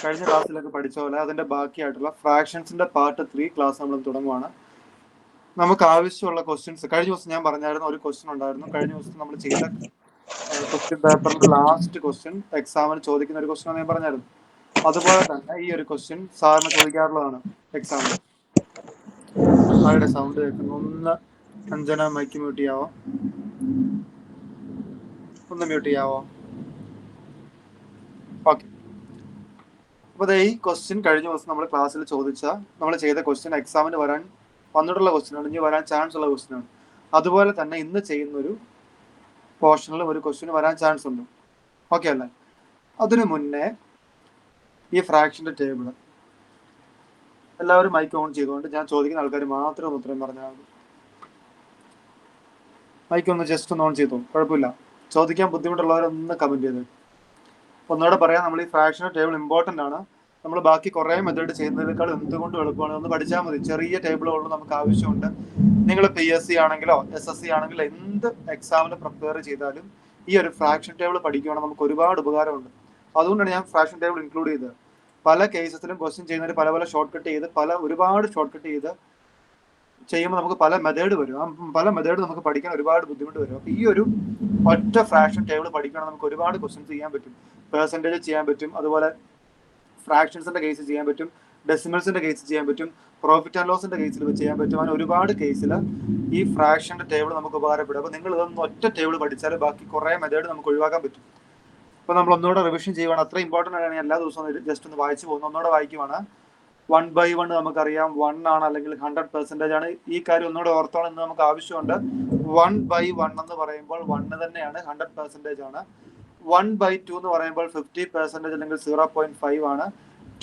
കഴിഞ്ഞ ക്ലാസ്സിലൊക്കെ പഠിച്ച പോലെ അതിന്റെ ബാക്കിയായിട്ടുള്ള ഫ്രാക്ഷൻസിന്റെ പാർട്ട് 3 ക്ലാസ് നമ്മൾ തുടങ്ങുവാണ്. നമുക്ക് ആവശ്യമുള്ള ക്വസ്റ്റ്യൻസ് കഴിഞ്ഞ ദിവസം ഞാൻ പറഞ്ഞായിരുന്നു, ഒരു ക്വസ്റ്റ്യൻ ഉണ്ടായിരുന്നു. കഴിഞ്ഞ ദിവസം നമ്മൾ ചെയ്ത ക്വസ്റ്റ്യൻ പേപ്പറിന്റെ ലാസ്റ്റ് ക്വസ്റ്റ്യൻ എക്സാമിന് ചോദിക്കുന്ന ഒരു ക്വസ്റ്റ്യൻ ഞാൻ പറഞ്ഞായിരുന്നു. അതുപോലെ തന്നെ ഈ ഒരു ക്വസ്റ്റ്യൻ സാറിന് ചോദിക്കാറുള്ളതാണ് എക്സാമിന്. ആരുടെ സൗണ്ട് കേൾക്കുന്നു? ഒന്ന് അഞ്ജന മൈക്ക് മ്യൂട്ട് ചെയ്യാവോ? ഒന്ന് മ്യൂട്ട് ചെയ്യാവോ? ഓക്കെ. അപ്പോൾ ഈ ക്വസ്റ്റ്യൻ കഴിഞ്ഞ ദിവസം നമ്മൾ ക്ലാസ്സിൽ നമ്മൾ ചെയ്ത ക്വസ്റ്റ്യൻ എക്സാമിന് വന്നിട്ടുള്ള ക്വസ്റ്റ്യൻ ആണ്, ഇനി വരാൻ ചാൻസ് ഉള്ള ക്വസ്റ്റ്യൻ ആണ്. അതുപോലെ തന്നെ ഇന്ന് ചെയ്യുന്ന ഒരു പോർഷനിൽ ഒരു ക്വസ്റ്റ്യൻ വരാൻ ചാൻസ് ഉണ്ട്. ഓക്കെ അല്ലേ? അതിനു മുന്നേ ഈ ഫ്രാക്ഷന്റെ ടേബിൾ എല്ലാവരും മൈക്ക് ഓൺ ചെയ്തുകൊണ്ട് ഞാൻ ചോദിക്കുന്ന ആൾക്കാർ മാത്രം ഉത്തരം പറഞ്ഞാൽ മതി. മൈക്ക് ഒന്ന് ജസ്റ്റ് ഒന്ന് ഓൺ ചെയ്തോ, കുഴപ്പമില്ല. ചോദിക്കാൻ ബുദ്ധിമുട്ടുള്ളവരൊന്ന് കമന്റ് ചെയ്ത്. ഒന്നുകൂടെ പറയാം, നമ്മൾ ഈ ഫ്രാക്ഷന്റെ ടേബിൾ ഇമ്പോർട്ടന്റ് ആണ്. നമ്മൾ ബാക്കി കുറേ മെത്തേഡ് ചെയ്യുന്നതിനേക്കാൾ എന്തുകൊണ്ടും എളുപ്പമാണ്. ഒന്ന് പഠിച്ചാൽ മതി. ചെറിയ ടേബിളുകളും നമുക്ക് ആവശ്യമുണ്ട്. നിങ്ങൾ PSC ആണെങ്കിലോ SSC ആണെങ്കിലോ എന്ത് എക്സാമിന് പ്രിപ്പയർ ചെയ്താലും ഈ ഒരു ഫ്രാക്ഷൻ ടേബിൾ പഠിക്കുകയാണെങ്കിൽ നമുക്ക് ഒരുപാട് ഉപകാരമുണ്ട്. അതുകൊണ്ടാണ് ഞാൻ ഫ്രാക്ഷൻ ടേബിൾ ഇൻക്ലൂഡ് ചെയ്തത്. പല കേസസിലും ക്വസ്റ്റ്യൻ ചെയ്യുന്നതിന് പല ഷോർട്ട് കട്ട് ചെയ്ത് ഒരുപാട് ഷോർട്ട് കട്ട് ചെയ്ത് ചെയ്യുമ്പോൾ നമുക്ക് പല മെത്തേഡ് വരും. ആ പല മെത്തേഡ് നമുക്ക് പഠിക്കാൻ ഒരുപാട് ബുദ്ധിമുട്ട് വരും. അപ്പോൾ ഈ ഒരു ഒറ്റ ഫ്രാക്ഷൻ ടേബിൾ പഠിക്കുകയാണെങ്കിൽ നമുക്ക് ഒരുപാട് ക്വസ്റ്റ്യൻസ് ചെയ്യാൻ പറ്റും. പെർസെൻറ്റേജ് ചെയ്യാൻ പറ്റും, അതുപോലെ ഫ്രാക്ഷൻസിന്റെ കേസ് ചെയ്യാൻ പറ്റും, ഡെസിമൽസിന്റെ കേസ് ചെയ്യാൻ പറ്റും, പ്രോഫിറ്റ് ആൻഡ് ലോസിന്റെ കേസിൽ ചെയ്യാൻ പറ്റും. അങ്ങനെ ഒരുപാട് കേസിൽ ഈ ഫ്രാക്ഷന്റെ ടേബിൾ നമുക്ക് ഉപകാരപ്പെടും. അപ്പോൾ നിങ്ങൾ ഇതൊന്നും ഒറ്റ ടേബിൾ പഠിച്ചാൽ ബാക്കി കുറേ മെത്തേഡ് നമുക്ക് ഒഴിവാക്കാൻ പറ്റും. അപ്പോൾ നമ്മൾ ഒന്നുകൂടെ റിവിഷൻ ചെയ്യുവാണ്. അത്ര ഇമ്പോർട്ടൻ്റ് ആണ്. എല്ലാ ദിവസവും ജസ്റ്റ് ഒന്ന് വായിച്ചു പോകുന്നു. ഒന്നുകൂടെ വായിക്കുവാണ്. 1 by 1 നമുക്കറിയാം 1 ആണ്, അല്ലെങ്കിൽ 100% ആണ്. ഈ കാര്യം ഒന്നുകൂടെ ഓർത്തോളം എന്ന് നമുക്ക് ആവശ്യമുണ്ട്. 1 by 1 എന്ന് പറയുമ്പോൾ 1 തന്നെയാണ്, 100% ആണ്. 1 by 2 എന്ന് പറയുമ്പോൾ 50% അല്ലെങ്കിൽ 0.5 ആണ്.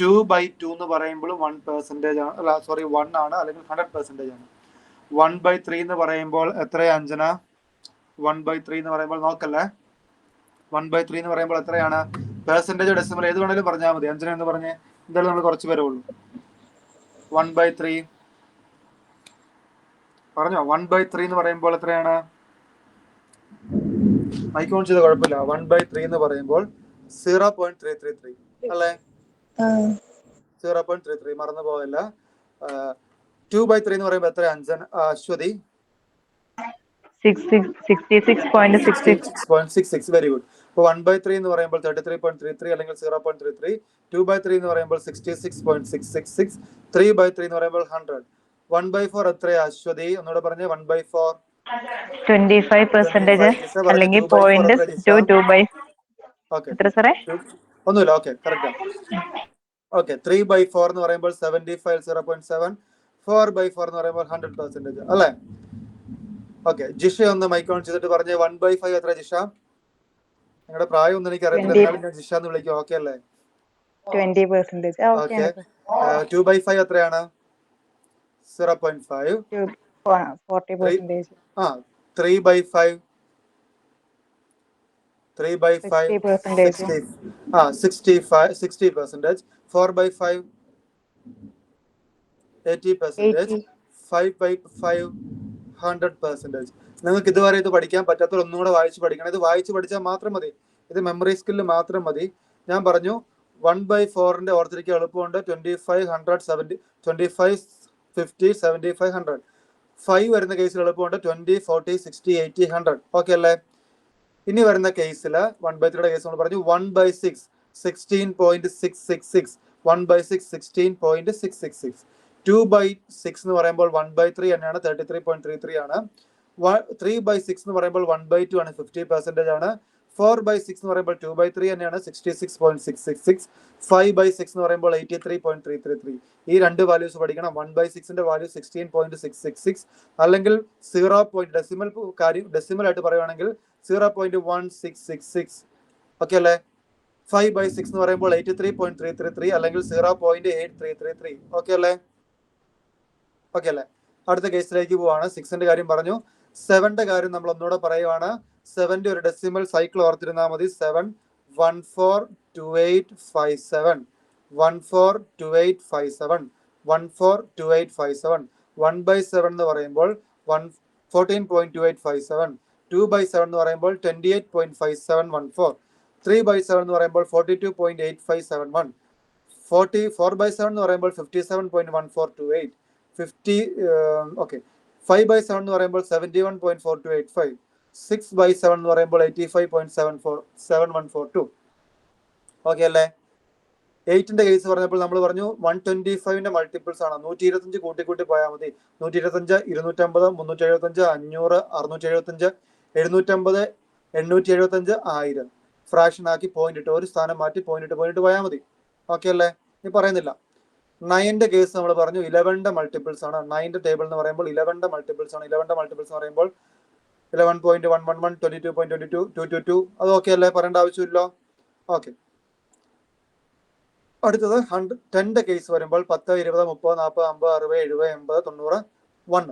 2 by 2 എന്ന് പറയുമ്പോൾ 1% ആണ്, അല്ല സോറി 1 ആണ്, അല്ലെങ്കിൽ 100% ആണ്. 1 by 3 എന്ന് പറയുമ്പോൾ എത്രയാ അഞ്ജന? 1 by 3 എന്ന് പറയുമ്പോൾ നോക്കല്ലേ. 1 by 3 എന്ന് പറയുമ്പോൾ എത്രയാണ്? പെർസെൻറ്റേജ് ഡെസിമൽ ഏത് വേണേലും പറഞ്ഞാൽ മതി. അഞ്ജന എന്ന് പറഞ്ഞ് എന്തായാലും നമ്മൾ കുറച്ച് പേരേ ഉള്ളൂ. 1 by 3 പറഞ്ഞോ. 1 by 3 എന്ന് പറയുമ്പോൾ എത്രയാണ്? മൈക്ക് ഓൺ ചെയ്ത കുഴപ്പമില്ല. 1 by 3 എന്ന് പറയുമ്പോൾ 0.333 അല്ലേ? 0.33 മറന്നു പോകല്ല. 2 by 3 എന്ന് പറയുമ്പോൾ എത്ര അശ്വതി? 66.66. Very good. അപ്പോൾ 1 by 3 എന്ന് പറയുമ്പോൾ 33.33 അല്ലെങ്കിൽ 0.33. 2 by 3 എന്ന് പറയുമ്പോൾ 66.666. 3 by 3 എന്ന് പറയുമ്പോൾ 100. 1 by 4 എത്രയാ അശ്വതി? ഒന്നുകൂടെ പറഞ്ഞേ. 1 by 4 25% അല്ലെങ്കിൽ 0.2 by ഒന്നുമില്ല. Okay, correct. ഓക്കെ. 3 by 4 എന്ന് പറയുമ്പോൾ 75, 0.7. 4 by 4 എന്ന് പറയുമ്പോൾ 100% അല്ലേ? ഓക്കെ. ജിഷ ഒന്ന് മൈക്ക് ഓൺ ചെയ്തിട്ട് പറഞ്ഞേ. 1 by 5 എത്ര ജിഷ? നിങ്ങളുടെ പ്രായം ഒന്നും എനിക്ക് അറിയത്തില്ല, എന്നാലും ഞാൻ ജിഷ എന്ന് വിളിക്കും. ഓക്കെ അല്ലേ? 20%. ഓക്കെ. 2 by 5 എത്രയാണ്? 0.5. 40%. 3 by 5 60%. 4 by 5 80%. 5 by 5 100%. നിങ്ങൾക്ക് ഇതുവരെ ഇത് പഠിക്കാൻ പറ്റാത്തവർ ഒന്നുകൂടെ വായിച്ച് പഠിക്കണം. ഇത് വായിച്ച് പഠിച്ചാൽ മാത്രം മതി. ഇത് മെമ്മറി സ്കില്ല് മാത്രം മതി. ഞാൻ പറഞ്ഞു 1 by 4ന്റെ ഓർത്തിരിക്കാൻ എളുപ്പമുണ്ട്. 25, 100, 70, 25, 50, 75, 100. 5 വരുന്ന കേസിൽ എളുപ്പമുണ്ട്. 20, 40, 60, 80, 100. ഓക്കെ അല്ലേ? ഇനി വരുന്ന കേസിൽ 1 by 3യുടെ കേസ് നമ്മൾ പറഞ്ഞു 1 by 6 16.666. 1 by 6 16.666. 2 by 6 എന്ന് പറയുമ്പോൾ 1 by 3 തന്നെയാണ്, 33.33 ആണ്. 3 by 6 എന്ന് പറയുമ്പോൾ 1 by 2 ആണ്, 50% ആണ്. 4 by 6 എന്ന് പറയുമ്പോൾ 2 by 3 തന്നെയാണ്, 66.666. 5 by 6 എന്ന് പറയുമ്പോൾ 83.333. ഈ രണ്ട് വാല്യൂസ് പഠിക്കണം. 1 by 6ന്റെ വാല്യൂ 16.666 അല്ലെങ്കിൽ 0. ഡെസിമൽ ആയിട്ട് പറയുവാണെങ്കിൽ 0.1666. ഓക്കെ അല്ലേ? 5 by 6 എന്ന് പറയുമ്പോൾ 83.333 അല്ലെങ്കിൽ 0.8333. ഓക്കെ അല്ലേ? ഓക്കെ അല്ലേ? അടുത്ത കേസിലേക്ക് പോവാണ്. 6ന്റെ കാര്യം പറഞ്ഞു. 7ന്റെ കാര്യം നമ്മൾ ഒന്നുകൂടെ പറയുവാണ്. 7ന്റെ ഒരു ഡെസിമൽ സൈക്കിൾ ഓർത്തിരുന്നാൽ മതി. 7 142857. 142857. 142857. 1 by 7 എന്ന് പറയുമ്പോൾ 14.2857. 2 by 7 എന്ന് പറയുമ്പോൾ 28.5714. 3 by 7 എന്ന് പറയുമ്പോൾ 42.8571. 4/7 എന്ന് പറയുമ്പോൾ 57.1428. 5/7 എന്ന് പറയുമ്പോൾ 71.4285. 6/7 എന്ന് പറയുമ്പോൾ 85.7142. ഓക്കെ അല്ലേ? 8ന്റെ കേസ് പറഞ്ഞപ്പോൾ നമ്മൾ പറഞ്ഞു 125ന്റെ മൾട്ടിപ്പിൾസ് ആണ്. 125 കൂട്ടി പോയാൽ മതി. 125, 250, 375, 500, 675, 750, 875, 1000 ഫ്രാക്ഷൻ ആക്കി പോയിന്റ് ഇട്ട് ഒരു സ്ഥാനം മാറ്റി പോയിന്റ് പോയാൽ മതി. ഓക്കെ അല്ലേ? ഈ പറയുന്നില്ല. 9ന്റെ കേസ് നമ്മൾ പറഞ്ഞു 11ന്റെ മൾട്ടിപ്പിൾസ് ആണ്. 9ന്റെ ടേബിൾ എന്ന് പറയുമ്പോൾ 11ന്റെ മൾട്ടിപ്പിൾസ് ആണ്. 11ന്റെ മൾട്ടിപ്പിൾസ് എന്ന് പറയുമ്പോൾ 11.111, 22.22, 222. അത് ഓക്കെ അല്ലേ? പറയേണ്ട ആവശ്യമില്ലോ. ഓക്കെ. അടുത്തത് 10ന്റെ കേസ് വരുമ്പോൾ 10, 20, 30, 40, 50, 60, 70, 80, 90, 1.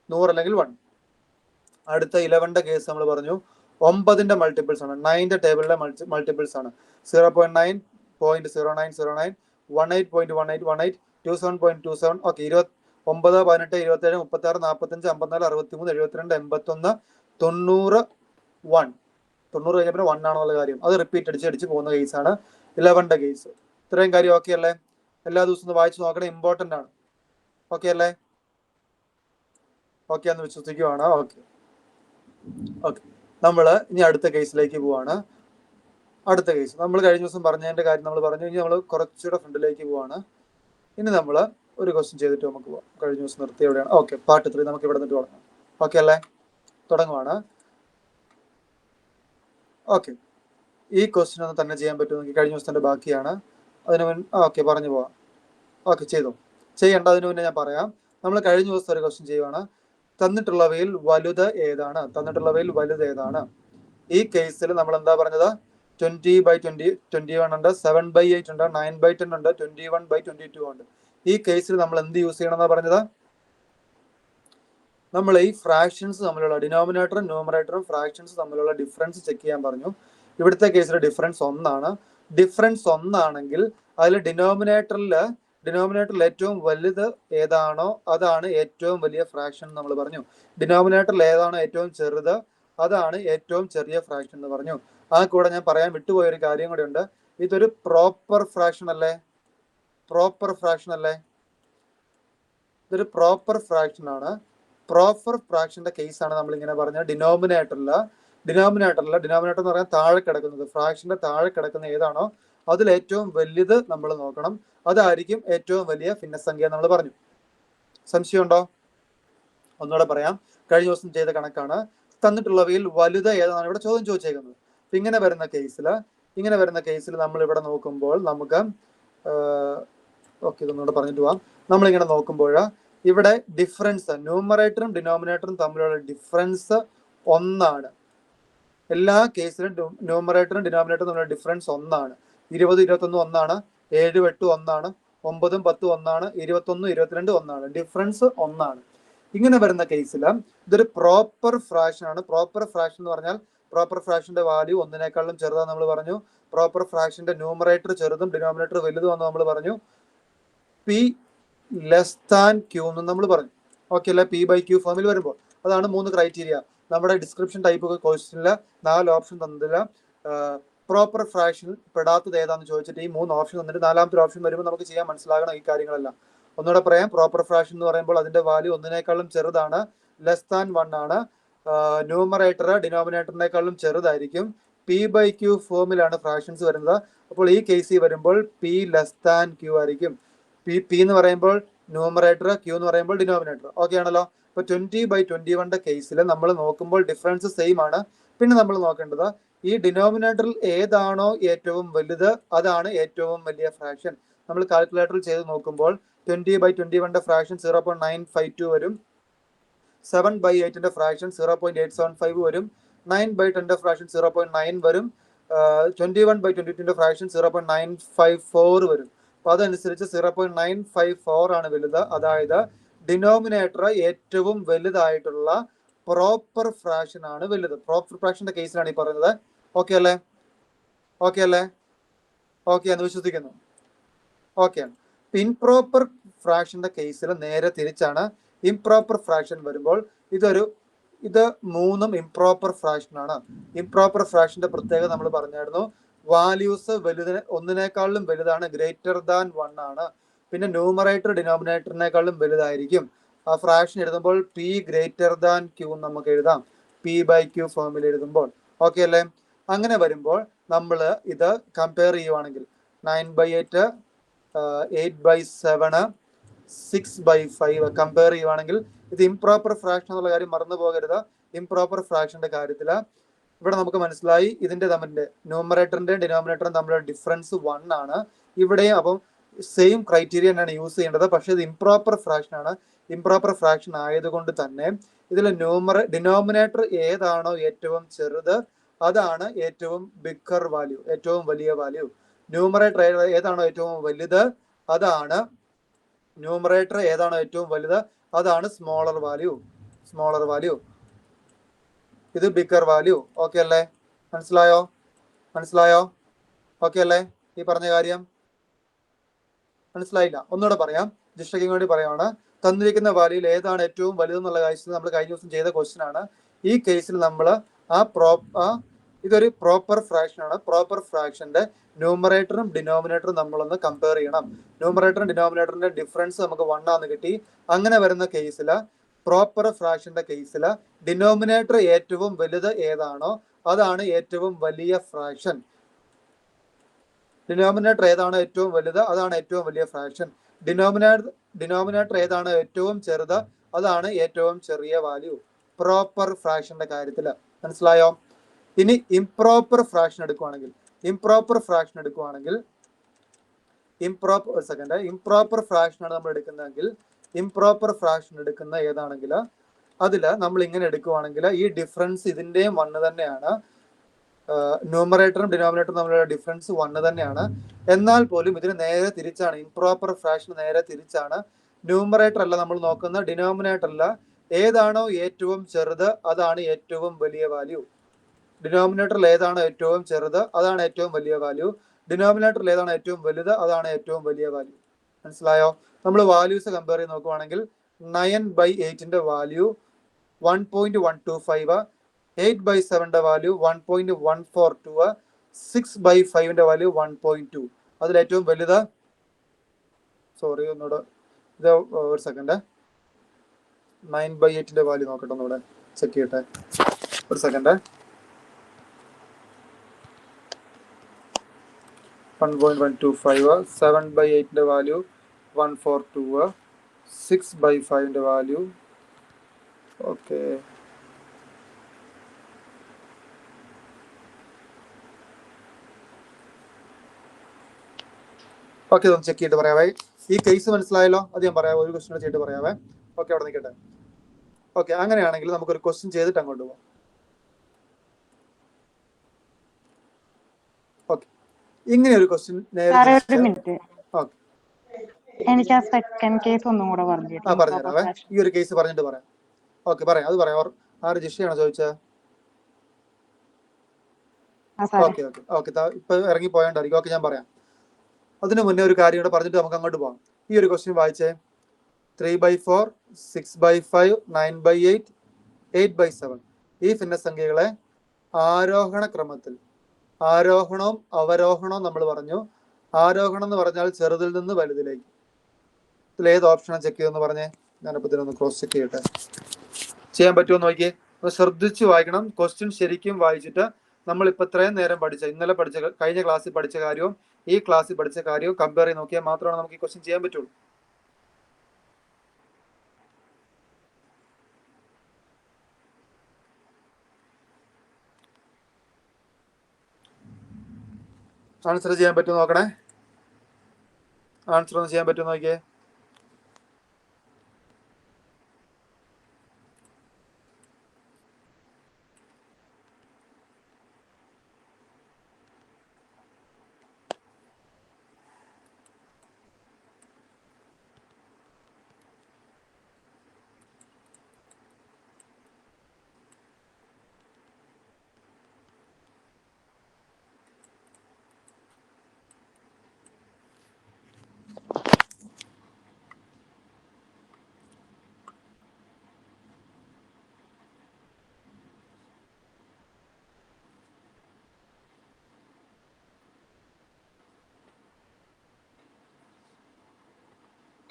100 അല്ലെങ്കിൽ 1. അടുത്ത 11ന്റെ കേസ് നമ്മൾ പറഞ്ഞു 9ന്റെ മൾട്ടിപ്പിൾസ് ആണ്. 9ന്റെ ടേബിളിലെ മൾട്ടിപ്പിൾസ് ആണ്. 0.9, 0.0909, 18.1818, 27.27. ഓക്കെ. 29, 18, 27, 36, 45, 54, 63, 72, 81, 90, 1. 90 കഴിഞ്ഞപ്പോൾ 1 ആണെന്നുള്ള കാര്യം അത് റിപ്പീറ്റ് അടിച്ച് പോകുന്ന കേസാണ് 11ന്റെ കേസ്. ഇത്രയും കാര്യം ഓക്കെ അല്ലേ? എല്ലാ ദിവസവും ഒന്ന് വായിച്ചു നോക്കണം, ഇമ്പോർട്ടന്റ് ആണ്. ഓക്കെ അല്ലേ? ഓക്കെ എന്ന് വിശ്വസിക്കുവാണ്. ഓക്കെ. നമ്മൾ ഇനി അടുത്ത കേസിലേക്ക് പോവാണ്. അടുത്ത കേസ് നമ്മൾ കഴിഞ്ഞ ദിവസം പറഞ്ഞതിന്റെ കാര്യം നമ്മൾ പറഞ്ഞു. ഇനി നമ്മൾ കുറച്ചുകൂടെ ഫ്രണ്ടിലേക്ക് പോവാണ്. ഇനി നമ്മൾ ഒരു ക്വസ്റ്റ്യൻ ചെയ്തിട്ട് നമുക്ക് പോവാം. കഴിഞ്ഞ ദിവസം നിർത്തി എവിടെയാണ്? ഓക്കെ, പാർട്ട് 3 നമുക്ക് ഇവിടെ നിന്നിട്ട് തുടങ്ങാം. ഓക്കെ അല്ലേ? തുടങ്ങുവാണ്. ഓക്കെ. ഈ ക്വസ്റ്റ്യൻ ഒന്ന് തന്നെ ചെയ്യാൻ പറ്റുമെങ്കിൽ കഴിഞ്ഞ ദിവസത്തിന്റെ ബാക്കിയാണ്. അതിന് മുൻ ഓക്കെ പറഞ്ഞു പോവാം. ഓക്കെ, ചെയ്യേണ്ട. അതിന് മുന്നേ ഞാൻ പറയാം. നമ്മൾ കഴിഞ്ഞ ദിവസം ഒരു ക്വസ്റ്റ്യൻ ചെയ്യുവാണ്. തന്നിട്ടുള്ളവയിൽ വലുത് ഏതാണ്? ഈ കേസിൽ നമ്മൾ എന്താ പറഞ്ഞത്? 20/20, 21 ഉണ്ട്, 7/8 ഉണ്ട്, 9/10 ഉണ്ട്, 21/22 ഉണ്ട്. ഈ കേസിൽ നമ്മൾ എന്ത് യൂസ് ചെയ്യണം എന്നാ പറഞ്ഞത്? നമ്മൾ ഈ ഫ്രാക്ഷൻസ് തമ്മിലുള്ള ഡിനോമിനേറ്ററും ന്യൂമറേറ്ററും ഫ്രാക്ഷൻസ് തമ്മിലുള്ള ഡിഫറൻസ് ചെക്ക് ചെയ്യാൻ പറഞ്ഞു. ഇവിടുത്തെ കേസിൽ ഡിഫറൻസ് 1 ആണ്. ഡിഫറൻസ് 1 ആണെങ്കിൽ അതിൽ ഡിനോമിനേറ്ററിൽ ഏറ്റവും വലുത് ഏതാണോ അതാണ് ഏറ്റവും വലിയ ഫ്രാക്ഷൻ നമ്മൾ പറഞ്ഞു. ഡിനോമിനേറ്ററിൽ ഏതാണോ ഏറ്റവും ചെറുത് അതാണ് ഏറ്റവും ചെറിയ ഫ്രാക്ഷൻ എന്ന് പറഞ്ഞു. ആ കൂടെ ഞാൻ പറയാൻ വിട്ടുപോയ ഒരു കാര്യം കൂടെ ഉണ്ട്. ഇതൊരു പ്രോപ്പർ ഫ്രാക്ഷൻ അല്ലേ? ഇതൊരു പ്രോപ്പർ ഫ്രാക്ഷൻ ആണ്. പ്രോപ്പർ ഫ്രാക്ഷന്റെ കേസാണ് നമ്മൾ ഇങ്ങനെ പറഞ്ഞ ഡിനോമിനേറ്റർ എന്ന് പറഞ്ഞാൽ താഴെ കിടക്കുന്നത്, ഫ്രാക്ഷന്റെ താഴെ കിടക്കുന്ന ഏതാണോ അതിൽ ഏറ്റവും വലുത് നമ്മൾ നോക്കണം. അതായിരിക്കും ഏറ്റവും വലിയ ഭിന്നസംഖ്യ നമ്മൾ പറഞ്ഞു. സംശയമുണ്ടോ? ഒന്നുകൂടെ പറയാം. കഴിഞ്ഞ ദിവസം ചെയ്ത കണക്കാണ്. തന്നിട്ടുള്ളവയിൽ വലുത് ഏതാണ് ഇവിടെ ചോദ്യം ചോദിച്ചേക്കുന്നത്. ഇങ്ങനെ വരുന്ന കേസിൽ നമ്മൾ ഇവിടെ നോക്കുമ്പോൾ നമുക്ക് ഓക്കെ, ഇതൊന്നുകൂടെ പറഞ്ഞിട്ട് പോവാം. നമ്മളിങ്ങനെ നോക്കുമ്പോൾ ഇവിടെ ഡിഫറൻസ് ന്യൂമറേറ്ററും ഡിനോമിനേറ്ററും തമ്മിലുള്ള ഡിഫറൻസ് 1 ആണ്. എല്ലാ കേസിലും ന്യൂമറേറ്ററും ഡിനോമിനേറ്ററും തമ്മിലുള്ള ഡിഫറൻസ് 1 ആണ്. 20, 21 1 ആണ്. 7, 8 1 ആണ്. 9, 10 1 ആണ്. 21, 22 1 ആണ്. ഡിഫറൻസ് 1 ആണ്. ഇങ്ങനെ വരുന്ന കേസിൽ ഇതൊരു പ്രോപ്പർ ഫ്രാക്ഷൻ ആണ്. പ്രോപ്പർ ഫ്രാക്ഷൻ എന്ന് പറഞ്ഞാൽ പ്രോപ്പർ ഫ്രാക്ഷന്റെ വാല്യൂ 1നേക്കാളും ചെറുതാന്ന് നമ്മൾ പറഞ്ഞു. പ്രോപ്പർ ഫ്രാക്ഷന്റെ ന്യൂമറേറ്റർ ചെറുതും ഡിനോമിനേറ്റർ വലുതും നമ്മൾ പറഞ്ഞു. P ലെസ് ദാൻ Q എന്ന് നമ്മൾ പറഞ്ഞു. ഓക്കെ അല്ലേ? P/Q ഫോമിൽ വരുമ്പോൾ അതാണ് 3 ക്രൈറ്റീരിയ. നമ്മുടെ ഡിസ്ക്രിപ്ഷൻ ടൈപ്പ് ക്വസ്റ്റ്യനില് 4 ഓപ്ഷൻ തന്നില്ല. പ്രോപ്പർ ഫ്രാക്ഷൻ പെടാത്തത് ഏതാന്ന് ചോദിച്ചിട്ട് ഈ 3 ഓപ്ഷൻ തന്നിട്ട് 4ാമത്തെ ഓപ്ഷൻ വരുമ്പോൾ നമുക്ക് ചെയ്യാൻ മനസ്സിലാകണം ഈ കാര്യങ്ങളെല്ലാം. ഒന്നുകൂടെ പറയാം. പ്രോപ്പർ ഫ്രാക്ഷൻ എന്ന് പറയുമ്പോൾ അതിന്റെ വാല്യൂ 1നേക്കാളും ചെറുതാണ്, ലെസ് ദാൻ 1 ആണ്. ന്യൂമറേറ്റർ ഡിനോമിനേറ്ററിനേക്കാളും ചെറുതായിരിക്കും. P/Q ഫോമിലാണ് ഫ്രാക്ഷൻസ് വരുന്നത്. അപ്പോൾ ഈ കേസിൽ വരുമ്പോൾ P ലെസ് ദാൻ Q ആയിരിക്കും. P എന്ന് പറയുമ്പോൾ ന്യൂമറേറ്റർ, Q എന്ന് പറയുമ്പോൾ ഡിനോമിനേറ്റർ. ഓക്കെ ആണല്ലോ? ഇപ്പൊ 20/21 കേസിൽ നമ്മൾ നോക്കുമ്പോൾ ഡിഫറൻസ് സെയിം ആണ്. പിന്നെ നമ്മൾ നോക്കേണ്ടത് ഈ ഡിനോമിനേറ്ററിൽ ഏതാണോ ഏറ്റവും വലുത് അതാണ് ഏറ്റവും വലിയ ഫ്രാക്ഷൻ. നമ്മൾ കാൽക്കുലേറ്ററിൽ ചെയ്ത് നോക്കുമ്പോൾ 20/21 ഫ്രാക്ഷൻ 0.952 വരും. 7/8 ഫ്രാക്ഷൻ 0.875 വരും. 9/10 ഫ്രാക്ഷൻ 0.9 വരും. 21/22 ഫ്രാക്ഷൻ 0.954 വരും. അപ്പൊ അതനുസരിച്ച് 0.954 ആണ് വലുത്. അതായത് ഡിനോമിനേറ്റർ ഏറ്റവും വലുതായിട്ടുള്ള പ്രോപ്പർ ഫ്രാക്ഷൻ ആണ് വലുത്. പ്രോപ്പർ ഫ്രാക്ഷന്റെ കേസിലാണ് ഈ പറയുന്നത്. ഓക്കെ അല്ലേ? ഓക്കെ എന്ന് വിശ്വസിക്കുന്നു. ഓക്കെ. ഇംപ്രോപ്പർ ഫ്രാക്ഷന്റെ കേസിൽ നേരെ തിരിച്ചാണ്. ഇംപ്രോപ്പർ ഫ്രാക്ഷൻ വരുമ്പോൾ ഇത് 3 ഇംപ്രോപ്പർ ഫ്രാക്ഷൻ ആണ്. ഇംപ്രോപ്പർ ഫ്രാക്ഷന്റെ പ്രത്യേകത നമ്മൾ പറഞ്ഞായിരുന്നു. വാല്യൂസ് ഒന്നിനേക്കാളും വലുതാണ്, ഗ്രേറ്റർ ദാൻ 1 ആണ്. പിന്നെ ന്യൂമറേറ്റർ ഡിനോമിനേറ്ററിനേക്കാളും വലുതായിരിക്കും. ആ ഫ്രാക്ഷൻ എഴുതുമ്പോൾ പി ഗ്രേറ്റർ ദാൻ ക്യൂ നമുക്ക് എഴുതാം, പി ബൈ ക്യൂ ഫോമിൽ എഴുതുമ്പോൾ. ഓക്കെ അല്ലേ? അങ്ങനെ വരുമ്പോൾ നമ്മൾ ഇത് കമ്പയർ ചെയ്യുവാണെങ്കിൽ 9/8, 8/7, 6/5 കമ്പയർ ചെയ്യുവാണെങ്കിൽ ഇത് ഇംപ്രോപ്പർ ഫ്രാക്ഷൻ എന്നുള്ള കാര്യം മറന്നു പോകരുത്. ഇംപ്രോപ്പർ ഫ്രാക്ഷന്റെ കാര്യത്തിൽ ഇവിടെ നമുക്ക് മനസ്സിലായി ഇതിന്റെ തമ്മിൽ ന്യൂമറേറ്ററിന്റെയും ഡിനോമിനേറ്ററും തമ്മിലുള്ള ഡിഫറൻസ് 1 ആണ്. ഇവിടെയും അപ്പം സെയിം ക്രൈറ്റീരിയ തന്നെയാണ് യൂസ് ചെയ്യേണ്ടത്. പക്ഷേ ഇത് ഇംപ്രോപ്പർ ഫ്രാക്ഷൻ ആണ്. ഇംപ്രോപ്പർ ഫ്രാക്ഷൻ ആയതുകൊണ്ട് തന്നെ ഇതിൽ ഡിനോമിനേറ്റർ ഏതാണോ ഏറ്റവും ചെറുത് അതാണ് ഏറ്റവും ബിഗ്ഗർ വാല്യൂ, ഏറ്റവും വലിയ വാല്യൂ. ന്യൂമറേറ്റർ ഏതാണോ ഏറ്റവും വലുത് അതാണ് സ്മോളർ വാല്യൂ. ഇത് ബിഗ്ഗർ വാല്യൂ. ഓക്കെ അല്ലേ? മനസ്സിലായോ? ഓക്കെ അല്ലേ? ഈ പറഞ്ഞ കാര്യം മനസ്സിലായില്ല? ഒന്നുകൂടെ പറയാം, ജിഷ്ണയ്ക്ക് വേണ്ടി പറയുകയാണ്. തന്നിരിക്കുന്ന വാല്യൂയിൽ ഏതാണ് ഏറ്റവും വലുതെന്നുള്ള കാര്യത്തിൽ നമ്മൾ കഴിഞ്ഞ ദിവസം ചെയ്ത ക്വസ്റ്റ്യൻ ആണ്. ഈ കേസിൽ നമ്മൾ ഇതൊരു പ്രോപ്പർ ഫ്രാക്ഷൻ ആണ്. പ്രോപ്പർ ഫ്രാക്ഷന്റെ ന്യൂമറേറ്ററും ഡിനോമിനേറ്ററും നമ്മളൊന്ന് കമ്പയർ ചെയ്യണം. ന്യൂമറേറ്ററും ഡിനോമിനേറ്ററിന്റെ ഡിഫറൻസ് നമുക്ക് 1 ആണെന്ന് കിട്ടി. അങ്ങനെ വരുന്ന കേസിൽ പ്രോപ്പർ ഫ്രാക്ഷന്റെ കേസിൽ ഡിനോമിനേറ്റർ ഏറ്റവും വലുത് ഏതാണോ അതാണ് ഏറ്റവും വലിയ ഫ്രാക്ഷൻ. ഡിനോമിനേറ്റർ ഏതാണോ ഏറ്റവും വലുത് അതാണ് ഏറ്റവും വലിയ ഫ്രാക്ഷൻ. ഡിനോമിനേറ്റർ ഏതാണോ ഏറ്റവും ചെറുത് അതാണ് ഏറ്റവും ചെറിയ വാല്യൂ പ്രോപ്പർ ഫ്രാക്ഷന്റെ കാര്യത്തിൽ. മനസ്സിലായോ? ഇനി ഇംപ്രോപ്പർ ഫ്രാക്ഷൻ എടുക്കുവാണെങ്കിൽ ഇംപ്രോപ്പർ ഫ്രാക്ഷൻ ആണ് നമ്മൾ എടുക്കുന്നതെങ്കിൽ ഇംപ്രോപ്പർ ഫ്രാക്ഷൻ എടുക്കുന്ന ഏതാണെങ്കിൽ അതിൽ നമ്മൾ ഇങ്ങനെ എടുക്കുവാണെങ്കിൽ ഈ ഡിഫറൻസ് ഇതിന്റെയും 1 തന്നെയാണ്. ന്യൂമറേറ്ററും ഡിനോമിനേറ്ററും തമ്മിലുള്ള ഡിഫറൻസ് 1 തന്നെയാണ്. എന്നാൽ പോലും ഇതിന് നേരെ തിരിച്ചാണ്. ഇംപ്രോപ്പർ ഫ്രാക്ഷൻ നേരെ തിരിച്ചാണ്. ന്യൂമറേറ്റർ അല്ല നമ്മൾ നോക്കുന്ന, ഡിനോമിനേറ്റർ അല്ല. ഏതാണോ ഏറ്റവും ചെറുത് അതാണ് ഏറ്റവും വലിയ വാല്യൂ. ഡിനോമിനേറ്ററിൽ ഏതാണോ ഏറ്റവും ചെറുത് അതാണ് ഏറ്റവും വലിയ വാല്യൂ. ഡിനോമിനേറ്ററിൽ ഏതാണോ ഏറ്റവും വലുത് അതാണ് ഏറ്റവും വലിയ വാല്യൂ. മനസ്സിലായോ? നമ്മൾ വാല്യൂസ് കമ്പയർ ചെയ്ത് നോക്കുവാണെങ്കിൽ 9/8ന്റെ വാല്യൂ 1.125, 8/7ന്റെ വാല്യൂ 1.142, 6/5ന്റെ വാല്യൂ 1.2. അതിൽ ഏറ്റവും വലുത് ഒന്നുകൂടെ ഇത് ഒരു സെക്കൻഡ് 9/8ന്റെ വാല്യൂ നോക്കട്ടെ, ഒന്നുകൂടെ ചെക്ക് ചെയ്യട്ടെ, ഒരു സെക്കൻഡ്. 1.125, 7/8ന്റെ വാല്യൂ 142, 6/5ന്റെ വാല്യൂ ഓക്കെ ഇതൊന്ന് ചെക്ക് ചെയ്തിട്ട് പറയാവേ. ഈ കേസ് മനസ്സിലായല്ലോ? അത് ഞാൻ പറയാം, ഒരു ക്വസ്റ്റ്യൻ ചെയ്തിട്ട് പറയാവേ. ഓക്കെ, അവിടെ നിൽക്കട്ടെ. ഓക്കെ, അങ്ങനെയാണെങ്കിൽ നമുക്കൊരു ക്വസ്റ്റ്യൻ ചെയ്തിട്ട് അങ്ങോട്ട് പോകാം. ഓക്കെ, ഇങ്ങനെ ഒരു ക്വസ്റ്റ്യൻ എനിക്ക് ആ സെക്കൻഡ് കേസ് ഒന്നും കൂടെ പറഞ്ഞുതരാവേ. ഈ ഒരു കേസ് പറഞ്ഞിട്ട് പറയാം. ഓക്കെ, പറയാം. അത് പറയാം. ആര് ജിഷയാണോ ചോദിച്ചത്? ഓക്കെ ഇപ്പൊ ഇറങ്ങി പോയോണ്ടായിരിക്കും. ഓക്കെ, ഞാൻ പറയാം. അതിന് മുന്നേ ഒരു കാര്യം കൂടെ പറഞ്ഞിട്ട് നമുക്ക് അങ്ങോട്ട് പോകാം. ഈ ഒരു ക്വസ്റ്റ്യൻ വായിച്ചേ. 3/4, 6/5, 9/8, 8/7 ഈ ഭിന്നസംഖ്യകളെ ആരോഹണ ക്രമത്തിൽ, ആരോഹണവും അവരോഹണവും നമ്മൾ പറഞ്ഞു. ആരോഹണം എന്ന് പറഞ്ഞാൽ ചെറുതിൽ നിന്ന് വലുതിലേക്ക്. ഇതിൽ ഏത് ഓപ്ഷനാണ് ചെക്ക് ചെയ്തെന്ന് പറഞ്ഞേ? ഞാനിപ്പോൾ ഇതിനൊന്ന് ക്രോസ് ചെക്ക് ചെയ്യട്ടെ. ചെയ്യാൻ പറ്റുമോ നോക്കിയേ. ശ്രദ്ധിച്ച് വായിക്കണം. ക്വസ്റ്റ്യൻ ശരിക്കും വായിച്ചിട്ട് നമ്മളിപ്പോൾ ഇത്രയും നേരം ഇന്നലെ കഴിഞ്ഞ ക്ലാസ്സിൽ പഠിച്ച കാര്യവും ഈ ക്ലാസ്സിൽ പഠിച്ച കാര്യവും കമ്പയർ ചെയ്ത് നോക്കിയാൽ മാത്രമാണ് നമുക്ക് ഈ ക്വസ്റ്റ്യൻ ചെയ്യാൻ പറ്റുള്ളൂ. ആൻസർ ചെയ്യാൻ പറ്റുമോ നോക്കണേ. ആൻസർ ഒന്ന് ചെയ്യാൻ പറ്റുമോ നോക്കിയേ.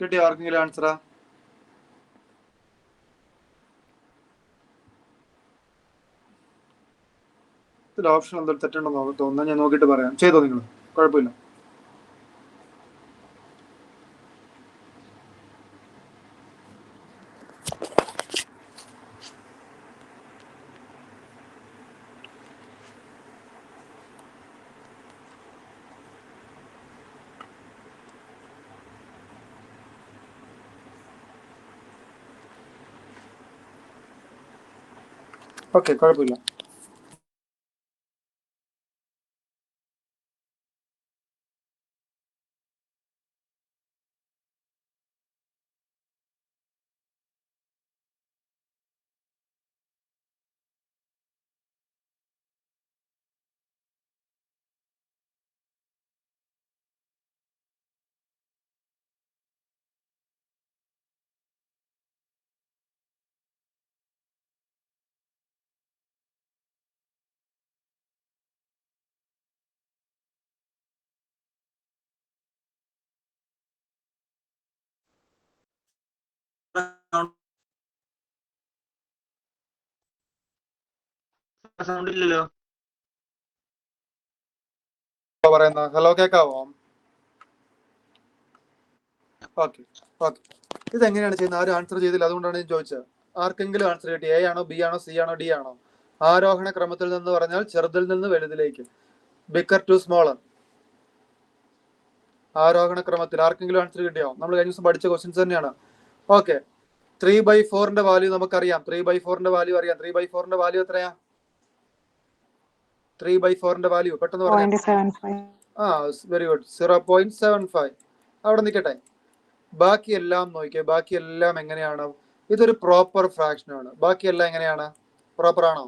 കിട്ടിയോ ആർക്കെങ്കിലും ആൻസറാ? ഇതിൽ ഓപ്ഷൻ എന്തെങ്കിലും തെറ്റുണ്ടോ തോന്നുന്നു, ഞാൻ നോക്കിയിട്ട് പറയാം. ചെയ്തോ നിങ്ങൾ, കുഴപ്പമില്ല. ഓക്കെ, കുഴപ്പമില്ല. സൗണ്ടില്ലല്ലോ. പറയുന്ന ഹലോ, കേൾക്കാവോ? Okay okay. ഇതെങ്ങനെയാണ് ചെയ്യുന്നത്? ആരും ആൻസർ ചെയ്തില്ല, അതുകൊണ്ടാണ് ഞാൻ ചോദിച്ചത്. ആർക്കെങ്കിലും ആൻസർ കിട്ടി? എ ആണോ, ബി ആണോ, സി ആണോ, ഡി ആണോ? ആരോഹണ ക്രമത്തിൽ നിന്ന് പറഞ്ഞാൽ ചെറുതിൽ നിന്ന് വലുതിലേക്ക്, ബിക്കർ ടു സ്മോളർ. ആരോഹണ ക്രമത്തിൽ ആർക്കെങ്കിലും ആൻസർ കിട്ടിയോ? നമ്മൾ കഴിഞ്ഞ ദിവസം പഠിച്ച ക്വസ്റ്റ്യൻസ് തന്നെയാണ്. ഓക്കെ, 3/4 വാല്യൂ നമുക്കറിയാം. 3/4 വാല്യൂ അറിയാം. 3/4 വാല്യൂ എത്രയാ? 3/4 വാല്യൂ പെട്ടെന്ന് പറയാം. 0.75. Very good, 0.75. അവിടെ നിൽക്കട്ടെ. ബാക്കിയെല്ലാം നോക്കിയേ, ബാക്കിയെല്ലാം എങ്ങനെയാണ്? ഇതൊരു പ്രോപ്പർ ഫ്രാക്ഷൻ ആണ്. ബാക്കിയെല്ലാം എങ്ങനെയാണ്? പ്രോപ്പർ ആണോ?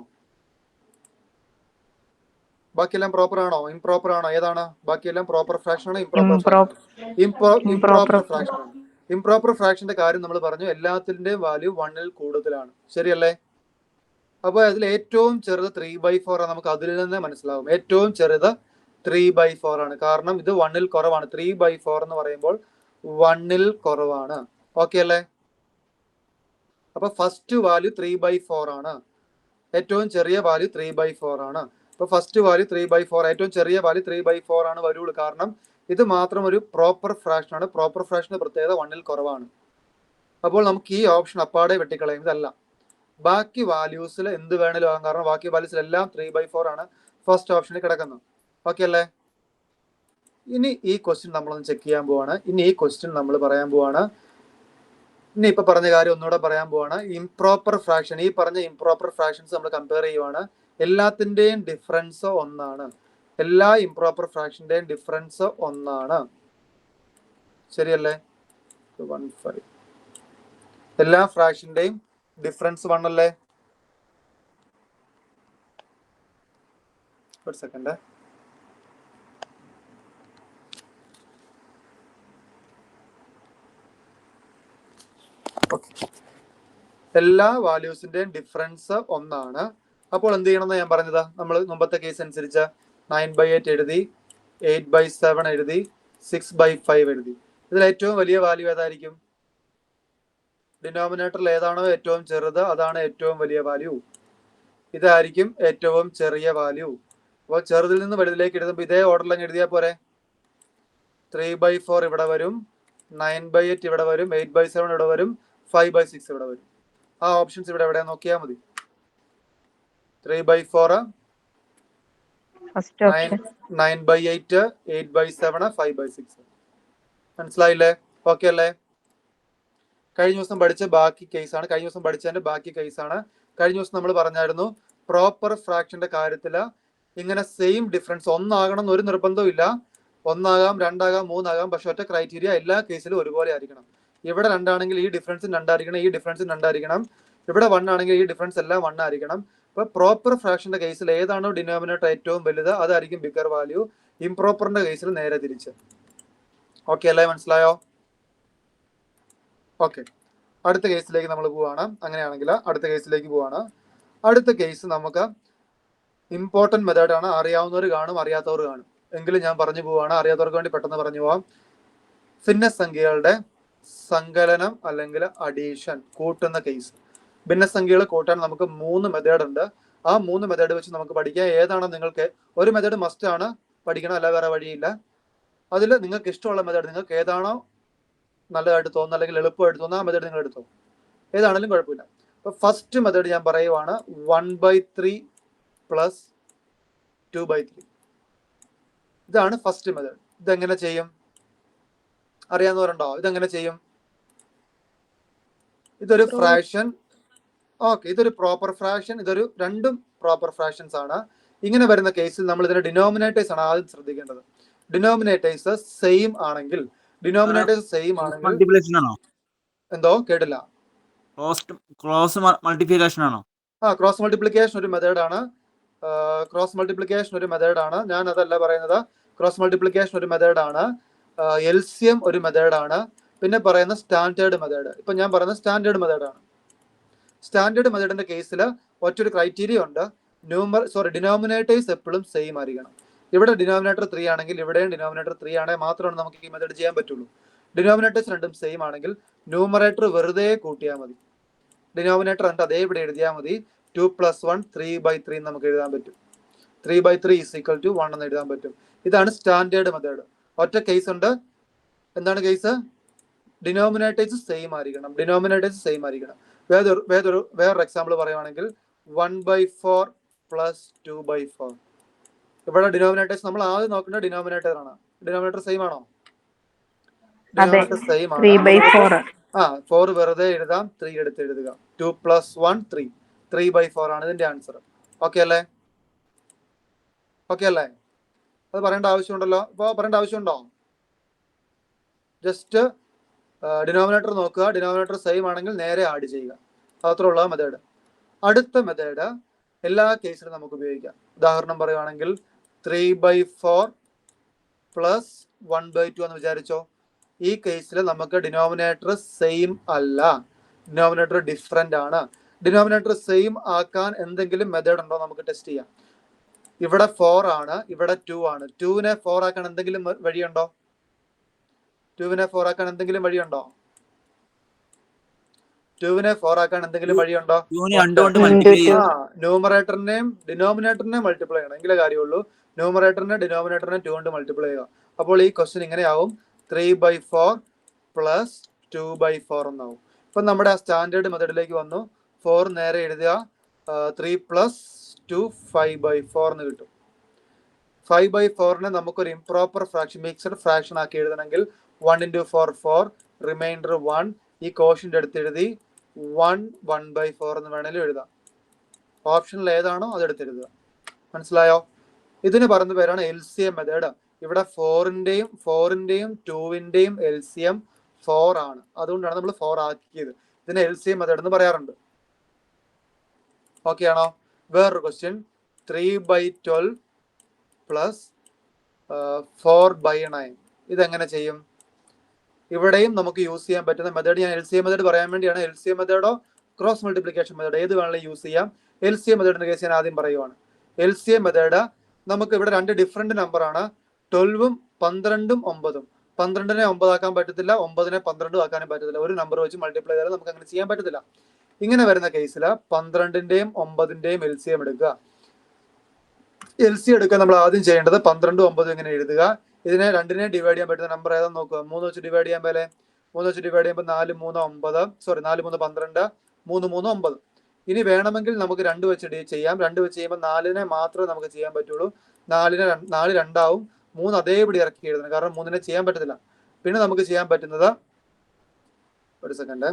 ബാക്കിയെല്ലാം പ്രോപ്പർ ആണോ, ഇംപ്രോപ്പർ ആണോ? ഏതാണ്? ബാക്കിയെല്ലാം പ്രോപ്പർ ഫ്രാക്ഷൻ ആണ്, ഇംപ്രോപ്പർ ഫ്രാക്ഷൻ? ഇംപ്രോപ്പർ ഫ്രാക്ഷൻ ആണ്. ഇംപ്രോപ്പർ ഫ്രാക്ഷന്റെ കാര്യം നമ്മൾ പറഞ്ഞു, എല്ലാത്തിന്റെയും വാല്യൂ 1ൽ കൂടുതലാണ്. ശരിയല്ലേ? അപ്പൊ അതിൽ ഏറ്റവും ചെറുത് 3/4 ആണ്. നമുക്ക് അതിൽ നിന്ന് മനസ്സിലാവും ഏറ്റവും ചെറുത് 3/4 ആണ്. കാരണം ഇത് 1ൽ കുറവാണ്. 3/4 എന്ന് പറയുമ്പോൾ 1ൽ കുറവാണ്. ഓക്കെ അല്ലേ? അപ്പൊ ഫസ്റ്റ് വാല്യൂ 3/4 ആണ്. ഏറ്റവും ചെറിയ വാല്യൂ 3/4 ആണ്. അപ്പൊ ഫസ്റ്റ് വാല്യൂ 3/4, ഏറ്റവും ചെറിയ വാല്യൂ 3/4 ആണ് വരുള്ളൂ. കാരണം ഇത് മാത്രം ഒരു പ്രോപ്പർ ഫ്രാക്ഷൻ ആണ്. പ്രോപ്പർ ഫ്രാക്ഷന്റെ പ്രത്യേകത 1ൽ കുറവാണ്. അപ്പോൾ നമുക്ക് ഈ ഓപ്ഷൻ അപ്പാടെ വെട്ടിക്കളയും. ഇതല്ല, ബാക്കി വാല്യൂസിൽ എന്ത് വേണേലും ആകാം. കാരണം ബാക്കി വാല്യൂസിൽ എല്ലാം 3/4 ആണ് ഫസ്റ്റ് ഓപ്ഷനിൽ കിടക്കുന്നത്. ഓക്കെ അല്ലേ? ഇനി ഈ ക്വസ്റ്റ്യൻ നമ്മളൊന്ന് ചെക്ക് ചെയ്യാൻ പോവാണ്. ഇനി ഈ ക്വസ്റ്റ്യൻ നമ്മൾ പറയാൻ പോവാണ്. ഇനി ഇപ്പൊ പറഞ്ഞ കാര്യം ഒന്നുകൂടെ പറയാൻ പോവാണ്. ഇംപ്രോപ്പർ ഫ്രാക്ഷൻ, ഈ പറഞ്ഞ ഇംപ്രോപ്പർ ഫ്രാക്ഷൻസ് നമ്മൾ കമ്പയർ ചെയ്യുവാണ്. എല്ലാത്തിന്റെയും ഡിഫറൻസ് ഒന്നാണ്. എല്ലാ ഇംപ്രോപ്പർ ഫ്രാക്ഷന്റെയും ഡിഫറൻസ് ഒന്നാണ്. ശരിയല്ലേ? 1/5. എല്ലാ ഫ്രാക്ഷന്റെയും ഡിഫറൻസ് 1 അല്ലേ? ഒരു സെക്കൻഡ്. എല്ലാ വാല്യൂസിന്റെയും ഡിഫറൻസ് ഒന്നാണ്. അപ്പോൾ എന്ത് ചെയ്യണമെന്ന് ഞാൻ പറഞ്ഞത്, നമ്മൾ മുമ്പത്തെ കേസ് അനുസരിച്ച് 9/8 എഴുതി, 8/7 എഴുതി, 6/5 എഴുതി. ഇതിൽ ഏറ്റവും വലിയ വാല്യൂ ഏതായിരിക്കും? ഡിനോമിനേറ്ററിൽ ഏതാണോ ഏറ്റവും ചെറുത് അതാണ് ഏറ്റവും വലിയ വാല്യൂ. ഇതായിരിക്കും ഏറ്റവും ചെറിയ വാല്യൂ. അപ്പോൾ ചെറുതിൽ നിന്ന് വലുതിലേക്ക് എഴുതുമ്പോൾ ഇതേ ഓർഡറിൽ എഴുതിയാൽ പോരെ? 3/4 ഇവിടെ വരും, 9/8 ഇവിടെ വരും, 8/7 ഇവിടെ വരും, 5/6 ഇവിടെ വരും. ആ ഓപ്ഷൻസ് ഇവിടെ എവിടെയാ നോക്കിയാൽ മതി. 3/4, 9/8, 8/7, 5/6. മനസ്സിലായില്ലേ? ഓക്കെ അല്ലേ? കഴിഞ്ഞ ദിവസം പഠിച്ച ബാക്കി കേസാണ്. കഴിഞ്ഞ ദിവസം പഠിച്ചതിന്റെ ബാക്കി കേസാണ്. കഴിഞ്ഞ ദിവസം നമ്മൾ പറഞ്ഞായിരുന്നു പ്രോപ്പർ ഫ്രാക്ഷന്റെ കാര്യത്തിൽ ഇങ്ങനെ സെയിം ഡിഫറൻസ് ഒന്നാകണം എന്ന് ഒരു നിർബന്ധവും ഇല്ല. 1 ആകാം, 2 ആകാം, 3 ആകാം. പക്ഷെ ഒറ്റ ക്രൈറ്റീരിയ, എല്ലാ കേസിലും ഒരുപോലെ ആയിരിക്കണം. ഇവിടെ 2 ആണെങ്കിൽ ഈ ഡിഫറൻസും 2 ആയിരിക്കണം, ഈ ഡിഫറൻസും 2 ആയിരിക്കണം. ഇവിടെ 1 ആണെങ്കിൽ ഈ ഡിഫറൻസ് എല്ലാം 1 ആയിരിക്കണം. ഇപ്പൊ പ്രോപ്പർ ഫ്രാക്ഷന്റെ കേസിൽ ഏതാണോ ഡിനോമിനേറ്റർ ഏറ്റവും വലുത് അതായിരിക്കും ബിഗർ വാല്യൂ. ഇംപ്രോപ്പറിന്റെ കേസിൽ നേരെ തിരിച്ച്. ഓക്കെ അല്ലേ? മനസ്സിലായോ? ഓക്കെ, അടുത്ത കേസിലേക്ക് നമ്മൾ പോവാണ്. അങ്ങനെയാണെങ്കിൽ അടുത്ത കേസിലേക്ക് പോവാണ്. അടുത്ത കേസ് നമുക്ക് ഇമ്പോർട്ടന്റ് മെത്തേഡ് ആണ്. അറിയാവുന്നവർ കാണും, അറിയാത്തവർ കാണും. എങ്കിലും ഞാൻ പറഞ്ഞു പോവാണ്, അറിയാത്തവർക്ക് വേണ്ടി പെട്ടെന്ന് പറഞ്ഞു പോവാം. ഭിന്നസംഖ്യകളുടെ സങ്കലനം അല്ലെങ്കിൽ അഡീഷൻ, കൂട്ടുന്ന കേസ്. ഭിന്നസംഖ്യകൾ കൂട്ടാൻ നമുക്ക് 3 മെത്തേഡ് ഉണ്ട്. ആ 3 മെത്തേഡ് വെച്ച് നമുക്ക് പഠിക്കാം. ഏതാണോ നിങ്ങൾക്ക്, ഒരു മെത്തേഡ് മസ്റ്റ് ആണ് പഠിക്കണം, അല്ല വേറെ വഴിയില്ല. അതിൽ നിങ്ങൾക്ക് ഇഷ്ടമുള്ള മെത്തേഡ്, നിങ്ങൾക്ക് ഏതാണോ നല്ലതായിട്ട് തോന്നുന്നത് അല്ലെങ്കിൽ എളുപ്പമായിട്ട് തോന്നുന്നത് ആ മെത്തേഡ് നിങ്ങൾ എടുത്തോ, ഏതാണെങ്കിലും കുഴപ്പമില്ല. അപ്പൊ ഫസ്റ്റ് മെത്തേഡ് ഞാൻ പറയുവാണ് 1/3 പ്ലസ് 2/3. ഇതാണ് ഫസ്റ്റ് മെത്തേഡ്. ഇതെങ്ങനെ ചെയ്യും അറിയാവുന്നവരുണ്ടോ? ഇതെങ്ങനെ ചെയ്യും? ഇതൊരു ഫ്രാക്ഷൻ. ഓക്കെ, ഇതൊരു പ്രോപ്പർ ഫ്രാക്ഷൻ, ഇതൊരു രണ്ടും പ്രോപ്പർ ഫ്രാക്ഷൻസ് ആണ്. ഇങ്ങനെ വരുന്ന കേസിൽ നമ്മൾ ഇതിന്റെ ഡിനോമിനേറ്റേഴ്സ് ആണ് ആദ്യം ശ്രദ്ധിക്കേണ്ടത്. ഡിനോമിനേറ്റേഴ്സ് സെയിം ആണെങ്കിൽ, മൾട്ടിപ്ലിക്കേഷൻ ആണോ? എന്തോ കേട്ടില്ല. ക്രോസ് മൾട്ടിപ്ലിക്കേഷൻ ആണോ? ക്രോസ് മൾട്ടിപ്ലിക്കേഷൻ ഒരു മെത്തേഡാണ്. ഞാൻ അതല്ല പറയുന്നത്. ക്രോസ് മൾട്ടിപ്ലിക്കേഷൻ ഒരു മെത്തേഡാണ്. എൽസിയം ഒരു മെത്തേഡാണ്. പിന്നെ പറയുന്ന സ്റ്റാൻഡേർഡ് മെത്തേഡ്. ഇപ്പൊ ഞാൻ പറയുന്നത് സ്റ്റാൻഡേർഡ് മെത്തേഡാണ്. സ്റ്റാൻഡേർഡ് മെത്തേഡിന്റെ കേസിൽ ഒറ്റൊരു ക്രൈറ്റീരിയ ഉണ്ട്. ഡിനോമിനേറ്റേഴ്സ് എപ്പോഴും സെയിം ആയിരിക്കണം. ഇവിടെ ഡിനോമിനേറ്റർ 3 ആണെങ്കിൽ ഇവിടെയും ഡിനോമിനേറ്റർ 3 ആണെങ്കിൽ മാത്രമാണ് നമുക്ക് ഈ മെത്തേഡ് ചെയ്യാൻ പറ്റുള്ളൂ. ഡിനോമിനേറ്റേഴ്സ് രണ്ടും സെയിം ആണെങ്കിൽ ന്യൂമറേറ്റർ വെറുതെ കൂട്ടിയാൽ മതി. ഡിനോമിനേറ്റർ എന്നിട്ട് അതേ ഇവിടെ എഴുതിയാൽ മതി. 2 + 1 3/3 നമുക്ക് എഴുതാൻ പറ്റും. 3/3 = 1 എന്ന് എഴുതാൻ പറ്റും. ഇതാണ് സ്റ്റാൻഡേർഡ് മെത്തേഡ്. ഒറ്റ കേസ് ഉണ്ട്. എന്താണ് കേസ്? ഡിനോമിനേറ്റേഴ്സ് സെയിം ആയിരിക്കണം. വേറൊരു എക്സാമ്പിൾ പറയുവാണെങ്കിൽ 1/4 + 2/4. ഇവിടെ ഡിനോമിനേറ്റേഴ്സ് നമ്മൾ ആദ്യം നോക്കേണ്ട ഡിനോമിനേറ്റർ ആണ്. ഡിനോമിനേറ്റർ സെയിം ആണോ? ഡിനോമിനേറ്റർ സെയിം ആണ്. 3/4. 4 വെറുതെ എഴുതാം, 3 എടുത്ത് എഴുതുക. 2 + 1 3. 3/4 ആണ് ഇതിന്റെ ആൻസർ. ഓക്കെ അല്ലേ? അത് പറയേണ്ട ആവശ്യമുണ്ടല്ലോ. ഇപ്പൊ പറയേണ്ട ആവശ്യമുണ്ടോ? ജസ്റ്റ് ഡിനോമിനേറ്റർ നോക്കുക. ഡിനോമിനേറ്റർ സെയിം ആണെങ്കിൽ നേരെ ആഡ് ചെയ്യുക. അത്ര ഉള്ള മെത്തേഡ്. അടുത്ത മെത്തേഡ് എല്ലാ കേസിലും നമുക്ക് ഉപയോഗിക്കാം. ഉദാഹരണം പറയുവാണെങ്കിൽ 3/4 + 1/2 എന്ന് വിചാരിച്ചോ. ഈ കേസിൽ നമുക്ക് ഡിനോമിനേറ്റർ സെയിം അല്ല, ഡിനോമിനേറ്റർ ഡിഫറെന്റ് ആണ്. ഡിനോമിനേറ്റർ സെയിം ആക്കാൻ എന്തെങ്കിലും മെത്തേഡ് ഉണ്ടോ നമുക്ക് ടെസ്റ്റ് ചെയ്യാം. ഇവിടെ 4 ആണ്, ഇവിടെ 2 ആണ്. 2നെ 4 ആക്കാൻ എന്തെങ്കിലും വഴിയുണ്ടോ? ന്യൂമറേറ്ററിനെയും ഡിനോമിനേറ്ററിനെയും മൾട്ടിപ്ലൈ ചെയ്യണം, എങ്കിലേ കാര്യമുള്ളൂ. ന്യൂമറേറ്ററിനെ 2 കൊണ്ട് മൾട്ടിപ്ലൈ ചെയ്യുക. അപ്പോൾ ഈ ക്വസ്റ്റ്യൻ ഇങ്ങനെയാവും. 3/4 + 2/4 എന്നാവും. ഇപ്പൊ നമ്മുടെ ആ സ്റ്റാൻഡേർഡ് മെത്തേഡിലേക്ക് വന്നു. 4 നേരെ എഴുതുക. 3 + 2 5/4 എന്ന് കിട്ടും. 5/4നെ നമുക്കൊരു ഇംപ്രോപ്പർ ഫ്രാക്ഷൻ, മിക്സഡ് ഫ്രാക്ഷൻ ആക്കി എഴുതണമെങ്കിൽ 1 × 4 4, റിമൈൻഡർ 1. ഈ കോഷ്യന്റ് എടുത്ത് എഴുതി 1/4 എന്ന് വേണേലും എഴുതാം. ഓപ്ഷനിൽ ഏതാണോ അതെടുത്ത് എഴുതുക. മനസ്സിലായോ? ഇതിന് പറയുന്ന പേരാണ് LCM മെത്തേഡ്. ഇവിടെ 4ന്റെയും 2ന്റെയും LCM 4 ആണ്. അതുകൊണ്ടാണ് നമ്മൾ 4 ആക്കിയത്. ഇതിനെ LCM മെത്തേഡ് എന്ന് പറയാറുണ്ട്. ഓക്കെ ആണോ? വേറൊരു ക്വസ്റ്റ്യൻ 3/12 + 4/9. ഇതെങ്ങനെ ചെയ്യും? ഇവിടെയും നമുക്ക് യൂസ് ചെയ്യാൻ പറ്റുന്ന മെത്തേഡ്, ഞാൻ LCM മെത്തേഡ് പറയാൻ വേണ്ടിയാണ്. LCM മെത്തേഡോ ക്രോസ് മൾട്ടിപ്ലിക്കേഷൻ മെത്തേഡ് ഏത് വേണമെങ്കിലും യൂസ് ചെയ്യാം. LCM മെത്തേഡിന്റെ കേസ് ഞാൻ ആദ്യം പറയുവാണ്. LCM മെത്തേഡ് നമുക്ക് ഇവിടെ 2 ഡിഫറെന്റ് നമ്പർ ആണ്. 12ഉം 12ഉം 9ഉം. 12നെ 9 ആക്കാൻ പറ്റത്തില്ല, 9നെ 12 ആക്കാനും പറ്റത്തില്ല. ഒരു നമ്പർ വെച്ച് മൾട്ടിപ്ലൈ ചെയ്താൽ നമുക്ക് അങ്ങനെ ചെയ്യാൻ പറ്റത്തില്ല. ഇങ്ങനെ വരുന്ന കേസിൽ 12ന്റെയും 9ന്റെയും LCM എടുക്കുക. LCM എടുക്കാൻ നമ്മൾ ആദ്യം ചെയ്യേണ്ടത് 12ഉം 9ഉം ഇങ്ങനെ എഴുതുക. ഇതിനെ 2നെ ഡിവൈഡ് ചെയ്യാൻ പറ്റുന്ന നമ്പർ ഏതാന്ന് നോക്കുക. 3 വെച്ച് ഡിവൈഡ് ചെയ്യാൻ പോലെ 3 വെച്ച് ഡിവൈഡ് ചെയ്യുമ്പോൾ 4 3 9, 4 3 12, 3 3 9. ഇനി വേണമെങ്കിൽ നമുക്ക് 2 വെച്ച് ചെയ്യാം. 2 വെച്ച് ചെയ്യുമ്പോൾ 4നെ മാത്രമേ നമുക്ക് ചെയ്യാൻ പറ്റുള്ളൂ. 4 2 ആവും. 3 അതേപടി ഇറക്കി എഴുതണം, കാരണം 3നെ ചെയ്യാൻ പറ്റത്തില്ല. പിന്നെ നമുക്ക് ചെയ്യാൻ പറ്റുന്നത്, ഒരു സെക്കൻഡ്,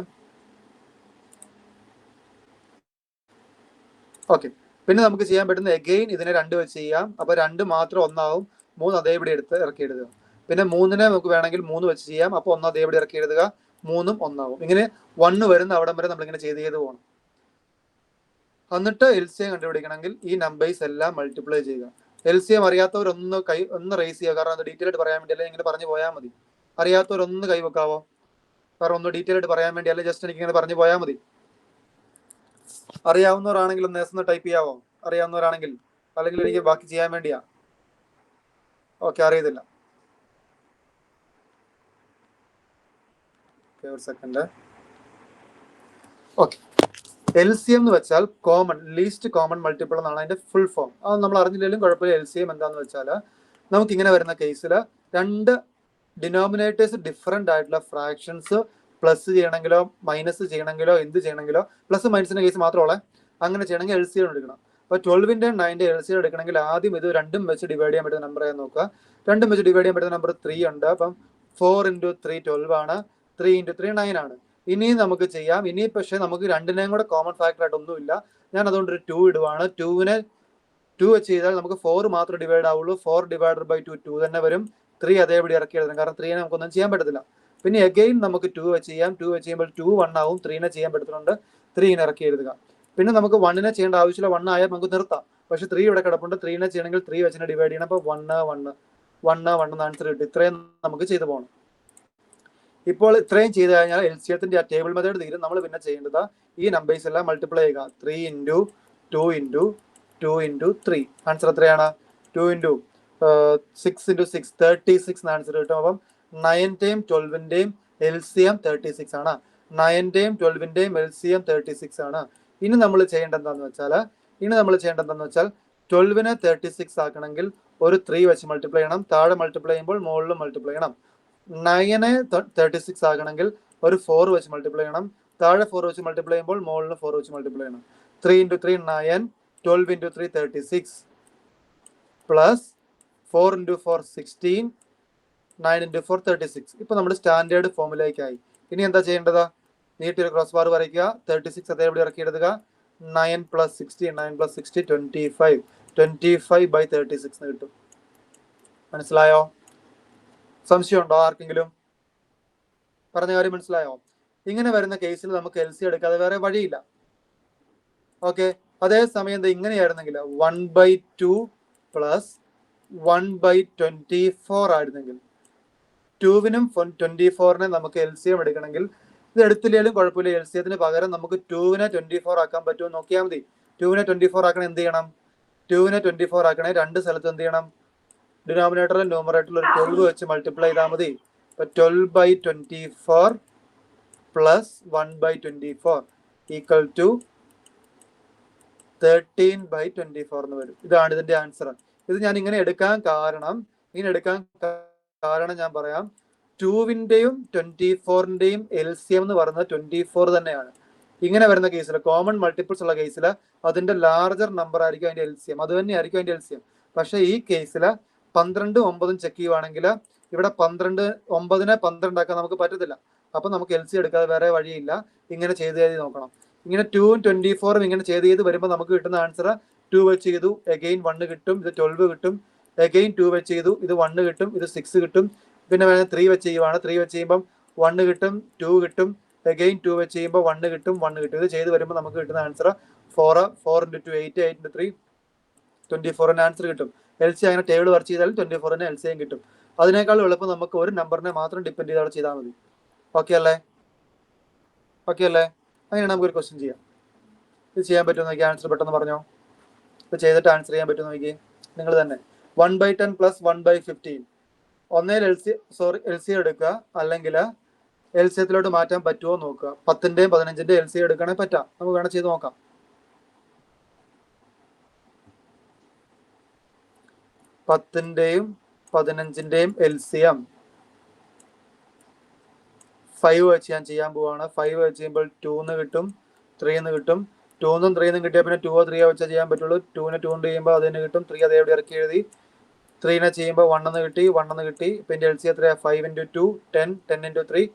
ഓക്കെ, പിന്നെ നമുക്ക് ചെയ്യാൻ പറ്റുന്ന എഗെയിൻ ഇതിനെ 2 വെച്ച് ചെയ്യാം. അപ്പൊ 2 മാത്രം 1 ആവും. 3 അതേപടി എടുത്ത് ഇറക്കി എഴുതുക. പിന്നെ 3നെ നമുക്ക് വേണമെങ്കിൽ 3 വെച്ച് ചെയ്യാം. അപ്പൊ 1 അതേപടി ഇറക്കി എഴുതുക. 3ഉം 1 ആവും. ഇങ്ങനെ 1 വരുന്ന അവിടം വരെ നമ്മളിങ്ങനെ ചെയ്ത് പോകണം. എന്നിട്ട് LCM കണ്ടുപിടിക്കണമെങ്കിൽ ഈ നമ്പേഴ്സ് എല്ലാം മൾട്ടിപ്ലൈ ചെയ്യുക. LCM അറിയാത്തവരൊന്ന് റേസ് ചെയ്യുക, കാരണം അത് ഡീറ്റെയിൽ ആയിട്ട് പറയാൻ വേണ്ടി, അല്ലെങ്കിൽ ഇങ്ങനെ പറഞ്ഞു പോയാൽ മതി. അറിയാത്തവരൊന്ന് കൈവെക്കാവോ? കാരണം ഒന്ന് ഡീറ്റെയിൽ ആയിട്ട് പറയാൻ വേണ്ടി, അല്ലെങ്കിൽ ജസ്റ്റ് എനിക്ക് ഇങ്ങനെ പറഞ്ഞു പോയാൽ മതി. അറിയാവുന്നവരാണെങ്കിൽ ഒന്ന് എസ് ടൈപ്പ് ചെയ്യാവോ? അറിയാവുന്നവരാണെങ്കിൽ, അല്ലെങ്കിൽ എനിക്ക് ബാക്കി ചെയ്യാൻ വേണ്ടിയാ. ഓക്കെ, അറിയത്തില്ല. ഒരു സെക്കൻഡ്. ഓക്കെ, LCM എന്ന് വെച്ചാൽ കോമൺ ലീസ്റ്റ് കോമൺ മൾട്ടിപ്പിൾ എന്നാണ് അതിന്റെ ഫുൾ ഫോം. അത് നമ്മൾ അറിഞ്ഞില്ലെങ്കിലും കുഴപ്പമില്ല. LCM എന്താന്ന് വെച്ചാൽ നമുക്ക് ഇങ്ങനെ വരുന്ന കേസിൽ രണ്ട് ഡിനോമിനേറ്റേഴ്സ് ഡിഫറെന്റ് ആയിട്ടുള്ള ഫ്രാക്ഷൻസ് പ്ലസ് ചെയ്യണമെങ്കിലോ മൈനസ് ചെയ്യണമെങ്കിലോ എന്ത് ചെയ്യണമെങ്കിലോ പ്ലസ് മൈനസിന്റെ കേസ് മാത്രമുള്ള അങ്ങനെ ചെയ്യണമെങ്കിൽ LCM എടുക്കണം. അപ്പോൾ 12-ന്റെയും 9-ന്റെയും LCM എടുക്കണമെങ്കിൽ ആദ്യം ഇത് രണ്ടും വെച്ച് ഡിവൈഡ് ചെയ്യാൻ പറ്റുന്ന നമ്പർ നോക്കുക. രണ്ടും വെച്ച് ഡിവൈഡ് ചെയ്യാൻ പറ്റുന്ന നമ്പർ 3 ഉണ്ട്. അപ്പം 4 × 3 12 ആണ്, 3 × 3 9 ആണ്. ഇനിയും നമുക്ക് ചെയ്യാം. ഇനി പക്ഷേ നമുക്ക് രണ്ടിനെയും കൂടെ കോമൺ ഫാക്ടർ ആയിട്ട് ഒന്നുമില്ല. ഞാൻ അതുകൊണ്ട് ഒരു 2 ഇടുവാണ്. 2-നെ 2 വെച്ച് ചെയ്താൽ നമുക്ക് 4 മാത്രം ഡിവൈഡ് ആവുള്ളൂ. 4 ഡിവൈഡഡ് ബൈ 2 2 തന്നെ വരും. 3 അതേപടി ഇറക്കി എഴുതണം, കാരണം 3-നെ നമുക്കൊന്നും ചെയ്യാൻ പറ്റത്തില്ല. പിന്നെ എഗെയിൻ നമുക്ക് 2 വെച്ച് ചെയ്യാം. 2 വെച്ച് ചെയ്യുമ്പോൾ 2 1 ആവും. 3-നെ ചെയ്യാൻ പറ്റുന്നുണ്ട്. 3-നെ ഇറക്കി എഴുതുക. പിന്നെ നമുക്ക് 1-നെ ചെയ്യേണ്ട ആവശ്യമില്ല. 1 ആയാൽ നമുക്ക് നിർത്താം. പക്ഷെ 3 ഇവിടെ കിടപ്പുണ്ട്. 3-നെ ചെയ്യണമെങ്കിൽ 3 വെച്ചിനെ ഡിവൈഡ് ചെയ്യണം. അപ്പോൾ 1 1 1 1 ആൻസർ കിട്ടും. ഇത്രയും നമുക്ക് ചെയ്തു പോകണം. ഇപ്പോൾ ഇത്രയും ചെയ്ത് കഴിഞ്ഞാൽ LCMത്തിന്റെ ആ ടേബിൾ മെത്തേഡ് തീരും. നമ്മൾ പിന്നെ ചെയ്യേണ്ടത് ഈ നമ്പേഴ്സ് എല്ലാം മൾട്ടിപ്ലൈ ചെയ്യുക. 3 × 2 × 2 × 3 ആൻസർ എത്രയാണ്? 2 × 6 × 6 36 ആൻസർ കിട്ടും. അപ്പം 9-ന്റെയും 12-ന്റെയും LCM 36 ആണ്. 9-ന്റെയും 12-ന്റെയും LCM 36 ആണ്. ഇനി നമ്മൾ ചെയ്യേണ്ടത് എന്താണെന്ന് വെച്ചാൽ 12-നെ 36 ആക്കണമെങ്കിൽ ഒരു 3 വെച്ച് മൾട്ടിപ്ലൈ ചെയ്യണം. താഴെ മൾട്ടിപ്ലൈ ചെയ്യുമ്പോൾ മുകളിലും മൾട്ടിപ്ലൈ ചെയ്യണം. 9-നെ 36 ആക്കണമെങ്കിൽ ഒരു 4 വെച്ച് മൾട്ടിപ്ലൈ ചെയ്യണം. താഴെ 4 വെച്ച് മൾട്ടിപ്ലൈ ചെയ്യുമ്പോൾ മുകളിൽ 4 വെച്ച് മൾട്ടിപ്ലൈ ചെയ്യണം. 3 × 3 9, 12 × 3 36 പ്ലസ് 4 × 4 16, 9 × 4 36. ഇപ്പൊ നമ്മുടെ സ്റ്റാൻഡേർഡ് ഫോമിലേക്കായി. ഇനി എന്താ ചെയ്യേണ്ടത്? നീട്ടിയൊരു ക്രോസ് ബാർ വരയ്ക്കുക. 36 അതേപടി ഇറക്കി എഴുതുക. 9 + 60 9 + 60 25. 25/36 കിട്ടും. മനസ്സിലായോ? സംശയമുണ്ടോ ആർക്കെങ്കിലും? പറഞ്ഞ കാര്യം മനസ്സിലായോ? ഇങ്ങനെ വരുന്ന കേസിൽ നമുക്ക് LCM എടുക്കാതെ വേറെ വഴിയില്ല. ഓക്കെ, അതേസമയം ഇങ്ങനെയായിരുന്നെങ്കിൽ 1/2 + 1/24 ആയിരുന്നെങ്കിൽ 2-നും 24-നെ നമുക്ക് LCM എടുക്കണമെങ്കിൽ ഇത് എടുത്തില്ലെങ്കിലും കുഴപ്പമില്ല. LCMത്തിന് പകരം നമുക്ക് 2-നെ 24 ആക്കാൻ പറ്റുമോ നോക്കിയാൽ മതി. 2-നെ 24 ആക്കണേ എന്ത് ചെയ്യണം? 2-നെ 24 ആക്കണേ രണ്ട് സ്ഥലത്ത് എന്ത് ചെയ്യണം? ഡിനോമിനേറ്ററിലും ന്യൂമറേറ്ററിലും ഒരു 12 വെച്ച് മൾട്ടിപ്ലൈ ചെയ്താൽ മതി. ഇപ്പൊ 12/24 + 1/24 = 13/24 എന്ന് വരും. ഇതാണ് ഇതിന്റെ ആൻസർ. ഇത് ഞാൻ ഇങ്ങനെ എടുക്കാൻ കാരണം ഞാൻ പറയാം. 2-ന്റെയും 24-ന്റെയും LCM എന്ന് പറയുന്നത് 24 തന്നെയാണ്. ഇങ്ങനെ വരുന്ന കേസിൽ കോമൺ മൾട്ടിപ്പിൾസ് ഉള്ള കേസിൽ അതിന്റെ ലാർജർ നമ്പർ ആയിരിക്കും അതിന്റെ LCM. അത് തന്നെയായിരിക്കും അതിന്റെ LCM. പക്ഷെ ഈ കേസിൽ 12 9 ചെക്ക് ചെയ്യുവാണെങ്കിൽ ഇവിടെ 9-നെ 12 ആക്കാൻ നമുക്ക് പറ്റത്തില്ല. അപ്പൊ നമുക്ക് LCM എടുക്കാതെ വേറെ വഴിയില്ല. ഇങ്ങനെ ചെയ്ത് നോക്കണം. ഇങ്ങനെ 2-ഉം 24-ഉം ഇങ്ങനെ ചെയ്ത് വരുമ്പോൾ നമുക്ക് കിട്ടുന്ന ആൻസർ 2 വെച്ച് ചെയ്തു, എഗെയിൻ 1 കിട്ടും, ഇത് 12 കിട്ടും, എഗെയിൻ 2 വെച്ച് ചെയ്തു, ഇത് 1 കിട്ടും, ഇത് 6 കിട്ടും. പിന്നെ 3 വെച്ച് ചെയ്യുവാണ്. 3 വെച്ച് ചെയ്യുമ്പോൾ 1 കിട്ടും, 2 കിട്ടും, എഗെയിൻ 2 വെച്ച് ചെയ്യുമ്പോൾ 1 കിട്ടും, 1 കിട്ടും. ഇത് ചെയ്ത് വരുമ്പോൾ നമുക്ക് കിട്ടുന്ന ആൻസർ 4 × 2 8 8 × 3 24-ന് ആൻസർ കിട്ടും. LCM അങ്ങനെ ടേബിൾ വർക്ക് ചെയ്താൽ 24-ന് LCM കിട്ടും. അതിനേക്കാൾ എളുപ്പം നമുക്ക് ഒരു നമ്പറിനെ മാത്രം ഡിപ്പെൻഡ് ചെയ്ത് അവിടെ ചെയ്താൽ മതി. ഓക്കെ അല്ലേ? അങ്ങനെയാണ് നമുക്കൊരു ക്വസ്റ്റ്യൻ ചെയ്യാം. ഇത് ചെയ്യാൻ പറ്റുമോ നോക്കി? ആൻസർ പെട്ടെന്ന് പറഞ്ഞോ. ഇത് ചെയ്തിട്ട് ആൻസർ ചെയ്യാൻ പറ്റുമോ നോക്കി നിങ്ങൾ തന്നെ. 1/10 + 1/15 ഒന്നേൽ LCM എടുക്കുക, അല്ലെങ്കിൽ LCMത്തിലോട്ട് മാറ്റാൻ പറ്റുമോ നോക്കുക. 10-ന്റെയും 15-ന്റെയും LCM എടുക്കണമെങ്കിൽ പറ്റാം. നമുക്ക് വേണം ചെയ്ത് നോക്കാം. 10-ന്റെയും 15-ന്റെയും LCM 5 വെച്ച് ഞാൻ ചെയ്യാൻ പോവാണ്. 5 വെച്ച് ചെയ്യുമ്പോൾ 2 കിട്ടും, 3 കിട്ടും. 2-നും 3-നും കിട്ടിയാൽ പിന്നെ 2 3 വെച്ചാൽ ചെയ്യാൻ പറ്റുള്ളൂ. 2-നെ 2 കൊണ്ട് ചെയ്യുമ്പോൾ അതിന് കിട്ടും. 3 അതേപടി ഇറക്കി എഴുതി. 3-നെ ചെയ്യുമ്പോൾ 1 കിട്ടി. പിന്നെ LCM എത്രയാ? 5 × 2 10, 10 × 3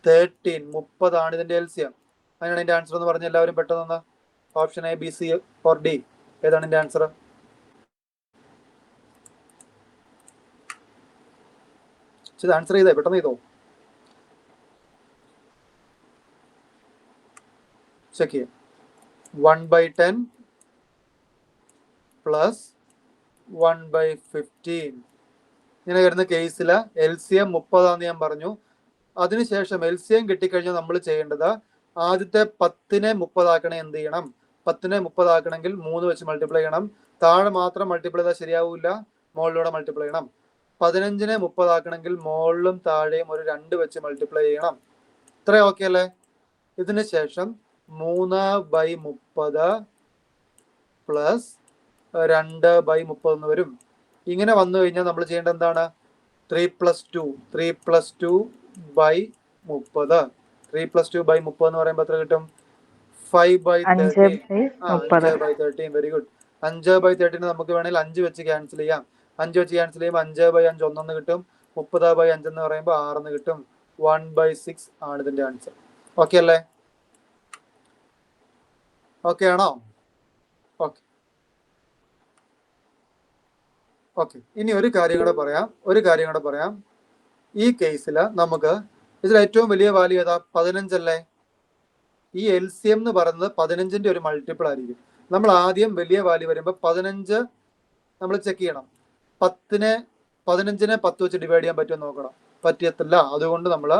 13. 30 ആണ് ഇതിന്റെ LCM. അങ്ങനെയാണ് ഇതിന്റെ ആൻസർ എന്ന് പറഞ്ഞ എല്ലാവരും പെട്ടെന്ന് option A, B, C or D ഏതാണ് ഇതിന്റെ ആൻസർ? ആൻസർ ചെയ്തേ, പെട്ടെന്ന് ചെയ്തോ. ചെക്ക് ചെയ്യാം. 1/10 + 1/15 ഇങ്ങനെ വരുന്ന കേസിൽ LCM 30 ഞാൻ പറഞ്ഞു. അതിനുശേഷം LCM കിട്ടിക്കഴിഞ്ഞാൽ നമ്മൾ ചെയ്യേണ്ടത് ആദ്യത്തെ 10-നെ 30 ആക്കണേ എന്ത് ചെയ്യണം? 10-നെ 30 ആക്കണമെങ്കിൽ 3 വെച്ച് മൾട്ടിപ്ലൈ ചെയ്യണം. താഴെ മാത്രം മൾട്ടിപ്ലൈ ചെയ്താൽ ശരിയാവില്ല, മുകളിലൂടെ മൾട്ടിപ്ലൈ ചെയ്യണം. 15-നെ 30 ആക്കണമെങ്കിൽ മുകളിലും താഴെയും ഒരു 2 വെച്ച് മൾട്ടിപ്ലൈ ചെയ്യണം. ഇത്രയും ഓക്കെ അല്ലേ? ഇതിന് ശേഷം 3/30 പ്ലസ് 2/30 എന്ന് വരും. ഇങ്ങനെ വന്നു കഴിഞ്ഞാൽ നമ്മൾ ചെയ്യേണ്ടത് എന്താണ്? 3+2 3+2/30 3+2/30 എന്ന് പറയുമ്പോൾ എത്ര കിട്ടും? 5/13. 5/13. Very good. 5/13 നമുക്ക് വേണമെങ്കിൽ 5 വെച്ച് ക്യാൻസൽ ചെയ്യാം. 5 വെച്ച് ക്യാൻസൽ ചെയ്യുമ്പോൾ 5/5 1 കിട്ടും. 30/5 എന്ന് പറയുമ്പോൾ 6 കിട്ടും. 1/6 ആണ് ഇതിന്റെ ആൻസർ. ഓക്കെ അല്ലേ? ഓക്കെ ആണോ? Okay okay. ഇനി ഒരു കാര്യം കൂടെ പറയാം. ഈ കേസിൽ നമുക്ക് ഇതിൽ ഏറ്റവും വലിയ വാല്യൂ ഏതാ? 15 അല്ലേ? ഈ LCM എന്ന് പറയുന്നത് 15ന്റെ ഒരു മൾട്ടിപ്പിൾ ആയിരിക്കും. നമ്മൾ ആദ്യം വലിയ വാല്യൂ വരുമ്പോൾ 15 നമ്മൾ ചെക്ക് ചെയ്യണം. 15നെ 10 വെച്ച് ഡിവൈഡ് ചെയ്യാൻ പറ്റുമോ നോക്കണം. പറ്റത്തില്ല. അതുകൊണ്ട് നമ്മൾ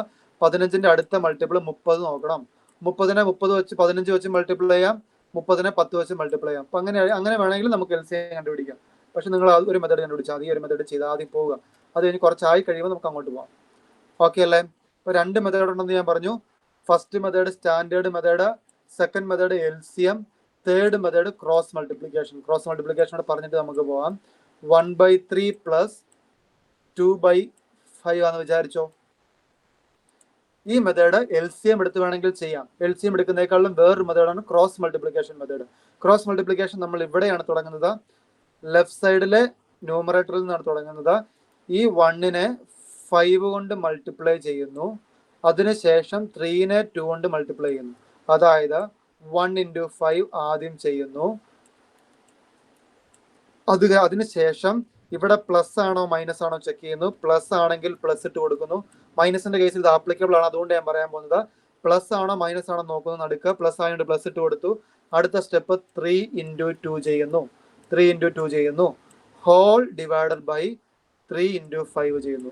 15ന്റെ അടുത്ത മൾട്ടിപ്പിൾ 30 നോക്കണം. 30നെ 30 വെച്ച് 15 വെച്ച് മൾട്ടിപ്പിൾ ചെയ്യാം. 30നെ 10 വെച്ച് മൾട്ടിപ്പിൾ ചെയ്യാം. അപ്പൊ അങ്ങനെ വേണമെങ്കിൽ നമുക്ക് LCM കണ്ടുപിടിക്കാം. പക്ഷെ നിങ്ങൾ ഒരു മെത്തേഡ് കണ്ടുപിടിച്ചാൽ ഈ ഒരു മെത്തേഡ് ചെയ്ത് ആദ്യം പോവുക. അത് കഴിഞ്ഞ് കുറച്ചായി കഴിയുമ്പോൾ നമുക്ക് അങ്ങോട്ട് പോകാം. ഓക്കെ അല്ലേ? ഇപ്പൊ 2 മെത്തേഡ് ഉണ്ടെന്ന് ഞാൻ പറഞ്ഞു. First method standard method, second method LCM, third method cross multiplication പറഞ്ഞിട്ട് നമുക്ക് പോവാം. 1/3 പ്ലസ് 2/5 ആണെന്ന് വിചാരിച്ചോ. ഈ മെത്തേഡ് LCM എടുത്ത് വേണമെങ്കിൽ ചെയ്യാം. LCM എടുക്കുന്നതിനേക്കാളും വേറൊരു മെത്തേഡാണ് cross multiplication method. Cross multiplication നമ്മൾ ഇവിടെയാണ് തുടങ്ങുന്നത്. ലെഫ്റ്റ് സൈഡിലെ ന്യൂമറേറ്ററിൽ നിന്നാണ് തുടങ്ങുന്നത്. ഈ 1നെ 5 കൊണ്ട് മൾട്ടിപ്ലൈ ചെയ്യുന്നു. അതിനുശേഷം 3നെ 2 കൊണ്ട് മൾട്ടിപ്ലൈ ചെയ്യുന്നു. അതായത് 1 × 5 ആദ്യം ചെയ്യുന്നു. അതിനുശേഷം ഇവിടെ പ്ലസ് ആണോ മൈനസ് ആണോ ചെക്ക് ചെയ്യുന്നു. പ്ലസ് ആണെങ്കിൽ പ്ലസ് ഇട്ട് കൊടുക്കുന്നു. മൈനസിന്റെ കേസിൽ ഇത് ആപ്ലിക്കബിൾ ആണ്. അതുകൊണ്ട് ഞാൻ പറയാൻ പോകുന്നത് പ്ലസ് ആണോ മൈനസ് ആണോ നോക്കുന്നു. നടുക്ക് പ്ലസ് ആയതുകൊണ്ട് പ്ലസ് ഇട്ട് കൊടുത്തു. അടുത്ത സ്റ്റെപ്പ് 3 × 2 ചെയ്യുന്നു. ഹോൾ ഡിവൈഡഡ് ബൈ 3 × 5 ചെയ്യുന്നു.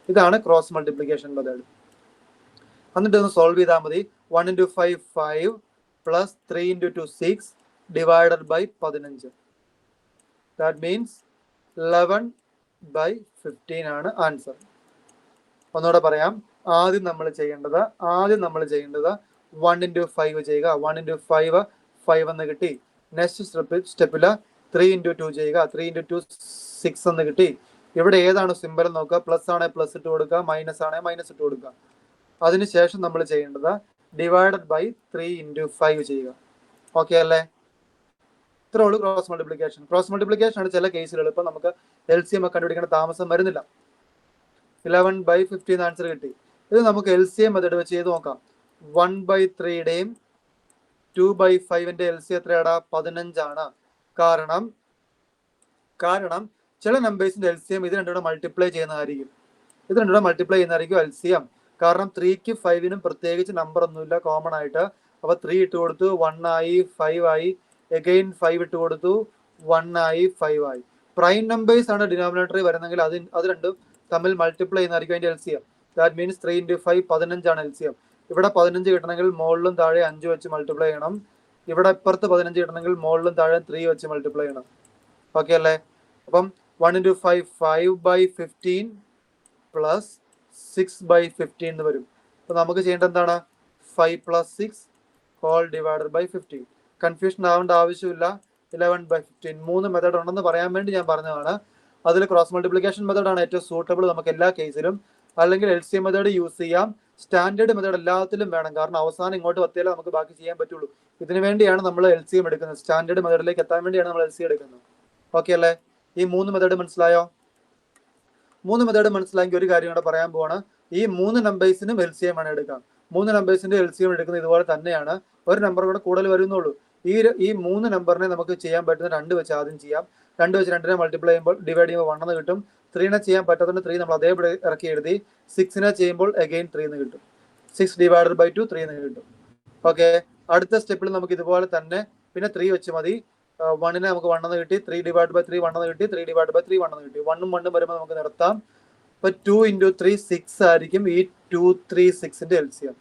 ഇതാണ് ക്രോസ് മൾട്ടിപ്ലിക്കേഷൻ മെത്തേഡ്. എന്നിട്ട് ഒന്ന് സോൾവ് ചെയ്താൽ മതി. 1 × 5 5 plus 3 × 2 6 divided by 15. That means 11/15 ആണ് ആൻസർ. ഒന്നുകൂടെ പറയാം. ആദ്യം നമ്മൾ ചെയ്യേണ്ടത് 1 × 5 ചെയ്യുക. 1 × 5 5 എന്ന് കിട്ടി. നെക്സ്റ്റ് സ്റ്റെപ്പില് 3 × 2 ചെയ്യുക. 3 × 2 6 എന്ന് കിട്ടി. ഇവിടെ ഏതാണ് സിമ്പൽ നോക്കുക. പ്ലസ് ആണെ പ്ലസ് ഇട്ട് കൊടുക്കുക, മൈനസ് ആണെ മൈനസ് ഇട്ട് കൊടുക്കുക. അതിനുശേഷം നമ്മൾ ചെയ്യേണ്ടത് ഡിവൈഡഡ് ബൈ 3 × 5 ചെയ്യുക. ഓക്കെ അല്ലേ? ഇത്രേ ഉള്ളൂ ക്രോസ് മൾട്ടിപ്ലിക്കേഷൻ ആണ് ചില കേസുകൾ. ഇപ്പൊ നമുക്ക് LCM ഒക്കെ കണ്ടുപിടിക്കേണ്ട താമസം വരുന്നില്ല. 11/15 ആൻസർ കിട്ടി. ഇത് നമുക്ക് LCM മെത്തേഡ് വെച്ച് ചെയ്ത് നോക്കാം. 1/3യുടെയും 2/5ന്റെ LCM എത്രയാടാ? 15 ആണ്. കാരണം ചില നമ്പേഴ്സിന്റെ LCM ഇത് രണ്ടുകൂടെ മൾട്ടിപ്ലൈ ചെയ്യുന്നതായിരിക്കും. LCM. കാരണം 3ക്കും 5നും പ്രത്യേകിച്ച് നമ്പർ ഒന്നുമില്ല, കോമൺ ആയിട്ട്. അപ്പൊ 3 ഇട്ട് കൊടുത്തു 1 ആയി, 5 ആയി, അഗൈൻ 5 ഇട്ട് കൊടുത്തു 1 ആയി, 5 ആയി. പ്രൈം നമ്പേഴ്സ് ആണ് ഡിനോമിനേറ്ററിൽ വരുന്നെങ്കിൽ അത് രണ്ടും തമ്മിൽ മൾട്ടിപ്ലൈ ചെയ്യുന്നതായിരിക്കും അതിന്റെ LCM. ദാറ്റ് മീൻസ് 3 × 5 15 ആണ് LCM. ഇവിടെ 15 കിട്ടണമെങ്കിൽ മുകളിലും താഴെ 5 വെച്ച് മൾട്ടിപ്ലൈ ചെയ്യണം. ഇവിടെ ഇപ്പുറത്ത് 15 കിട്ടണമെങ്കിൽ മുകളിലും താഴെ 3 വെച്ച് മൾട്ടിപ്ലൈ ചെയ്യണം. ഓക്കെ അല്ലേ? അപ്പം 1 × 5 5/15 പ്ലസ് 6/15 എന്ന് വരും. അപ്പൊ നമുക്ക് ചെയ്യേണ്ടത് എന്താണ്? 5 + 6 ഹോൾ ഡിവൈഡഡ് ബൈ 15. കൺഫ്യൂഷൻ ആവേണ്ട ആവശ്യമില്ല. 11/15. 3 മെത്തേഡ് ഉണ്ടെന്ന് പറയാൻ വേണ്ടി ഞാൻ പറഞ്ഞതാണ്. അതിൽ ക്രോസ് മൾട്ടിപ്ലിക്കേഷൻ മെത്തേഡാണ് ഏറ്റവും സൂട്ടബിൾ നമുക്ക് എല്ലാ കേസിലും. അല്ലെങ്കിൽ LCM മെത്തേഡ് യൂസ് ചെയ്യാം. സ്റ്റാൻഡേർഡ് മെത്തേഡ് എല്ലാത്തിലും വേണം. കാരണം അവസാനം ഇങ്ങോട്ട് പറ്റിയാലേ നമുക്ക് ബാക്കി ചെയ്യാൻ പറ്റുള്ളൂ. ഇതിനു വേണ്ടിയാണ് നമ്മൾ LCM എടുക്കുന്നത്. സ്റ്റാൻഡേർഡ് മെത്തേഡിലേക്ക് എത്താൻ വേണ്ടിയാണ് നമ്മൾ LCM എടുക്കുന്നത്. ഓക്കെ അല്ലേ? ഈ 3 മെത്തേഡ് മനസ്സിലായോ? 3 മെത്തേഡ് മനസ്സിലാക്കി ഒരു കാര്യം കൂടെ പറയാൻ പോവാണ്. ഈ 3 നമ്പേഴ്സിനും LCM ആണ് എടുക്കാം. 3 നമ്പേഴ്സിന്റെ LCM എടുക്കുന്നത് ഇതുപോലെ തന്നെയാണ്. ഒരു നമ്പർ കൂടെ കൂടുതൽ വരുന്നുള്ളൂ. ഈ 3 നമ്പറിനെ നമുക്ക് ചെയ്യാൻ പറ്റുന്ന 2 വെച്ച് ആദ്യം ചെയ്യാം. 2 വെച്ച് 2നെ മൾട്ടിപ്ലൈ ചെയ്യുമ്പോൾ ഡിവൈഡ് ചെയ്യുമ്പോൾ 1 എന്ന് കിട്ടും. 3നെ ചെയ്യാൻ പറ്റാത്തതുകൊണ്ട് 3 നമ്മൾ അതേപോലെ ഇറക്കി എഴുതി. 6നെ ചെയ്യുമ്പോൾ അഗൈൻ 3 എന്ന് കിട്ടും. 6 ഡിവൈഡഡ് ബൈ 2 3 എന്ന് കിട്ടും. ഓക്കെ. അടുത്ത സ്റ്റെപ്പിൽ നമുക്ക് ഇതുപോലെ തന്നെ പിന്നെ 3 വെച്ച് മതി. 1നെ നമുക്ക് 1 എന്ന് കിട്ടി. 3 ഡിവൈഡ് ബൈ 3 1 എന്ന് കിട്ടി. 3 ഡിവൈഡ് ബൈ 3 1 എന്ന് കിട്ടി. 1 ഉം 1 ഉം വരുമ്പോൾ നമുക്ക് നിർത്താം. ഇപ്പൊ 2 × 3 6 ആയിരിക്കും ഈ 2 3 6ന്റെ LCM.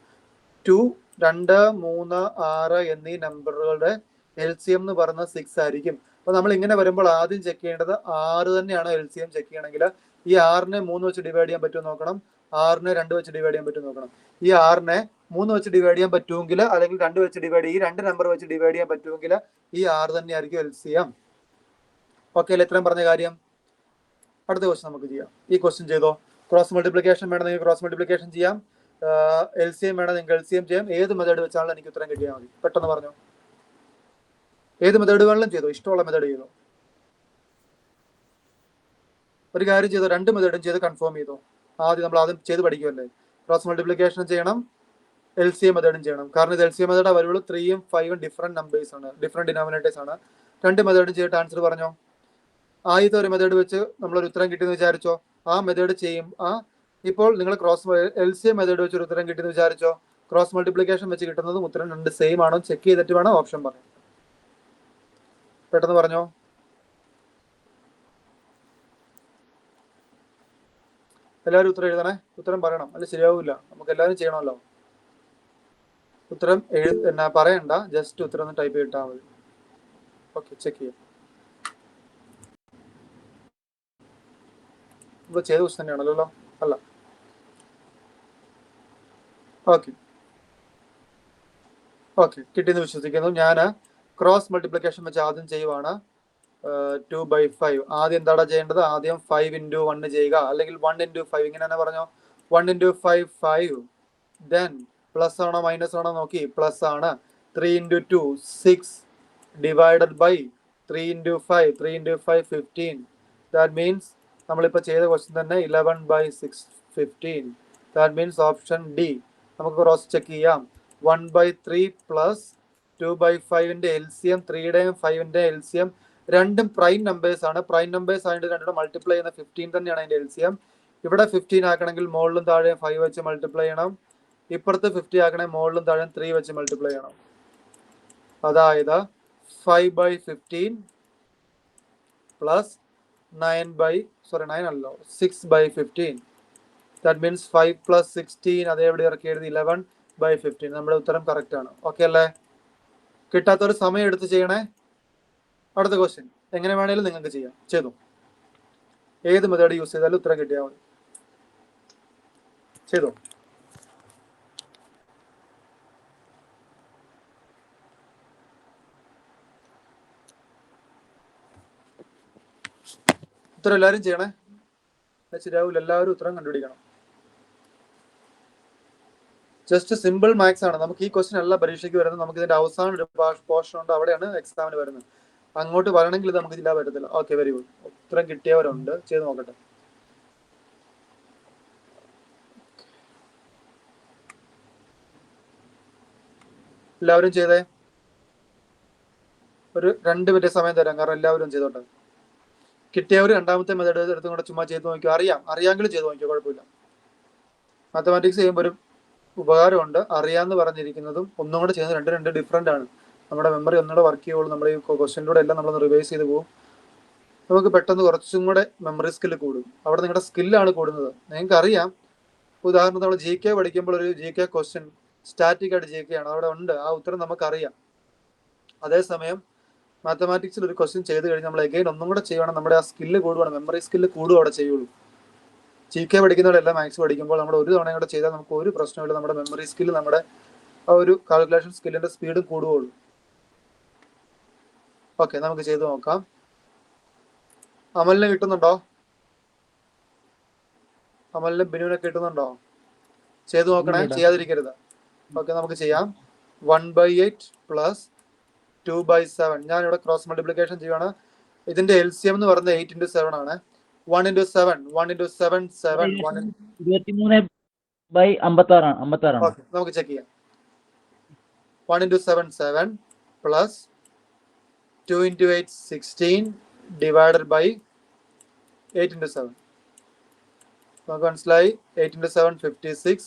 2 2 3 6 എന്നീ നമ്പറുകളുടെ LCM എന്ന് പറയുന്നത് 6 ആയിരിക്കും. അപ്പൊ നമ്മൾ ഇങ്ങനെ വരുമ്പോൾ ആദ്യം ചെക്ക് ചെയ്യേണ്ടത് 6 തന്നെയാണ് LCM ചെക്ക് ചെയ്യണമെങ്കിൽ ഈ 6നെ 3 വെച്ച് ഡിവൈഡ് ചെയ്യാൻ പറ്റുമോ നോക്കണം. 6നെ 2 വെച്ച് ഡിവൈഡ് ചെയ്യാൻ പറ്റും നോക്കണം. ഈ 6നെ 3 വെച്ച് ഡിവൈഡ് ചെയ്യാൻ പറ്റുമെങ്കിൽ, അല്ലെങ്കിൽ 2 വെച്ച് ഡിവൈഡ് ഈ 2 നമ്പർ വെച്ച് ഡിവൈഡ് ചെയ്യാൻ പറ്റുമെങ്കിൽ ഈ 6 തന്നെയായിരിക്കും LCM. ഓക്കെ അല്ലേ? ഇത്രയും പറഞ്ഞ കാര്യം. അടുത്ത ക്വസ്റ്റ്യൻ നമുക്ക് ചെയ്യാം. ഈ ക്വസ്റ്റ്യൻ ചെയ്തോ. ക്രോസ് മൾട്ടിപ്ലിക്കേഷൻ വേണമെങ്കിൽ ക്രോസ് മൾട്ടിപ്ലിക്കേഷൻ ചെയ്യാം, LCM വേണം നിങ്ങൾക്ക് LCM ചെയ്യാം. ഏത് മെത്തേഡ് വെച്ചാലും എനിക്ക് ഉത്തരം കിട്ടിയാൽ മതി. പെട്ടെന്ന് പറഞ്ഞോ. ഏത് മെത്തേഡ് വേണമെങ്കിലും ചെയ്തോ, ഇഷ്ടമുള്ള മെത്തേഡ് ചെയ്തോ. ഒരു കാര്യം ചെയ്തോ, 2 മെത്തേഡും ചെയ്ത് കൺഫേം ചെയ്തോ. നമ്മൾ ആദ്യം ചെയ്ത് പഠിക്കുമല്ലേ. ക്രോസ് മൾട്ടിപ്ലിക്കേഷൻ ചെയ്യണം, LCM മെത്തേഡും ചെയ്യണം. കാരണം ഇത് LCM മെത്തേഡ് വരുള്ളൂ. 3ഉം 5ഉം ഡിഫറെന്റ് നമ്പേഴ്സ് ആണ്, ഡിഫറെന്റ് ഡിനോമിനേറ്റേഴ്സ് ആണ്. 2 മെത്തേഡും ചെയ്തിട്ട് ആൻസർ പറഞ്ഞോ. ആദ്യത്തെ ഒരു മെത്തേഡ് വെച്ച് നമ്മളൊരു ഉത്തരം കിട്ടിയെന്ന് വിചാരിച്ചോ. ആ മെത്തേഡ് ചെയ്യും. ഇപ്പോൾ നിങ്ങൾ LCM മെത്തേഡ് വെച്ച് ഒരു ഉത്തരം കിട്ടിയെന്ന് വിചാരിച്ചോ. ക്രോസ് മൾട്ടിപ്ലിക്കേഷൻ വെച്ച് കിട്ടുന്നതും ഉത്തരം 2 സെയിം ആണോ ചെക്ക് ചെയ്തിട്ട് വേണം ഓപ്ഷൻ പറയാം. പെട്ടെന്ന് പറഞ്ഞോ. എല്ലാവരും ഉത്തരം എഴുതണേ. ഉത്തരം പറയണം, അല്ല ശരിയാവില്ല. നമുക്ക് എല്ലാവരും ചെയ്യണമല്ലോ. ഉത്തരം പറയണ്ട, ജസ്റ്റ് ഉത്തരം ഒന്ന് ടൈപ്പ് ചെയ്തിട്ടാൽ മതി. ഓക്കെ, ചെക്ക് ചെയ്യാം. ഇപ്പോൾ ചെയ്ത ക്വസ്റ്റ്യൻ തന്നെയാണല്ലോ അല്ല? ഓക്കെ ഓക്കെ, കിട്ടിയെന്ന് വിശ്വസിക്കുന്നു. ഞാൻ ക്രോസ് മൾട്ടിപ്ലിക്കേഷൻ വെച്ച് ആദ്യം ചെയ്യുവാണ്. 2/5. ആദ്യം എന്താണ് ചെയ്യേണ്ടത്? ആദ്യം 5 into 1 ചെയ്യുക, അല്ലെങ്കിൽ 1 into 5. ഇങ്ങനെ തന്നെ പറഞ്ഞോ. 1 into 5 5. ദെൻ പ്ലസ് ആണോ മൈനസ് ആണോ നോക്കി, പ്ലസ് ആണ്. 3 into 2 6 divided by 3 into 5 3 into 5 15. That means നമ്മളിപ്പോൾ ചെയ്ത ക്വസ്റ്റ്യൻ തന്നെ 11/6 15. That means option D. നമുക്ക് ക്രോസ് ചെക്ക് ചെയ്യാം. 1/3 പ്ലസ് 2/5ന്റെ LCM, 3യുടെയും 5ന്റെ LCM രണ്ടും പ്രൈം നമ്പേഴ്സ് ആണ്. പ്രൈം നമ്പേഴ്സ് ആയിട്ട് രണ്ടും മൾട്ടിപ്ലൈ ചെയ്യുന്ന 15 തന്നെയാണ് അതിന്റെ LCM. ഇവിടെ 15 ആക്കണമെങ്കിൽ മുകളിലും താഴെയും 5 വെച്ച് മൾട്ടിപ്ലൈ ചെയ്യണം. ഇപ്പുറത്ത് 50 ആക്കണമെങ്കിൽ മുകളിലും താഴെയും 3 വെച്ച് മൾട്ടിപ്ലൈ ചെയ്യണം. അതായത് 5/15 പ്ലസ് 9 അല്ലോ 6/15. That means 5 + 16. അതേ എവിടെ ഇറക്കി എഴുതി 11/15. നമ്മുടെ ഉത്തരം കറക്റ്റ് ആണ്. ഓക്കെ അല്ലേ? കിട്ടാത്തൊരു സമയം എടുത്ത് ചെയ്യണേ. അടുത്ത ക്വസ്റ്റ്യൻ എങ്ങനെ വേണേലും നിങ്ങൾക്ക് ചെയ്യാം. ചെയ്തു. ഏത് മെത്തേഡ് യൂസ് ചെയ്താലും ഉത്തരം കിട്ടിയാൽ മതി. ചെയ്തു. ഉത്തരം എല്ലാവരും ചെയ്യണേ. ശരിയാവില്ല, എല്ലാവരും ഉത്തരം കണ്ടുപിടിക്കണം. ജസ്റ്റ് സിമ്പിൾ മാത്സ് ആണ്. നമുക്ക് ഈ ക്വസ്റ്റ്യൻ അല്ല പരീക്ഷയ്ക്ക് വരുന്നത്. നമുക്ക് ഇതിന്റെ അവസാനം ഒരു പോർഷൻ ഉണ്ട്, അവിടെയാണ് എക്സാമിന് വരുന്നത്. അങ്ങോട്ട് വരണമെങ്കിൽ ഇത് നമുക്ക് ചെയ്യാൻ പറ്റത്തില്ല. Okay, very good. ഉത്തരം കിട്ടിയവരുണ്ട്, ചെയ്ത് നോക്കട്ടെ. എല്ലാവരും ചെയ്തേ. ഒരു 2 മിനിറ്റ് സമയം തരാം, കാരണം എല്ലാവരും ചെയ്തോട്ടെ. കിട്ടിയവർ രണ്ടാമത്തെ മെത്തേഡ് എടുത്തും കൂടെ ചുമ്മാ ചെയ്ത് നോക്കിയോ. അറിയാമെങ്കിലും ചെയ്ത് നോക്കിയോ, കുഴപ്പമില്ല. മാത്തമാറ്റിക്സ് ചെയ്യുമ്പോൾ ഒരു ഉപകാരമുണ്ട്. അറിയാമെന്ന് പറഞ്ഞിരിക്കുന്നതും ഒന്നും കൂടെ ചെയ്യുന്നത് രണ്ട് ഡിഫറെൻ്റ് ആണ്. നമ്മുടെ മെമ്മറി ഒന്നുകൂടെ വർക്ക് ചെയ്യുള്ളൂ. നമ്മുടെ ഈ ക്വസ്റ്റ്യനിലൂടെ എല്ലാം നമ്മളൊന്ന് റിവൈസ് ചെയ്ത് പോകും. നമുക്ക് പെട്ടെന്ന് കുറച്ചും കൂടെ മെമ്മറി സ്കില്ല് കൂടും. അവിടെ നിങ്ങളുടെ സ്കില്ലാണ് കൂടുന്നത്. നിങ്ങൾക്ക് അറിയാം. ഉദാഹരണത്തിന് നമ്മൾ GK പഠിക്കുമ്പോൾ ഒരു GK ക്വസ്റ്റ്യൻ സ്റ്റാറ്റിക് ആയിട്ട് GK ആണ്, അവിടെ ഉണ്ട്. ആ ഉത്തരം നമുക്കറിയാം. അതേസമയം മാത്തമാറ്റിക്സിൽ ഒരു ക്വസ്റ്റ്യൻ ചെയ്ത് കഴിഞ്ഞാൽ നമ്മൾ എഗെയിൻ ഒന്നും കൂടെ ചെയ്യുവാണ്. നമ്മുടെ ആ സ്കില്ല് കൂടുവാണ്, മെമ്മറി സ്കില്ല് കൂടും അവിടെ ചെയ്യുള്ളൂ. GK പഠിക്കുന്നവരെല്ലാം മാത്സ് പഠിക്കുമ്പോൾ നമ്മൾ ഒരു തവണ കൂടെ ചെയ്താൽ നമുക്ക് ഒരു പ്രശ്നമില്ല. നമ്മുടെ മെമ്മറി സ്കില്ല്, നമ്മുടെ ആ ഒരു കാൽക്കുലേഷൻ സ്കില്ലിന്റെ സ്പീഡ് കൂടുകയുള്ളൂ. ഓക്കെ, നമുക്ക് ചെയ്ത് നോക്കാം. അമലിന് കിട്ടുന്നുണ്ടോ? അമലിനും ബിനുവിനൊക്കെ കിട്ടുന്നുണ്ടോ? ചെയ്ത് നോക്കണേ, ചെയ്യാതിരിക്കരുത്. ഓക്കെ, നമുക്ക് ചെയ്യാം. 1/8 പ്ലസ് 2/7. ഞാൻ ഇവിടെ ക്രോസ് മൾട്ടിപ്ലിക്കേഷൻ ചെയ്യുവാണ്. ഇതിന്റെ LCM എന്ന് പറയുന്നത് 8 into 7 ആണ്. 1 into 7 7 23/56. ഓക്കെ, നമുക്ക് ചെക്ക് ചെയ്യാം. 1 into 7 7 plus 2 into 8 16 divided by 8 into 7. നമുക്ക് മനസ്സിലായി. 8 into 7 56.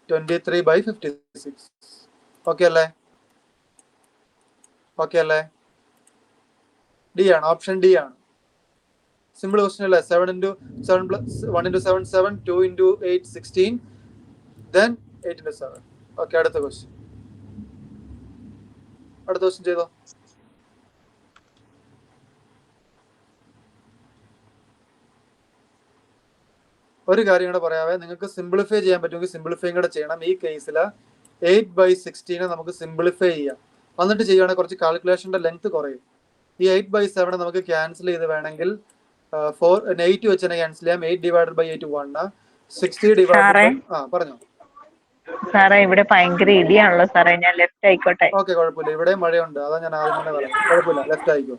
23/56. ഓക്കെ അല്ലേ? ഓക്കെ അല്ലേ? ഡി ആണ്, ഓപ്ഷൻ ഡി ആണ്. സിമ്പിൾ ക്വസ്റ്റ്യൻ അല്ലേ? 7 into 7 plus 1 into 7 7, 2 into 8 16, then 8 into 7. Okay, അടുത്ത ക്വസ്റ്റ്യൻ ചെയ്തോ. ഒരു കാര്യം കൂടെ പറയാവേ, നിങ്ങൾക്ക് സിംപ്ലിഫൈ ചെയ്യാൻ പറ്റുമെങ്കിൽ സിംപ്ലിഫൈ കൂടെ ചെയ്യണം. ഈ കേസിൽ 8/16 നമുക്ക് സിംപ്ലിഫൈ ചെയ്യാം. എന്നിട്ട് ചെയ്യുകയാണെങ്കിൽ കുറച്ച് കാൽക്കുലേഷന്റെ ലെങ്ത് കുറയും. ഈ 8/7 നമുക്ക് ക്യാൻസൽ ചെയ്ത് വേണമെങ്കിൽ 8 വെച്ച് തന്നെ ക്യാൻസൽ ചെയ്യാം. 8/8 1, 60 പറഞ്ഞോ സാറേ ഇവിടെ ഭയങ്കര ഇടിയാണല്ലോ സാറേ, ഞാൻ ലെഫ്റ്റ് ആയിക്കോട്ടെ? ഓക്കെ, കുഴപ്പമില്ല. ഇവിടെ മഴയുണ്ട്, അതാ ഞാൻ ആദ്യം തന്നെ പറയാം. കുഴപ്പമില്ല, ലെഫ്റ്റ് ആയിക്കോ.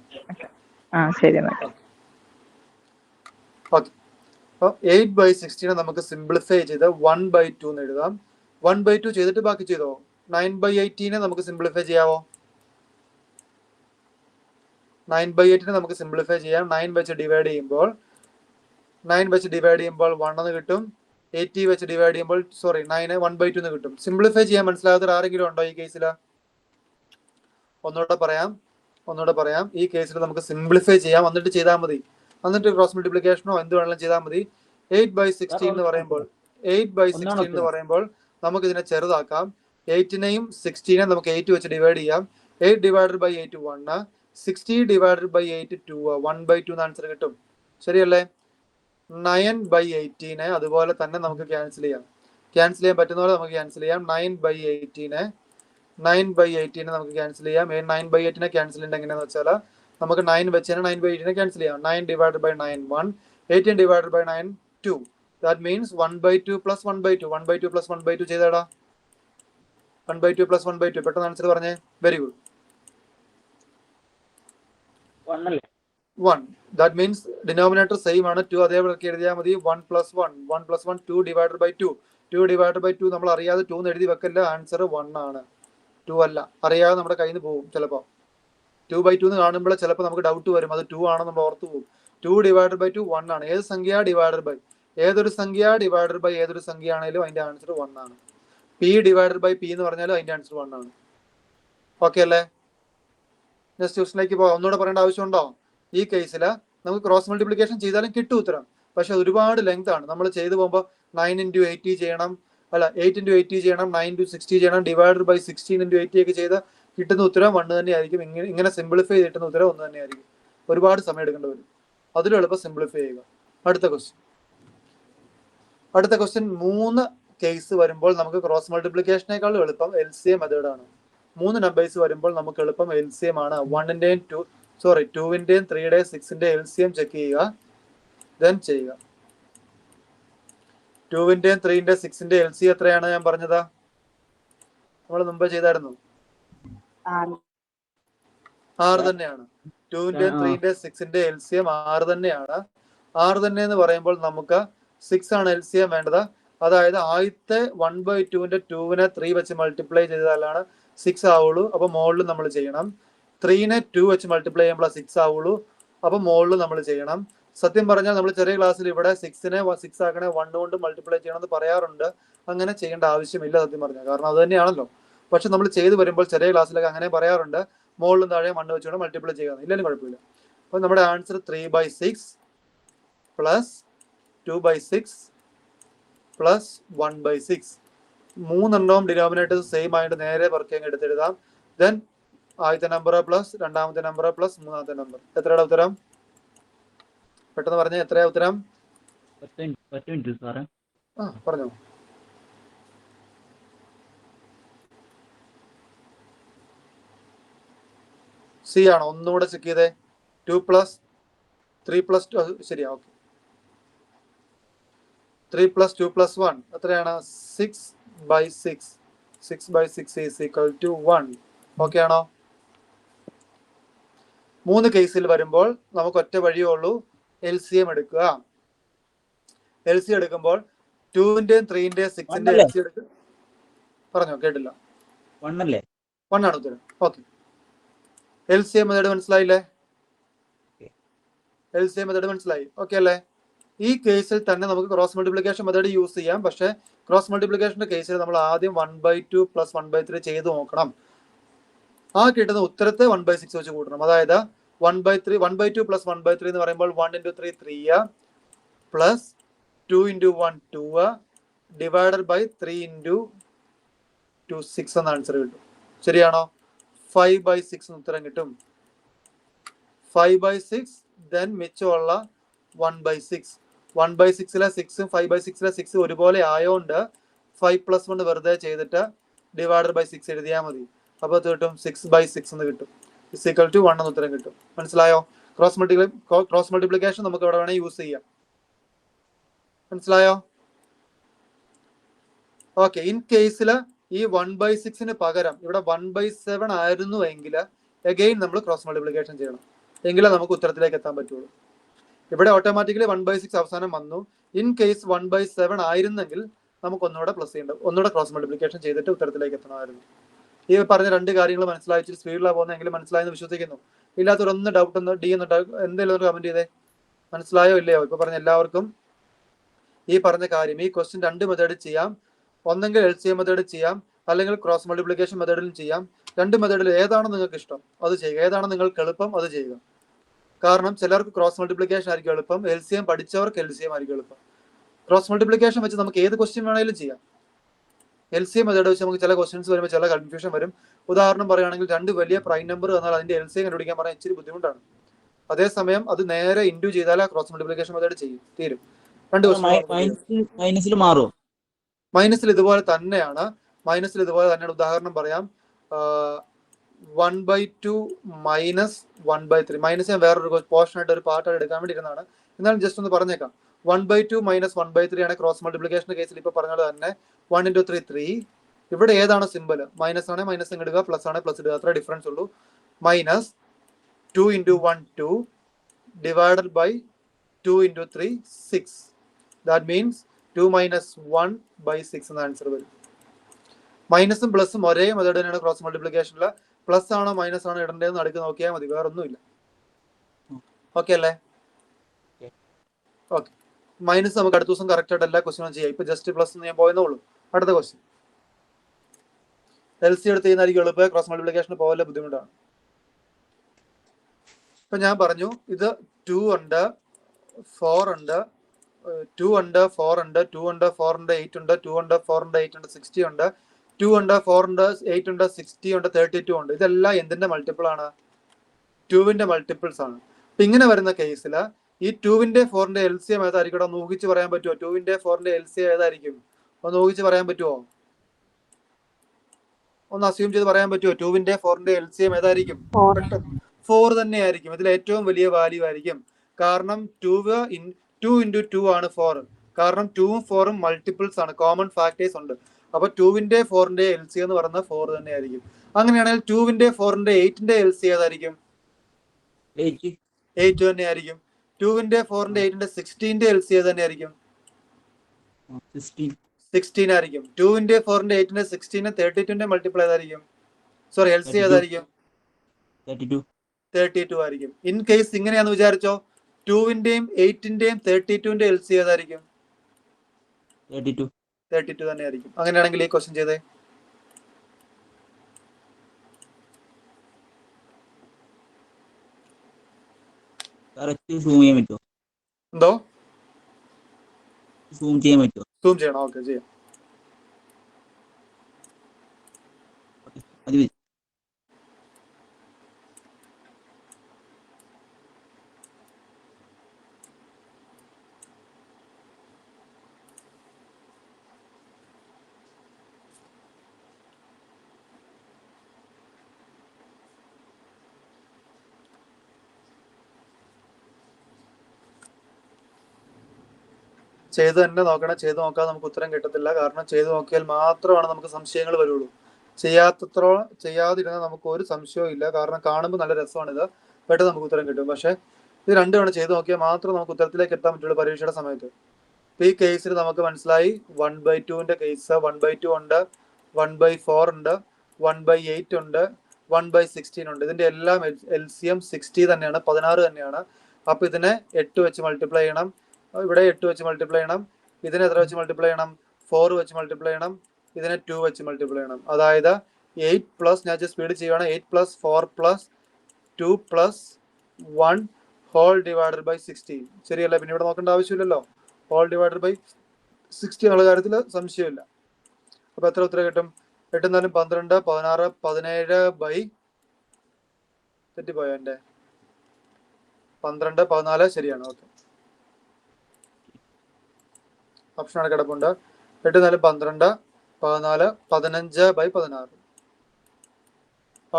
ശരി. ഓക്കെ, അപ്പോൾ 8/16 നമുക്ക് സിംപ്ലിഫൈ ചെയ്ത് 1/2 എന്ന് എഴുതാം. 1/2 ചെയ്തിട്ട് ബാക്കി ചെയ്തോ. 9/18 നമുക്ക് സിംപ്ലിഫൈ ചെയ്യാവോ? 9/8 നമുക്ക് സിംപ്ലിഫൈ ചെയ്യാം. 9 വെച്ച് ഡിവൈഡ് ചെയ്യുമ്പോൾ 1 എന്ന് കിട്ടും. 80 വെച്ച് ഡിവൈഡ് ചെയ്യുമ്പോൾ 9 1/2 എന്ന് കിട്ടും. സിംപ്ലിഫൈ ചെയ്യാൻ മനസ്സിലാകാത്ത ആരെങ്കിലും ഉണ്ടോ ഈ കേസിൽ? ഒന്നുകൂടെ പറയാം. ഈ കേസിൽ നമുക്ക് സിംപ്ലിഫൈ ചെയ്യാം, എന്നിട്ട് ചെയ്താൽ മതി. എന്നിട്ട് ക്രോസ് മൾട്ടിപ്ലിക്കേഷനോ എന്ത് വേണമെങ്കിലും ചെയ്താൽ മതി. 8/16 എന്ന് പറയുമ്പോൾ നമുക്ക് ഇതിനെ ചെറുതാക്കാം. 8നെയും 16നെയും നമുക്ക് 8 വെച്ച് ഡിവൈഡ് ചെയ്യാം. 8/8 1, 60/8 2, 1/2 ആൻസർ കിട്ടും. ശരിയല്ലേ? 9/18 അതുപോലെ തന്നെ നമുക്ക് ക്യാൻസൽ ചെയ്യാൻ പറ്റുന്ന പോലെ നമുക്ക് ക്യാൻസൽ ചെയ്യാം. 9/18 നമുക്ക് ക്യാൻസൽ ചെയ്യാം. 9/8 ക്യാൻസൽ ചെയ്യുന്നത് എങ്ങനെയാണെന്ന് വെച്ചാൽ നമുക്ക് 9 വെച്ച് തന്നെ 9/8 ക്യാൻസൽ ചെയ്യാം. 9/9 1, 18/9 2. That means 1/2 + 1/2. 1/2 + 1/2 ചെയ്താടാ. 1/2 + 1/2 പെട്ടെന്ന് ആൻസർ പറഞ്ഞേ. Very good. 1. That means denominator same ആണ്. 2 അതേപോലെ എഴുതിയാൽ മതി. 1 + 1 2/2. 2/2 നമ്മൾ അറിയാതെ 2 എന്ന് എഴുതി വെക്കല്ല. ആൻസർ 1 ആണ്, 2 അല്ല. അറിയാതെ നമ്മുടെ കയ്യിൽ നിന്ന് പോകും ചിലപ്പോൾ. 2/2 എന്ന് കാണുമ്പോൾ ചിലപ്പോൾ നമുക്ക് ഡൗട്ട് വരും, അത് 2 ആണെന്ന് നമ്മൾ ഓർത്ത് പോകും. 2/2 1 ആണ്. ഏതൊരു സംഖ്യ ഡിവൈഡഡ് ബൈ ഏതൊരു സംഖ്യ ആണെങ്കിലും അതിന്റെ ആൻസർ 1 ആണ്. P/P എന്ന് പറഞ്ഞാലും അതിന്റെ ആൻസർ 1 ആണ്. ഓക്കെ അല്ലേ? നെക്സ്റ്റ് ക്വസ്റ്റിലേക്ക് പോകാം. ഒന്നുകൂടെ പറയേണ്ട ആവശ്യമുണ്ടോ? ഈ കേസിൽ നമുക്ക് ക്രോസ് മൾട്ടിപ്ലിക്കേഷൻ ചെയ്താലും കിട്ടും ഉത്തരം, പക്ഷെ ഒരുപാട് ലെങ്ത് ആണ്. നമ്മൾ ചെയ്തു പോകുമ്പോൾ 9 × 80 ചെയ്യണം, 8 × 80 ചെയ്യണം, 9 × 60 ചെയ്യണം, /16 × 80 ഒക്കെ ചെയ്ത് കിട്ടുന്ന ഉത്തരം 1 തന്നെയായിരിക്കും. ഇങ്ങനെ സിംപ്ലിഫൈ കിട്ടുന്ന ഉത്തരം 1 തന്നെയായിരിക്കും. ഒരുപാട് സമയം എടുക്കേണ്ടി വരും. അതിലും എളുപ്പം സിംപ്ലിഫൈ ചെയ്യുക. അടുത്ത ക്വസ്റ്റ്യൻ 3 കേസ് വരുമ്പോൾ നമുക്ക് ക്രോസ് മൾട്ടിപ്ലിക്കേഷനേക്കാളും എളുപ്പം LCM മെത്തേഡ് ആണ്. 3 നമ്പേഴ്സ് വരുമ്പോൾ നമുക്ക് എളുപ്പം LCM ആണ്. 1ന്റെയും 2ന്റെയും 3ന്റെയും 6ന്റെയും LCM ചെക്ക് ചെയ്യുക, ദെൻ ചെയ്യുക. 2ന്റെയും 3ന്റെയും 6ന്റെയും LCM എത്രയാണ് ഞാൻ പറഞ്ഞതാ? നമ്മൾ മുമ്പ് ചെയ്തായിരുന്നു. 6 തന്നെയാണ്. 2ന്റെയും 3ന്റെയും 6ന്റെയും LCM 6 തന്നെയാണ്. 6 തന്നെ എന്ന് പറയുമ്പോൾ നമുക്ക് 6 ആണ് LCM വേണ്ടത്. അതായത് ആദ്യത്തെ 1/2ന്റെ 2നെ 3 വെച്ച് മൾട്ടിപ്ലൈ ചെയ്താലാണ് 6 ആവുള്ളൂ. അപ്പൊ മുകളിൽ നമ്മൾ ചെയ്യണം. 3നെ 2 വെച്ച് മൾട്ടിപ്ലൈ ചെയ്യുമ്പോൾ 6 ആവുള്ളൂ. അപ്പൊ മുകളിൽ നമ്മൾ ചെയ്യണം. സത്യം പറഞ്ഞാൽ നമ്മൾ ചെറിയ ക്ലാസ്സിൽ ഇവിടെ 6നെ 6 ആക്കണേ 1 കൊണ്ട് മൾട്ടിപ്ലൈ ചെയ്യണമെന്ന് പറയാറുണ്ട്. അങ്ങനെ ചെയ്യേണ്ട ആവശ്യമില്ല സത്യം പറഞ്ഞാൽ, കാരണം അത് തന്നെയാണല്ലോ. പക്ഷെ നമ്മൾ ചെയ്തു വരുമ്പോൾ ചെറിയ ക്ലാസ്സിലൊക്കെ അങ്ങനെ പറയാറുണ്ട്, മുകളിലും താഴെ 1 വെച്ചുകൊണ്ട് മൾട്ടിപ്ലൈ ചെയ്യുക. ഇല്ലെങ്കിലും കുഴപ്പമില്ല. അപ്പൊ നമ്മുടെ ആൻസർ 3/6 + 2/6 + 1/6. 3 ഡിനോമിനേറ്റേഴ്സ് സെയിം ആയിട്ട് നേരെ വർക്കിംഗ് എടുത്തെഴുതാം. ദെൻ ആദ്യത്തെ നമ്പർ പ്ലസ് രണ്ടാമത്തെ നമ്പർ പ്ലസ് മൂന്നാമത്തെ നമ്പർ. എത്രയുടെ ഉത്തരം? പെട്ടെന്ന് പറഞ്ഞേ, എത്രയാ ഉത്തരം? പറഞ്ഞോ. സി ആണോ? ഒന്നുകൂടെ ചെക്ക് ചെയ്തേ. 2 + 3 + 2 ശരിയാ. ഓക്കെ. 3 + 2 + 1 എത്രയാണ്? 6/6. 6/6 = 1. ഓക്കെ ആണോ? 3 കേസിൽ വരുമ്പോൾ നമുക്ക് ഒറ്റ വഴിയേ ഉള്ളൂ, LCM എടുക്കുക. LCM എടുക്കുമ്പോൾ 2ന്റെയും 3ന്റെയും 6ന്റെയും LCM എടുക്കുക. പറഞ്ഞോ, കേട്ടില്ല. 1 അല്ലേ? 1 ആണ് ഉത്തരം. ഓക്കെ. LCM മെത്തേഡ് മനസ്സിലായില്ലേ? LCM മെത്തേഡ് മനസ്സിലായി. ഓക്കെ അല്ലേ? ഈ കേസിൽ തന്നെ നമുക്ക് ക്രോസ് മൾട്ടിപ്ലിക്കേഷൻ മെത്തേഡ് യൂസ് ചെയ്യാം. പക്ഷെ ക്രോസ് മൾട്ടിപ്ലിക്കേഷന്റെ കേസിൽ നമ്മൾ ആദ്യം 1/2 + 1/3 ചെയ്ത് നോക്കണം. ആ കിട്ടുന്ന ഉത്തരത്തെ 1/6 വെച്ച് കൂട്ടണം. അതായത് 1/2 + 1/3 എന്ന് പറയുമ്പോൾ 1 × 3 3 പ്ലസ് 2 × 1 2 ഡിവൈഡഡ് ബൈ 3 × 2 6 എന്ന ആൻസർ കിട്ടും. ശരിയാണോ? 5/6 ഉത്തരം കിട്ടും. 5/6 ദെൻ മിച്ചമുള്ള 1/6. 1/6 6ഉം 5/6 6 ഒരുപോലെ ആയതുകൊണ്ട് 5+1 വെറുതെ ചെയ്തിട്ട് /6 എഴുതിയാൽ മതി. അപ്പോൾ അത് കിട്ടും 6/6 എന്ന് കിട്ടും. = 1 എന്ന് ഉത്തരം കിട്ടും. മനസ്സിലായോ? ക്രോസ് മൾട്ടിപ്ലിക്കേഷൻ നമുക്ക് ഇവിടെ വേണമെങ്കിൽ യൂസ് ചെയ്യാം. മനസ്സിലായോ? ഓക്കെ. ഇൻ കേസിൽ ഈ 1/6 പകരം ഇവിടെ 1/7 ആയിരുന്നു എങ്കിൽ അഗെയിൻ നമ്മൾ ക്രോസ് മൾട്ടിപ്ലിക്കേഷൻ ചെയ്യണം, എങ്കിലേ നമുക്ക് ഉത്തരത്തിലേക്ക് എത്താൻ പറ്റുള്ളൂ. ഇവിടെ ഓട്ടോമാറ്റിക്കലി 1/6 അവസാനം വന്നു. ഇൻ കേസ് 1/7 ആയിരുന്നെങ്കിൽ നമുക്ക് ഒന്നുകൂടെ പ്ലസ് ചെയ്യേണ്ടത്, ഒന്നുകൂടെ ക്രോസ് മൾട്ടിപ്ലിക്കേഷൻ ചെയ്തിട്ട് ഉത്തരത്തിലേക്ക് എത്തണമായിരുന്നു. ഈ പറഞ്ഞ രണ്ട് കാര്യങ്ങൾ മനസ്സിലായി സ്പീഡിലാണ് പോകുന്നതെങ്കിലും മനസ്സിലായെന്ന് വിശ്വസിക്കുന്നു. ഇല്ലാത്തൊരൊന്ന് ഡൗട്ട് ഒന്ന് ഡി എന്ന് എന്തെങ്കിലും ഒരു കമന്റ് ചെയ്തേ. മനസ്സിലായോ ഇല്ലയോ? ഇപ്പൊ പറഞ്ഞ എല്ലാവർക്കും ഈ പറഞ്ഞ കാര്യം, ഈ ക്വസ്റ്റ്യൻ 2 മെത്തേഡ് ചെയ്യാം. ഒന്നെങ്കിൽ LCM മെത്തേഡ് ചെയ്യാം, അല്ലെങ്കിൽ ക്രോസ് മൾട്ടിപ്ലിക്കേഷൻ മെത്തേഡിലും ചെയ്യാം. 2 മെത്തേഡിൽ ഏതാണ് നിങ്ങൾക്ക് ഇഷ്ടം അത് ചെയ്യുക, ഏതാണ് നിങ്ങൾക്ക് എളുപ്പം അത് ചെയ്യുക. കാരണം ചിലർക്ക് ക്രോസ് മൾട്ടിപ്ലിക്കേഷൻ ആയിരിക്കും എളുപ്പം, LCM പഠിച്ചവർക്ക് LCM ആയിരിക്കും എളുപ്പം. ക്രോസ് മൾട്ടിപ്ലിക്കേഷൻ വെച്ച് നമുക്ക് ഏത് ക്വസ്റ്റ്യൻ വേണമെങ്കിലും ചെയ്യാം. LCM മെത്തേഡ് വെച്ച് നമുക്ക് ചില ക്വസ്റ്റ്യൻസ് വരുമ്പോൾ ചില കൺഫ്യൂഷൻ വരും. ഉദാഹരണം പറയുകയാണെങ്കിൽ 2 വലിയ പ്രൈം നമ്പർ തന്നാൽ അതിന്റെ LCM കണ്ടുപിടിക്കാൻ പറയാൻ ഇച്ചിരി ബുദ്ധിമുട്ടാണ്. അതേസമയം അത് നേരെ ഇൻഡു ചെയ്താൽ ക്രോസ് മൾട്ടിപ്ലിക്കേഷൻ മെത്തേഡ് തീരും. 2 ക്വസ്റ്റ്യൻ മൈനസിൽ മാറുമോ? മൈനസിൽ ഇതുപോലെ തന്നെയാണ്. ഉദാഹരണം പറയാം, 1/2 മൈനസ് 1/3. മൈനസ് ഞാൻ വേറൊരു പോർഷൻ ആയിട്ട് ഒരു പാർട്ടായിട്ട് എടുക്കാൻ വേണ്ടി ഇരുന്നതാണ്, എന്നാലും ജസ്റ്റ് ഒന്ന് പറഞ്ഞേക്കാം. 1/2 മൈനസ് 1/3 ആണ് ക്രോസ് മൾട്ടിപ്ലിക്കേഷന്റെ കേസിൽ ഇപ്പൊ പറഞ്ഞത് തന്നെ. 1 × 3 3. ഇവിടെ ഏതാണ് സിമ്പിൾ? മൈനസ് ആണ് മൈനസ് ഇടുക, പ്ലസ് ആണ് പ്ലസ് ഇടുക, അത്ര ഡിഫറൻസ് ഉള്ളൂ. Minus 2 × 1 2 divided by 2 × 3 6. That means 2 - 1/6 എന്ന ആൻസർ വരും. മൈനസും പ്ലസും ഒരേ മെത്തേഡ് തന്നെയാണ് ക്രോസ് മൾട്ടിപ്ലിക്കേഷനിൽ. പ്ലസ് ആണോ മൈനസ് ആണോ ഇടേണ്ടതെന്ന് അടുക്ക് നോക്കിയാൽ മതി, വേറെ ഒന്നുമില്ല. ഓക്കെ അല്ലേ? ഓക്കെ. മൈനസ് നമുക്ക് അടുത്ത ദിവസം കറക്റ്റ് ആയിട്ട് എല്ലാ ക്വസ്റ്റ്യനും ചെയ്യാം. ഇപ്പൊ ജസ്റ്റ് പ്ലസ് ഞാൻ പോയെന്നേ ഉള്ളൂ. അടുത്ത ക്വസ്റ്റ്യൻ LC എടുത്ത് ചെയ്യുന്നതായിരിക്കും എളുപ്പം, ക്രോസ് മൾട്ടിപ്ലിക്കേഷന് പോകലെ ബുദ്ധിമുട്ടാണ്. ഇപ്പൊ ഞാൻ പറഞ്ഞു ഇത് 2 ഉണ്ട്, 4 ഉണ്ട്, 2 ഉണ്ട്, 4 ഉണ്ട്, 2 ഉണ്ട്, 4 ഉണ്ട്, 8 ഉണ്ട്, 2 ഉണ്ട്, 4 ഉണ്ട്, 8 ഉണ്ട്, 60 ഉണ്ട്, 2 ഉണ്ട്, 4 ഉണ്ട്, 8 ഉണ്ട്, 60 ഉണ്ട്, 32 ഉണ്ട്. ഇതെല്ലാം എന്തിന്റെ മൾട്ടിപ്പിൾ ആണ്? 2വിന്റെ മൾട്ടിപ്പിൾസ് ആണ്. അപ്പൊ ഇങ്ങനെ വരുന്ന കേസിൽ ഈ 2വിന്റെ 4ന്റെ LCM ഏതായിരിക്കും? ഒന്ന് ഊഹിച്ച് പറയാൻ പറ്റുമോ? 2വിന്റെ 4ന്റെ LCM ഏതായിരിക്കും? ഒന്ന് ഊഹിച്ച് പറയാൻ പറ്റുമോ? ഒന്ന് അസ്യൂം ചെയ്ത് പറയാൻ പറ്റുമോ? 2വിന്റെ 4ന്റെ LCM ഏതായിരിക്കും? 4 തന്നെയായിരിക്കും. ഇതിൽ ഏറ്റവും വലിയ വാല്യൂ ആയിരിക്കും. കാരണം 2 × 2 ആണ് 4. കാരണം 2ഉം 4ഉം മൾട്ടിപ്പിൾസ് ആണ്, കോമൺ ഫാക്ടേഴ്സ് ഉണ്ട്. അപ്പൊ 2വിന്റെ 4ന്റെ LCM എന്ന് പറയുന്നത് 4 തന്നെയായിരിക്കും. അങ്ങനെയാണെങ്കിൽ 2വിന്റെ 4ന്റെ 8ന്റെ LCM ഏതായിരിക്കും? 8 തന്നെയായിരിക്കും. 2വിന്റെ 4ന്റെ 8ന്റെ 16ന്റെ LCM തന്നെയായിരിക്കും? 16 ആയിരിക്കും. 2വിന്റെ 4ന്റെ 8ന്റെ 16 32ന്റെ മൾട്ടിപ്പിൾ ഏതായിരിക്കും? സോറി, LCM ഏതായിരിക്കും? 32 ആയിരിക്കും. ഇൻ കേസ് ഇങ്ങനെയാന്ന് വിചാരിച്ചോ, 2വിന്റെയും 8ന്റെയും 32ന്റെ LCM ഏതായിരിക്കും? 32 തന്നെയായിരിക്കും. അങ്ങനെയാണെങ്കിൽ ഈ ക്വസ്റ്റ്യൻ ചെയ്തേ. എന്തോ സൂം ചെയ്യണം? ഓക്കെ, ചെയ്യാം. ചെയ്ത് തന്നെ നോക്കണം. ചെയ്ത് നോക്കാതെ നമുക്ക് ഉത്തരം കിട്ടത്തില്ല. കാരണം ചെയ്ത് നോക്കിയാൽ മാത്രമാണ് നമുക്ക് സംശയങ്ങൾ വരുള്ളൂ. ചെയ്യാതിരുന്നാൽ നമുക്ക് ഒരു സംശയവും ഇല്ല. കാരണം കാണുമ്പോൾ നല്ല രസമാണിത്, പെട്ടെന്ന് നമുക്ക് ഉത്തരം കിട്ടും. പക്ഷെ ഇത് 2 തവണ ചെയ്ത് നോക്കിയാൽ മാത്രം നമുക്ക് ഉത്തരത്തിലേക്ക് എത്താൻ പറ്റുള്ളൂ പരീക്ഷയുടെ സമയത്ത്. ഈ കേസിൽ നമുക്ക് മനസ്സിലായി 1/2ന്റെ കേസ്. 1/2 ഉണ്ട്, 1/4 ഉണ്ട്, 1/8 ഉണ്ട്, 1/16 ഉണ്ട്. ഇതിന്റെ എല്ലാം LCM 60 തന്നെയാണ്, 16 തന്നെയാണ്. അപ്പൊ ഇതിനെ 8 വെച്ച് മൾട്ടിപ്ലൈ ചെയ്യണം. ഇവിടെ 8 വെച്ച് മൾട്ടിപ്ലൈ ചെയ്യണം. ഇതിനെ എത്ര വെച്ച് മൾട്ടിപ്ലൈ ചെയ്യണം? 4 വെച്ച് മൾട്ടിപ്ലൈ ചെയ്യണം. ഇതിനെ 2 വെച്ച് മൾട്ടിപ്ലൈ ചെയ്യണം. അതായത് 8 പ്ലസ്, ഞാൻ സ്പീഡ് ചെയ്യുകയാണ്, 8 + 4 + 2 + 1 ഹോൾ ഡിവൈഡഡ് ബൈ 16. ശരിയല്ല? പിന്നെ ഇവിടെ നോക്കേണ്ട ആവശ്യമില്ലല്ലോ. ഹോൾ ഡിവൈഡഡ് ബൈ 60 എന്നുള്ള കാര്യത്തിൽ സംശയമില്ല. അപ്പൊ എത്ര ഉത്തരം കിട്ടും? 8 × 4 = 12, 16, 17 തെറ്റിപ്പോയോ? എൻ്റെ 12, 14 ശരിയാണ്. ഓക്കെ. ഓപ്ഷനാണ് കിടപ്പുണ്ട്. 8 4 12, 14, 15/16.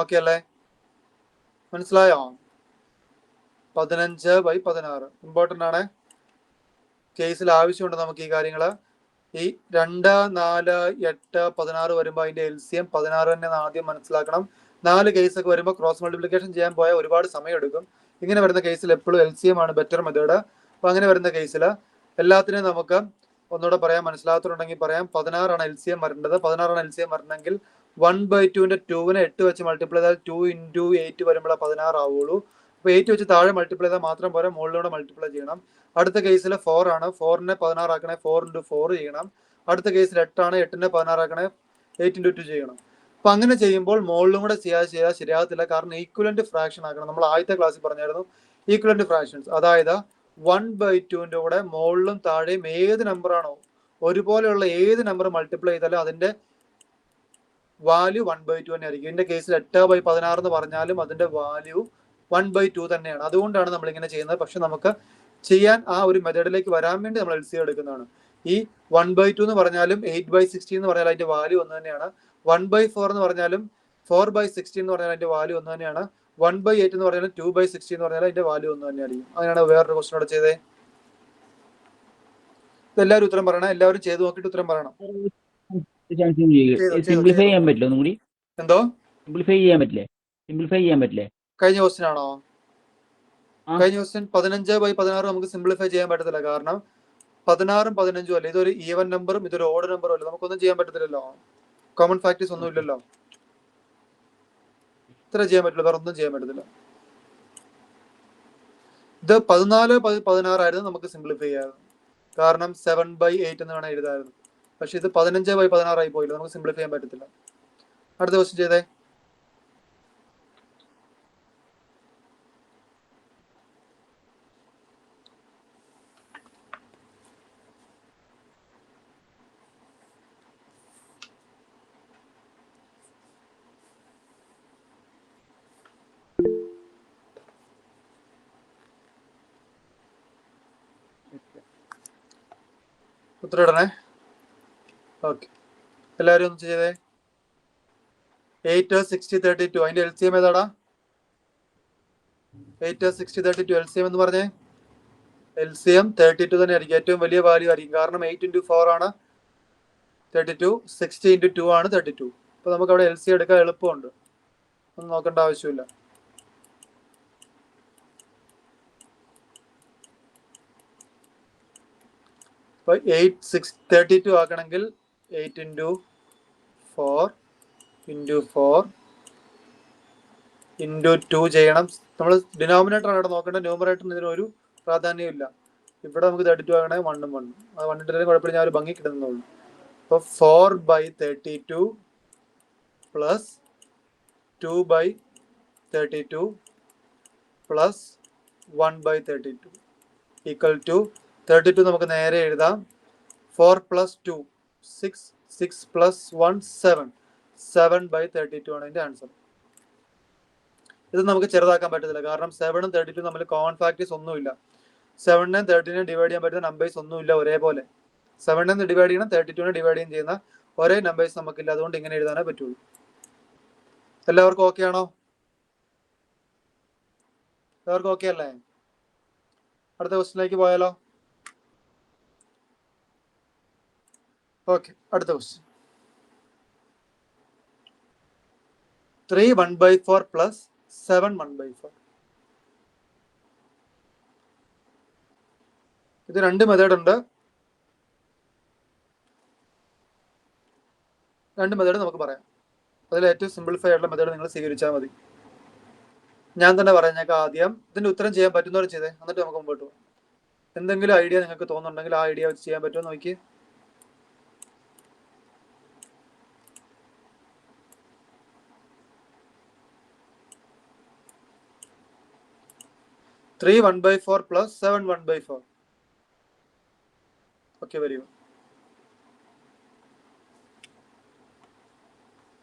ഓക്കെ അല്ലേ? മനസ്സിലായോ? 15/16 ഇമ്പോർട്ടൻ്റ് ആണ്. കേസിൽ ആവശ്യമുണ്ട് നമുക്ക് ഈ കാര്യങ്ങൾ. ഈ 2, 4, 8, 16 വരുമ്പോൾ അതിന്റെ LCM 16 തന്നെ ആദ്യം മനസ്സിലാക്കണം. 4 കേസൊക്കെ വരുമ്പോൾ ക്രോസ് മൾട്ടിപ്ലിക്കേഷൻ ചെയ്യാൻ പോയാൽ ഒരുപാട് സമയം എടുക്കും. ഇങ്ങനെ വരുന്ന കേസിൽ എപ്പോഴും LCM ആണ് ബെറ്റർ മെത്തേഡ്. അപ്പൊ അങ്ങനെ വരുന്ന കേസിൽ എല്ലാത്തിനെയും നമുക്ക് ഒന്നുകൂടെ പറയാം, മനസ്സിലാത്തുണ്ടെങ്കിൽ പറയാം. 16 ആണ് LCM വരേണ്ടത്. 16 ആണ് LCM വരണമെങ്കിൽ 1/2ന്റെ 2നെ 8 വെച്ച് മൾട്ടിപ്ലൈ ചെയ്താൽ 2 × 8 വരുമ്പോഴേ 16 ആവുള്ളൂ. അപ്പൊ 8 വെച്ച് താഴെ മൾട്ടിപ്ലൈ ചെയ്താൽ മാത്രം പോരാ, മുകളിലൂടെ മൾട്ടിപ്ലൈ ചെയ്യണം. അടുത്ത കേസിൽ 4 ആണ്. 4നെ 16 ആക്കണേ 4 × 4 ചെയ്യണം. അടുത്ത കേസിൽ 8 ആണ്. 8നെ 16 ആക്കണേ 8 × 2 ചെയ്യണം. അപ്പൊ അങ്ങനെ ചെയ്യുമ്പോൾ മുകളിലും കൂടെ ചെയ്യാൻ ശരിയാകത്തില്ല. കാരണം ഈക്വലന്റ് ഫ്രാക്ഷൻ ആക്കണം. നമ്മൾ ആദ്യത്തെ ക്ലാസ്സിൽ പറഞ്ഞായിരുന്നു ഈക്വലന്റ് ഫ്രാക്ഷൻസ്. അതായത് 1/2ന്റെ കൂടെ മുകളിലും താഴെയും ഏത് നമ്പർ ആണോ ഒരുപോലെയുള്ള ഏത് നമ്പർ മൾട്ടിപ്ലൈ ചെയ്താലും അതിന്റെ വാല്യൂ 1/2 തന്നെ ആയിരിക്കും. ഇതിന്റെ കേസിൽ 8/16 എന്ന് പറഞ്ഞാലും അതിന്റെ വാല്യൂ 1/2 തന്നെയാണ്. അതുകൊണ്ടാണ് നമ്മൾ ഇങ്ങനെ ചെയ്യുന്നത്. പക്ഷെ നമുക്ക് ചെയ്യാൻ ആ ഒരു മെത്തേഡിലേക്ക് വരാൻ വേണ്ടി നമ്മൾ LCM എടുക്കുന്നതാണ്. ഈ 1/2 എന്ന് പറഞ്ഞാലും 8/16 എന്ന് പറഞ്ഞാൽ അതിന്റെ വാല്യൂ ഒന്ന് തന്നെയാണ്. 1/4 എന്ന് പറഞ്ഞാലും 4/16 എന്ന് പറഞ്ഞാൽ അതിന്റെ വാല്യൂ ഒന്ന് തന്നെയാണ്. 1/8 എന്ന് പറഞ്ഞാലും 2/16 എന്ന് പറഞ്ഞാൽ അതിന്റെ വാല്യൂ ഒന്ന് തന്നെയായിരിക്കും. അങ്ങനെയാണ് വേറൊരു ക്വസ്റ്റനോട് ചെയ്തേ. എല്ലാവരും ഉത്തരം പറയണം. എല്ലാവരും ചെയ്ത് നോക്കിയിട്ട് ഉത്തരം പറയണം. സിംപ്ലിഫൈ ചെയ്യാൻ പറ്റില്ല ഒന്നും കൂടി? എന്തോ സിംപ്ലിഫൈ ചെയ്യാൻ പറ്റില്ലേ? കഴിഞ്ഞ ക്വസ്റ്റ്യൻ ആണോ? കഴിഞ്ഞ ക്വസ്റ്റ്യൻ 15/16 നമുക്ക് സിംപ്ലിഫൈ ചെയ്യാൻ പറ്റത്തില്ല. കാരണം 16ഉം 15ഉം അല്ല, ഇതൊരു ഈവൻ നമ്പറും ഇതൊരു ഓഡ് നമ്പറും അല്ല. നമുക്കൊന്നും ചെയ്യാൻ പറ്റത്തില്ലല്ലോ. കോമൺ ഫാക്ടേഴ്സ് ഒന്നും ഇല്ലല്ലോ. ഇത്ര ചെയ്യാൻ പറ്റില്ല, വേറെ ഒന്നും ചെയ്യാൻ പറ്റത്തില്ല. ഇത് 14/16 ആയിരുന്നു നമുക്ക് സിംപ്ലിഫൈ ചെയ്യാറ്. കാരണം 7/8 എന്ന് വേണം എഴുതായിരുന്നു. പക്ഷെ ഇത് 15/16 ആയി പോയില്ല, നമുക്ക് സിംപ്ലിഫൈ ചെയ്യാൻ പറ്റത്തില്ല. അടുത്ത ക്വസ്റ്റ്യൻ ചെയ്തേ. ഉത്തരം ഇടണേ. ഓക്കെ, എല്ലാവരും ഒന്ന് ചെയ്തേ. 8, 60, 32 അതിന്റെ LCM ഏതാടാ? 8, 60, 32 LCM എന്ന് പറഞ്ഞേ. LCM 32 തന്നെ ആയിരിക്കും. ഏറ്റവും വലിയ വാല്യൂ ആയിരിക്കും. കാരണം 8 × 4 ആണ് 32, 60 × 2 ആണ് 32. അപ്പൊ നമുക്ക് അവിടെ LCM എടുക്കാൻ എളുപ്പമുണ്ട്, ഒന്നും നോക്കേണ്ട ആവശ്യമില്ല. അപ്പൊ 8, 6, 32 ആക്കണമെങ്കിൽ 8 × 4 × 4 × 2 ചെയ്യണം. നമ്മൾ ഡിനോമിനേറ്റർ ആണ് ഇവിടെ നോക്കേണ്ടത്. ന്യൂമറേറ്ററിന് ഇതിനൊരു പ്രാധാന്യം ഇല്ല. ഇവിടെ നമുക്ക് 32 ആകണേ 1 ഉം 1 ഉം. അത് 1 ഇട്ടാലും കുഴപ്പമില്ല, ഞാൻ ഒരു ഭംഗി കിട്ടുന്നുള്ളൂ. അപ്പൊ 4/32 പ്ലസ് 2/32 പ്ലസ് 1/32 ഈക്വൽ ടു 32. നമുക്ക് നേരെ എഴുതാം. 4 + 2 6, 6 + 1 7, 7/32 ആണ് ഇതിന്റെ ആൻസർ. ഇത് നമുക്ക് ചെറുതാക്കാൻ പറ്റത്തില്ല, കാരണം 7ഉം 32 തമ്മിൽ കോമൺ ഫാക്ടേഴ്സ് ഒന്നുമില്ല. 7നെ 13നെ ഡിവൈഡ് ചെയ്യാൻ പറ്റുന്ന നമ്പേഴ്സ് ഒന്നുമില്ല ഒരേപോലെ. 7നെ ഡിവൈഡ് ചെയ്യണം, 32നെ ഡിവൈഡ് ചെയ്യുന്ന ഒരേ നമ്പേഴ്സ് നമുക്കില്ല. അതുകൊണ്ട് ഇങ്ങനെ എഴുതാനേ പറ്റുള്ളൂ. എല്ലാവർക്കും ഓക്കെ ആണോ? എല്ലാവർക്കും ഓക്കെ അല്ലേ? അടുത്ത ക്വസ്റ്റ്യനിലേക്ക് പോയാലോ? ഓക്കെ, അടുത്ത ക്വസ്റ്റ്യൻ. 3 1/4 പ്ലസ് 7 1/4. ഇത് രണ്ട് മെത്തേഡ് ഉണ്ട്. രണ്ട് മെത്തേഡ് നമുക്ക് പറയാം. അതിൽ ഏറ്റവും സിംപ്ലിഫൈ ആയിട്ടുള്ള മെത്തേഡ് നിങ്ങൾ സ്വീകരിച്ചാൽ മതി. ഞാൻ തന്നെ പറഞ്ഞേക്കാം. ആദ്യം ഇതിന്റെ ഉത്തരം ചെയ്യാൻ പറ്റുന്നവർ ചെയ്തേ, എന്നിട്ട് നമുക്ക് മുമ്പോട്ട് പോകാം. എന്തെങ്കിലും ഐഡിയ നിങ്ങൾക്ക് തോന്നുന്നുണ്ടെങ്കിൽ ആ ഐഡിയ വെച്ച് ചെയ്യാൻ പറ്റുമോ നോക്കി. Three 1/4 plus 7 1/4. Okay, very good.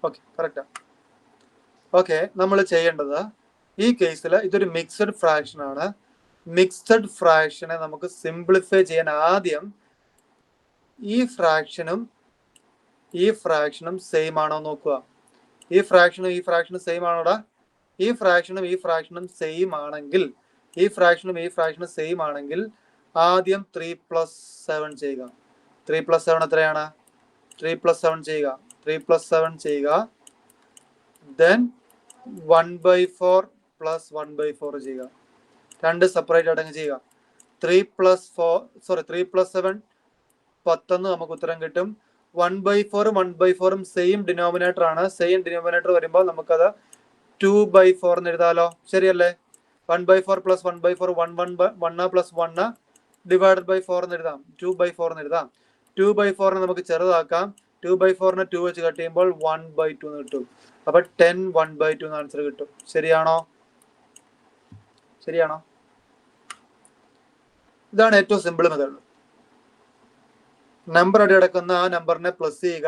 Okay, correct. Okay, നമ്മൾ ചെയ്യേണ്ടത് ഈ കേസിൽ ഇതൊരു മിക്സഡ് ഫ്രാക്ഷൻ ആണ്. മിക്സഡ് ഫ്രാക്ഷനെ നമുക്ക് സിംപ്ലിഫൈ ചെയ്യാൻ ആദ്യം ഈ ഫ്രാക്ഷനും സെയിം ആണോ നോക്കുക. ഈ ഫ്രാക്ഷനും സെയിം ആണോടാ? ഈ ഫ്രാക്ഷനും സെയിം ആണെങ്കിൽ ആദ്യം 3+7 ചെയ്യുക. 3+7 എത്രയാണ്? 3+7 ചെയ്യുക. 3+7 ചെയ്യുക. ദെൻ 1/4 + 1/4 ചെയ്യുക. രണ്ട് സെപ്പറേറ്റ് ആയിട്ട് ചെയ്യുക. 3+7 10 നമുക്ക് ഉത്തരം കിട്ടും. 1/4 സെയിം ഡിനോമിനേറ്റർ ആണ്. സെയിം ഡിനോമിനേറ്റർ വരുമ്പോൾ നമുക്കത് 2/4 എന്ന് എഴുതാലോ. ശരിയല്ലേ? 1/4 + 1/4 1 + 1 ഡിവൈഡഡ് ബൈ 4 എന്ന് എഴുതാം. 2/4 എന്ന് എഴുതാം. 2/4 നമുക്ക് ചെറുതാക്കാം. 2/4 2 വെച്ച് കട്ട് ചെയ്യുമ്പോൾ 1/2 എന്ന് കിട്ടും. അപ്പൊ 10 1/2 എന്ന് ആൻസർ കിട്ടും. ശരിയാണോ? ഇതാണ് ഏറ്റവും സിമ്പിൾ മെത്തേഡ്. നമ്പർ അടി കിടക്കുന്ന ആ നമ്പറിനെ പ്ലസ് ചെയ്യുക,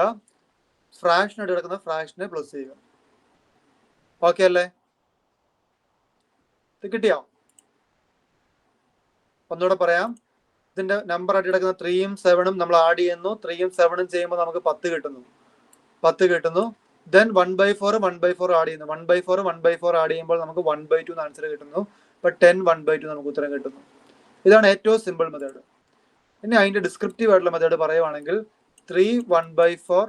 ഫ്രാക്ഷൻ അടി കിടക്കുന്ന ഫ്രാക്ഷനെ പ്ലസ് ചെയ്യുക. ഓക്കെ അല്ലേ? ഇത് കിട്ടിയോ? ഒന്നുകൂടെ പറയാം. ഇതിന്റെ നമ്പർ അടി കിടക്കുന്ന 3ഉം 7ഉം നമ്മൾ ആഡ് ചെയ്യുന്നു. 3ഉം 7ഉം ചെയ്യുമ്പോൾ നമുക്ക് 10 കിട്ടുന്നു. ദെൻ 1/4 ആഡ് ചെയ്യുന്നു. 1/4 ആഡ് ചെയ്യുമ്പോൾ നമുക്ക് 1/2 ആൻസർ കിട്ടുന്നു. അപ്പൊ 10 1/2 നമുക്ക് ഉത്തരം കിട്ടുന്നു. ഇതാണ് ഏറ്റവും സിമ്പിൾ മെത്തേഡ്. ഇനി അതിന്റെ ഡിസ്ക്രിപ്റ്റീവ് ആയിട്ടുള്ള മെത്തേഡ് പറയുവാണെങ്കിൽ 3 1/4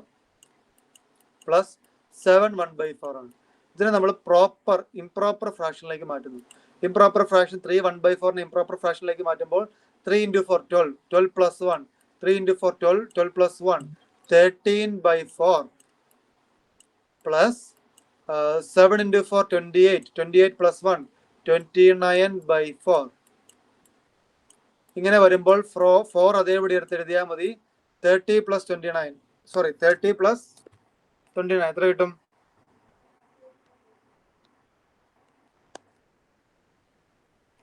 + 7 1/4 ആണ്. ഇതിനെ നമ്മൾ ഇംപ്രോപ്പർ ഫ്രാക്ഷനിലേക്ക് മാറ്റുന്നു. ഇംപ്രോപ്പർ ഫ്രാക്ഷൻ 3 1/4 ഇംപ്രോപ്പർ ഫ്രാക്ഷനിലേക്ക് മാറ്റുമ്പോൾ 3 × 4 12 12 + 1 3 × 4 12 12 + 1 13/4 + 7 × 4 28 28 + 1 29/4. ഇങ്ങനെ വരുമ്പോൾ 4 അതേപടി എടുത്ത് എഴുതിയാൽ മതി. 30 + 29 എത്ര കിട്ടും?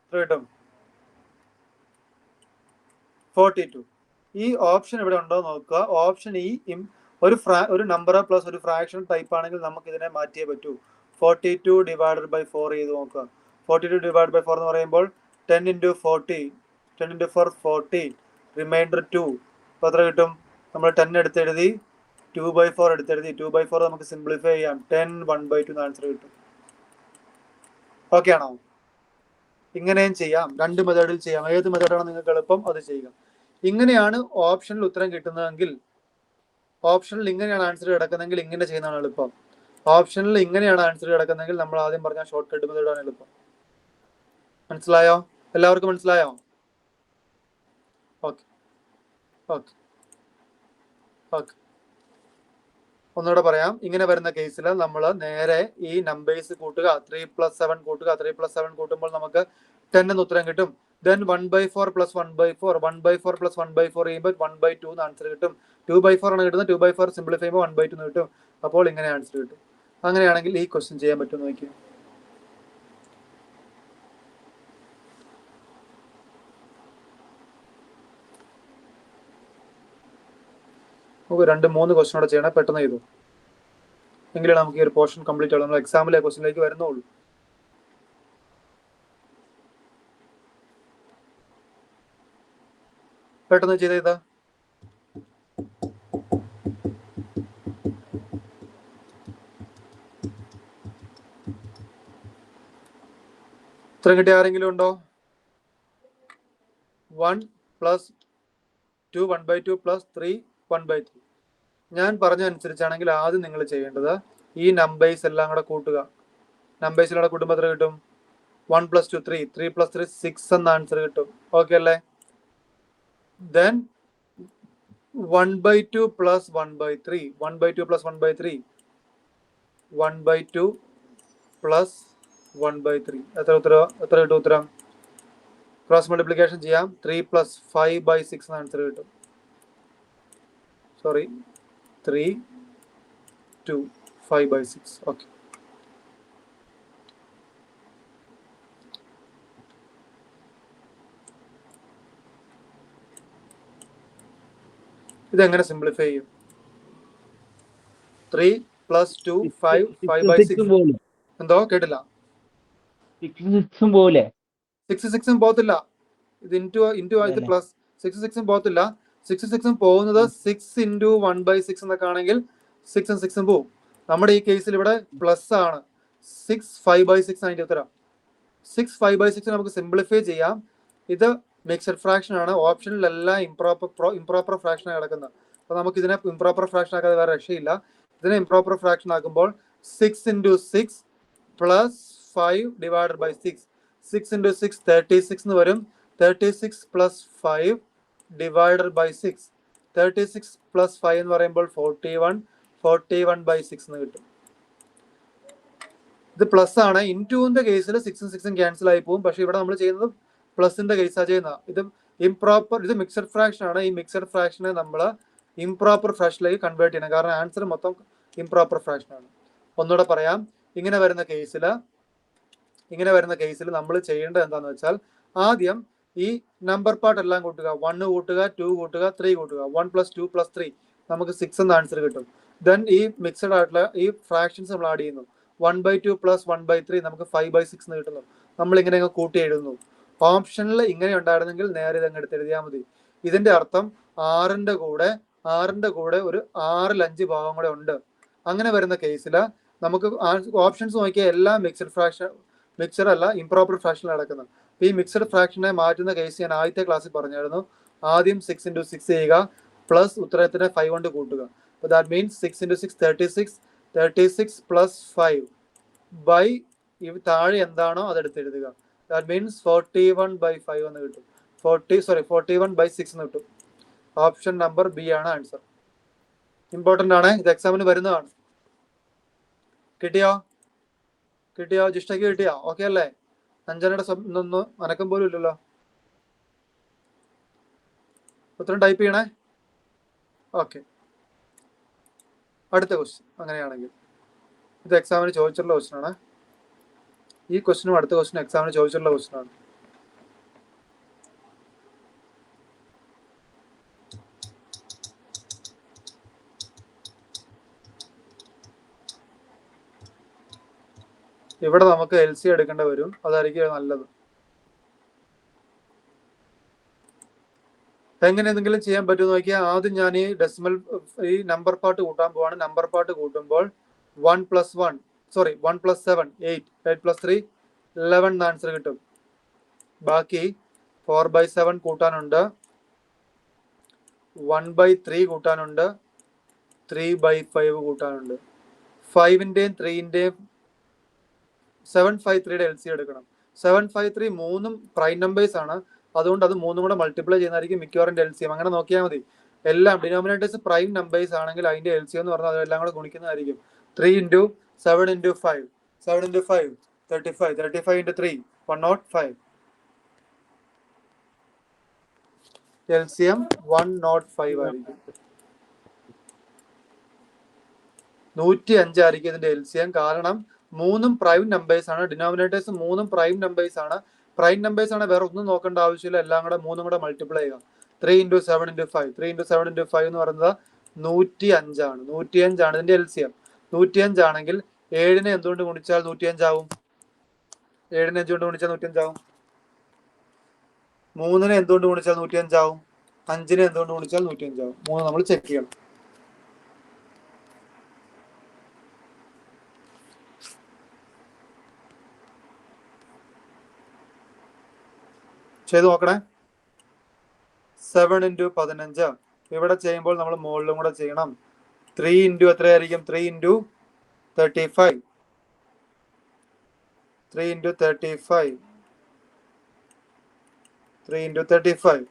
എത്ര കിട്ടും? 42. ഈ ഓപ്ഷൻ ഇവിടെ ഉണ്ടോ നോക്കുക. ഓപ്ഷൻ ഈ ഒരു നമ്പർ പ്ലസ് ഒരു ഫ്രാക്ഷൻ ടൈപ്പ് ആണെങ്കിൽ നമുക്ക് ഇതിനെ മാറ്റിയേ പറ്റൂ. 42 ഡിവൈഡഡ് ബൈ 4 ചെയ്ത് നോക്കുക. 42 ഡിവൈഡ് ബൈ 4 എന്ന് പറയുമ്പോൾ 10 × 40 10 × 4 40 റിമൈൻഡർ 2. അപ്പോൾ എത്ര കിട്ടും? നമ്മൾ 10 എടുത്തെഴുതി 2/4 എടുത്തെഴുതി. 2/4 നമുക്ക് സിംപ്ലിഫൈ ചെയ്യാം. 10 1/2 ആൻസർ കിട്ടും. ഓക്കെ ആണോ? ഇങ്ങനെയും ചെയ്യാം. രണ്ട് മെത്തേഡിൽ ചെയ്യാം. ഏത് മെത്തേഡാണ് നിങ്ങൾക്ക് എളുപ്പം അത് ചെയ്യുക. ഇങ്ങനെയാണ് ഓപ്ഷനിൽ ഉത്തരം കിട്ടുന്നതെങ്കിൽ, ഓപ്ഷനിൽ ഇങ്ങനെയാണ് ആൻസർ കിടക്കുന്നതെങ്കിൽ ഇങ്ങനെ ചെയ്യുന്നതാണ് എളുപ്പം. ഓപ്ഷനിൽ ഇങ്ങനെയാണ് ആൻസർ കിടക്കുന്നതെങ്കിൽ നമ്മൾ ആദ്യം പറഞ്ഞ ഷോർട്ട് കട്ട് മെത്തേഡാണ് എളുപ്പം. മനസ്സിലായോ? എല്ലാവർക്കും മനസ്സിലായോ? ഓക്കെ. ഒന്നുകൂടെ പറയാം. ഇങ്ങനെ വരുന്ന കേസിൽ നമ്മൾ നേരെ ഈ നമ്പേഴ്സ് കൂട്ടുക. 3+7 കൂട്ടുക. 3+7 കൂട്ടുമ്പോൾ നമുക്ക് 10 എന്ന് ഉത്തരം കിട്ടും. ദെൻ 1/4 + 1/4 1/4 + 1/4 ചെയ്യുമ്പോൾ 1/2 എന്ന് ആൻസർ കിട്ടും. 2/4 ആണ് കിട്ടുന്നത്. 2/4 സിംപ്ലിഫൈ ചെയ്യുമ്പോൾ 1/2 എന്ന് കിട്ടും. അപ്പോൾ ഇങ്ങനെ ആൻസർ കിട്ടും. അങ്ങനെയാണെങ്കിൽ ഈ ക്വസ്റ്റ്യൻ ചെയ്യാൻ പറ്റുമെന്ന് നോക്കിയോ. നമുക്ക് 2-3 ക്വസ്റ്റ്യൻ കൂടെ ചെയ്യണം. പെട്ടെന്ന് ചെയ്തു എങ്കിലാണ് നമുക്ക് ഈ ഒരു പോർഷൻ കംപ്ലീറ്റ് ആവുള്ളൂ. നമ്മൾ എക്സാമിലെ ക്വസ്റ്റ്യനിലേക്ക് വരുന്നുള്ളൂ. പെട്ടെന്ന് ചെയ്താ ഇത്രയും കിട്ടിയ ആരെങ്കിലും ഉണ്ടോ? 1 + 2 1/2 + 3 1/3. ഞാൻ പറഞ്ഞ അനുസരിച്ചാണെങ്കിൽ ആദ്യം നിങ്ങൾ ചെയ്യേണ്ടത് ഈ നമ്പേഴ്സ് എല്ലാം കൂടെ കൂട്ടുക. നമ്പേഴ്സ് എല്ലാം കൂടെ കൂട്ടുമ്പോൾ എത്ര കിട്ടും? 1 + 2 3 3 + 3 6 എന്ന ആൻസർ കിട്ടും. ഓക്കെ അല്ലേ? ദെൻ 1/2 + 1/3 1/2 + 1/3 1/2 + 1/3 എത്ര കിട്ടും ഉത്തരം? ക്രോസ് മൾട്ടിപ്ലിക്കേഷൻ ചെയ്യാം. 3 + 5/6 എന്ന ആൻസർ കിട്ടും. 3 2 5/6. ഓക്കെ. ഇതെങ്ങനെ സിംപ്ലിഫൈ ചെയ്യും? 3 + 2 5 5/6. എന്തോ കേട്ടില്ല? 6 പോലെ 6 6 പോകത്തില്ല. ഇത് ഇൻറ്റു ഇത് പ്ലസ് 6 6 പോകത്തില്ല. 6 പോകുന്നത് 6 ഇൻറ്റു 1/6 എന്നൊക്കെ ആണെങ്കിൽ 6 പോവും. നമ്മുടെ ഈ കേസിൽ ഇവിടെ പ്ലസ് ആണ് 6 5/6 അതിന്റെ ഉത്തരം. 6 5/6 നമുക്ക് സിംപ്ലിഫൈ ചെയ്യാം. ഇത് മിക്സഡ് ഫ്രാക്ഷൻ ആണ്. ഓപ്ഷനിലെല്ലാം ഇംപ്രോപ്പർ ഫ്രാക്ഷൻ ആണ് കിടക്കുന്നത്. അപ്പൊ നമുക്ക് ഇതിനെ ഇംപ്രോപ്പർ ഫ്രാക്ഷൻ ആക്കാതെ വേറെ രക്ഷയില്ല. ഇതിനെ ഇംപ്രോപ്പർ ഫ്രാക്ഷൻ ആക്കുമ്പോൾ 6 into 6 plus 5 divided by 6. 6 into 6 36 എന്ന് വരും. 36 പ്ലസ് 5 ഡിവൈഡഡ് ബൈ 6. 36 പ്ലസ് 5 എന്ന് പറയുമ്പോൾ 41/6 എന്ന് കിട്ടും. ഇത് പ്ലസ് ആണ്. ഇൻറ്റുവിന്റെ കേസിൽ 6 6 ക്യാൻസൽ ആയി പോകും. പക്ഷെ ഇവിടെ നമ്മൾ ചെയ്യുന്നത് പ്ലസിന്റെ കേസാണ് ചെയ്യുന്നത്. ഇത് മിക്സഡ് ഫ്രാക്ഷൻ ആണ്. ഈ മിക്സഡ് ഫ്രാക്ഷനെ നമ്മൾ ഇംപ്രോപ്പർ ഫ്രാക്ഷനിലേക്ക് കൺവേർട്ട് ചെയ്യണം. കാരണം ആൻസർ മൊത്തം ഇംപ്രോപ്പർ ഫ്രാക്ഷൻ ആണ്. ഒന്നുകൂടെ പറയാം. ഇങ്ങനെ വരുന്ന കേസിൽ നമ്മൾ ചെയ്യേണ്ടത് എന്താന്ന് വെച്ചാൽ ആദ്യം ഈ നമ്പർ പാർട്ട് എല്ലാം കൂട്ടുക. 1 കൂട്ടുക, 2 കൂട്ടുക, 3 കൂട്ടുക. 1 + 2 + 3 നമുക്ക് 6 എന്ന ആൻസർ കിട്ടും. ദെൻ ഈ മിക്സഡ് ആയിട്ടുള്ള ഈ ഫ്രാക്ഷൻസ് നമ്മൾ ആഡ് ചെയ്യുന്നു. 1/2 + 1/3 നമുക്ക് 5/6 എന്ന് കിട്ടുന്നു. നമ്മൾ ഇങ്ങനെ കൂട്ടി എഴുതുന്നു. ഓപ്ഷനിൽ ഇങ്ങനെ ഉണ്ടായിരുന്നെങ്കിൽ നേരെ ഇതങ്ങ് എടുത്ത് എഴുതിയാൽ മതി. ഇതിന്റെ അർത്ഥം 6ന്റെ കൂടെ ഒരു 6/5 ഭാഗം കൂടെ ഉണ്ട്. അങ്ങനെ വരുന്ന കേസിൽ നമുക്ക് ഓപ്ഷൻസ് നോക്കിയാൽ എല്ലാം മിക്സഡ് അല്ല ഇംപ്രോപ്പർ ഫ്രാക്ഷൻ നടക്കുന്നത്. ഈ മിക്സഡ് ഫ്രാക്ഷനെ മാറ്റുന്ന കേസ് ഞാൻ ആദ്യത്തെ ക്ലാസ്സിൽ പറഞ്ഞായിരുന്നു. ആദ്യം 6 × 6 ചെയ്യുക, പ്ലസ് ഉത്തരത്തിനെ 5 കൊണ്ട് കൂട്ടുക. അപ്പോൾ ദാറ്റ് മീൻസ് 6 × 6 36. 36 + 5 ബൈ താഴെ എന്താണോ അതെടുത്ത് എഴുതുക. ദാറ്റ് മീൻസ് 41/5 എന്ന് കിട്ടും. 41/6 എന്ന് കിട്ടും. ഓപ്ഷൻ നമ്പർ ബി ആണ് ആൻസർ. ഇമ്പോർട്ടന്റ് ആണ്. ഇത് എക്സാമിന് വരുന്നതാണ്. കിട്ടിയോ? ജിഷ്ടയ്ക്ക് കിട്ടിയോ? ഓക്കെ അല്ലേ? അഞ്ജനയുടെ ഒന്നും അനക്കം പോലും ഇല്ലല്ലോ. ഉത്തരം ടൈപ്പ് ചെയ്യണേ. ഓക്കെ, അടുത്ത ക്വസ്റ്റ്യൻ. അങ്ങനെയാണെങ്കിൽ ഇത് എക്സാമിന് ചോദിച്ചിട്ടുള്ള ക്വസ്റ്റ്യൻ ആണ്. ഈ ക്വസ്റ്റ്യനും അടുത്ത ക്വസ്റ്റ്യൻ എക്സാമിന് ചോദിച്ചിട്ടുള്ള ക്വസ്റ്റ്യൻ ആണ്. ഇവിടെ നമുക്ക് LC എടുക്കേണ്ടി വരും. അതായിരിക്കും നല്ലത്. എങ്ങനെ എന്തെങ്കിലും ചെയ്യാൻ പറ്റുമെന്ന് നോക്കിയാൽ ആദ്യം ഞാൻ ഈ നമ്പർ പാർട്ട് കൂട്ടാൻ പോവാണ്. നമ്പർ പാർട്ട് കൂട്ടുമ്പോൾ 1 + 7 8 + 3 11 എന്ന ആൻസർ കിട്ടും. ബാക്കി 4/7 കൂട്ടാനുണ്ട്, 1/3 കൂട്ടാനുണ്ട്, 3/5 കൂട്ടാനുണ്ട്. 5ന്റെയും 3ന്റെയും 753 LC എടുക്കണം. 753 മൂന്നും പ്രൈം നമ്പേഴ്സ് ആണ്. അതുകൊണ്ട് അത് മൂന്നും കൂടെ മൾട്ടിപ്ലൈ ചെയ്യുന്നതായിരിക്കും മിക്കവാറും LCM. അങ്ങനെ നോക്കിയാൽ മതി. എല്ലാം ഡിനോമിനേറ്റേഴ്സ് പ്രൈം നമ്പേഴ്സ് ആണെങ്കിൽ അതിന്റെ LCM എന്ന് പറഞ്ഞാൽ അതെല്ലാം കൂടെ ഗുണിക്കുന്നതായിരിക്കും. 3 × 7 × 5 7 × 5 35 35 × 3 105. LCM 105 ആയിരിക്കും. 105 ആയിരിക്കും ഇതിന്റെ LCM. കാരണം മൂന്നും പ്രൈം നമ്പേഴ്സ് ആണ്. ഡിനോമിനേറ്റേഴ്സ് മൂന്നും പ്രൈം നമ്പേഴ്സ് ആണ്. പ്രൈം നമ്പേഴ്സ് ആണ്, വേറെ ഒന്നും നോക്കേണ്ട ആവശ്യമില്ല. എല്ലാം കൂടെ മൂന്നും കൂടെ മൾട്ടിപ്ലൈ ചെയ്യുക. 3 × 7 × 5 3 × 7 × 5 എന്ന് പറയുന്നത് 105 ആണ്. 105 ആണ് ഇതിന്റെ LCM. 105 ആണെങ്കിൽ 7നെ എന്തുകൊണ്ട് ഗുണിച്ചാൽ 105 ആവും? 7നെ എന്തുകൊണ്ട് ഗുണിച്ചാൽ 105 ആവും? 3നെ എന്തുകൊണ്ട് ഗുണിച്ചാൽ 105 ആവും? 5നെ എന്തുകൊണ്ട് ഗുണിച്ചാൽ 105 ആവും? 3 നമ്മൾ ചെക്ക് ചെയ്യണം. ചെയ്ത് നോക്കണേ. 7 × 15 ഇവിടെ ചെയ്യുമ്പോൾ നമ്മൾ മുകളിലും കൂടെ ചെയ്യണം. 3 × എത്രയായിരിക്കും? 3 × 35 3 × 35 3 × 35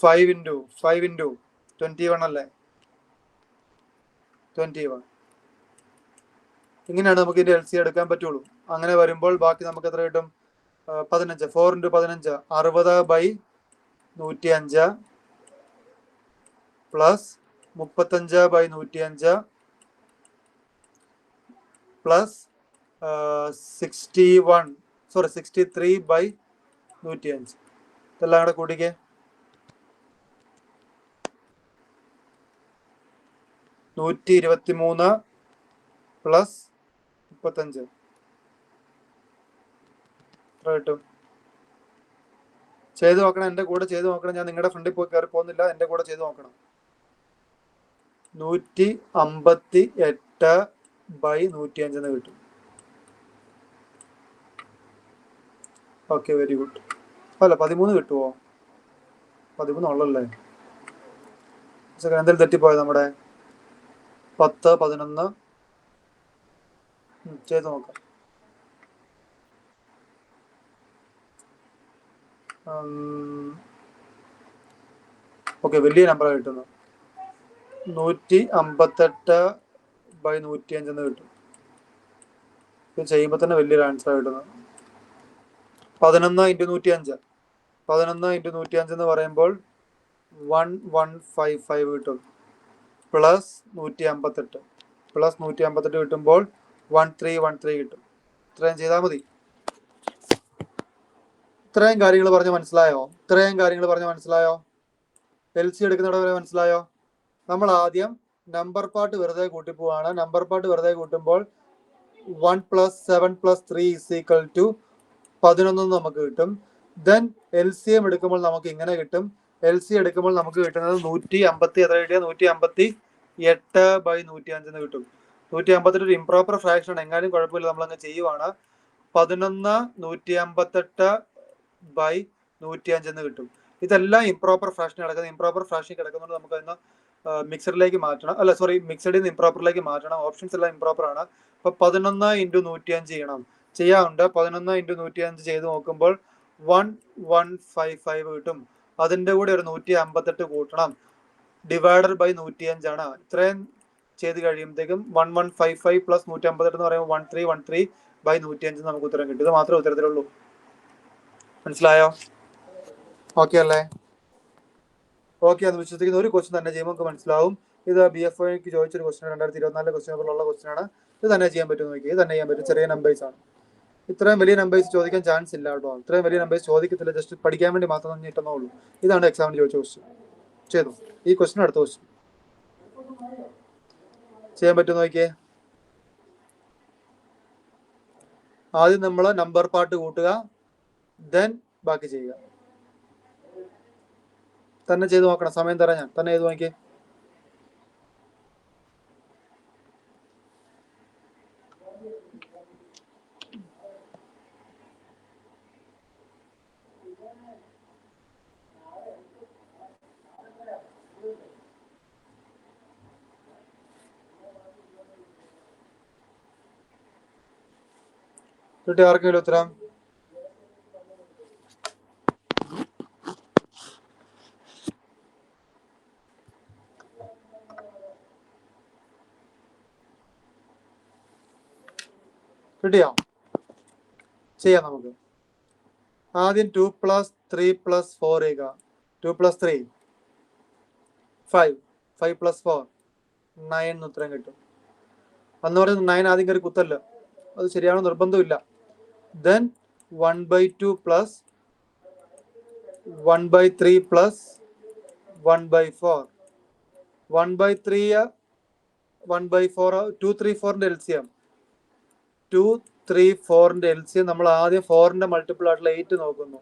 5 × 21 അല്ലേ? 21. ഇങ്ങനെയാണ് നമുക്ക് ഇതിന്റെ LC എടുക്കാൻ പറ്റുള്ളൂ. അങ്ങനെ വരുമ്പോൾ ബാക്കി നമുക്ക് എത്ര കിട്ടും? 15 4 × 15 60/105 പ്ലസ് 35/105 പ്ലസ് 63/105 ഇതെല്ലാം കൂടെ കൂട്ടിക്കേ. 123 പ്ലസ് 35 എത്ര കിട്ടും? ചെയ്ത് നോക്കണം, എൻ്റെ കൂടെ ചെയ്ത് നോക്കണം. ഞാൻ നിങ്ങളുടെ ഫ്രണ്ടിൽ പോയി കയറി പോകുന്നില്ല, എൻ്റെ കൂടെ ചെയ്ത് നോക്കണം. 158/105 കിട്ടും. Okay, very good. അല്ല 13 കിട്ടുമോ? 13 ഉള്ളല്ലേ? എന്തെങ്കിലും തെറ്റിപ്പോയത് നമ്മുടെ 10, 11 ചെയ്ത് നോക്കാം. ഓക്കെ, വലിയ നമ്പറാണ് കിട്ടുന്നത്. 158/105 കിട്ടും. ഇത് ചെയ്യുമ്പോൾ തന്നെ വലിയൊരു ആൻസർ കിട്ടുന്നത്. 11 × 105. 11 × 105 എന്ന് പറയുമ്പോൾ 1155 കിട്ടും. പ്ലസ് 158 പ്ലസ് 158 കിട്ടുമ്പോൾ 1313 കിട്ടും. ഇത്രയും ചെയ്താൽ മതി. ഇത്രയും കാര്യങ്ങൾ പറഞ്ഞ് മനസ്സിലായോ? LC എടുക്കുന്നവിടെ വരെ മനസ്സിലായോ? നമ്മൾ ആദ്യം നമ്പർ പാർട്ട് വെറുതെ കൂട്ടി പോവാണ്. നമ്പർ പാർട്ട് വെറുതെ കൂട്ടുമ്പോൾ 1 + 7 + 3 = 11 നമുക്ക് കിട്ടും. ദെൻ LCM എടുക്കുമ്പോൾ നമുക്ക് ഇങ്ങനെ കിട്ടും. LC എടുക്കുമ്പോൾ നമുക്ക് കിട്ടുന്നത് 158/105 കിട്ടും. 158 ഒരു ഇംപ്രോപ്പർ ഫ്രാക്ഷൻ ആണ്, എങ്ങാനും കുഴപ്പമില്ല, നമ്മളങ്ങ് ചെയ്യുവാണ്. 11 158/105 കിട്ടും. ഇതെല്ലാം ഇംപ്രോപ്പർ ഫ്രാക്ഷൻ കിടക്കുന്നത്. ഇംപ്രോപ്പർ ഫ്രാക്ഷൻ കിടക്കുന്നത് നമുക്ക് അതിന് മിക്സറിലേക്ക് മാറ്റണം. അല്ല സോറി, മിക്സഡിൽ നിന്ന് ഇംപ്രോപ്പറിലേക്ക് മാറ്റണം. ഓപ്ഷൻസ് എല്ലാം ഇംപ്രോപ്പർ ആണ്. അപ്പൊ 11 × 105 ചെയ്യാറുണ്ട്. 11 × 105 ചെയ്ത് നോക്കുമ്പോൾ 1155 കിട്ടും. അതിന്റെ കൂടെ ഒരു 158 കൂട്ടണം. ഡിവൈഡഡ് ബൈ 105 ആണ്. ഇത്രയും ചെയ്ത് കഴിയുമ്പോഴത്തേക്കും 1155 + 158 എന്ന് പറയുമ്പോൾ 1313/105 നമുക്ക് ഉത്തരം കിട്ടും. ഇത് മാത്രമേ ഉത്തരത്തിലുള്ളൂ. മനസ്സിലായോ? ഓക്കെ അല്ലേ? ഓക്കെ, അത് വിശ്വസിക്കുന്ന ഒരു ക്വസ്റ്റ്യൻ തന്നെ ചെയ്യുമ്പോൾ നമുക്ക് മനസ്സിലാവും. ഇത് BFOക്ക് ചോദിച്ചൊരു ക്വസ്റ്റ്യൻ, 2024 ക്വസ്റ്റ്യൻ പേപ്പറിലുള്ള ക്വസ്റ്റ്യൻ ആണ്. ഇത് തന്നെ ചെയ്യാൻ പറ്റും. നോക്കി, ഇത് തന്നെ ചെയ്യാൻ പറ്റും. ചെറിയ നമ്പേഴ്സ് ആണ്. ഇത്രയും വലിയ നമ്പേഴ്സ് ചോദിക്കാൻ ചാൻസ് ഇല്ല കേട്ടോ. ഇത്രയും വലിയ നമ്പേഴ്സ് ചോദിക്കത്തില്ല, ജസ്റ്റ് പഠിക്കാൻ വേണ്ടി മാത്രം തന്നെ ഇട്ടുന്നേ ഉള്ളൂ. ഇതാണ് എക്സാമിന് ചോദിച്ച ക്വസ്റ്റ്യൻ. ചെയ്തു ഈ ക്വസ്റ്റ്യൻ. അടുത്ത ക്വസ്റ്റ്യൻ ചെയ്യാൻ പറ്റും. നോക്കിയേ, ആദ്യം നമ്മൾ നമ്പർ പാർട്ട് കൂട്ടുക, ദെൻ ബാക്കി ചെയ്യുക. തന്നെ ചെയ്ത് നോക്കണം. സമയം തരാം, ഞാൻ തന്നെ ചെയ്ത് നോക്കിയേ. കിട്ടിയ ആർക്കെങ്കിലും ഉത്തരം? കിട്ടിയോ? ചെയ്യാം നമുക്ക്. ആദ്യം 2 + 3 + 4 ചെയ്യുക. 2 + 3 5, 5 + 4 9 ഉത്തരം കിട്ടും. അന്ന് പറയുന്നത് 9 ആദ്യം കയറി കുത്തല്ല, അത് ശരിയാണോ നിർബന്ധമില്ല. ദെൻ 1/2 + 1/3 + 1/4. 1/3 1/4 2 3 4ന്റെ LCM. 2 3 4ന്റെ LCM നമ്മൾ ആദ്യം 4ന്റെ മൾട്ടിപ്പിൾ ആയിട്ടുള്ള 8 നോക്കുന്നു.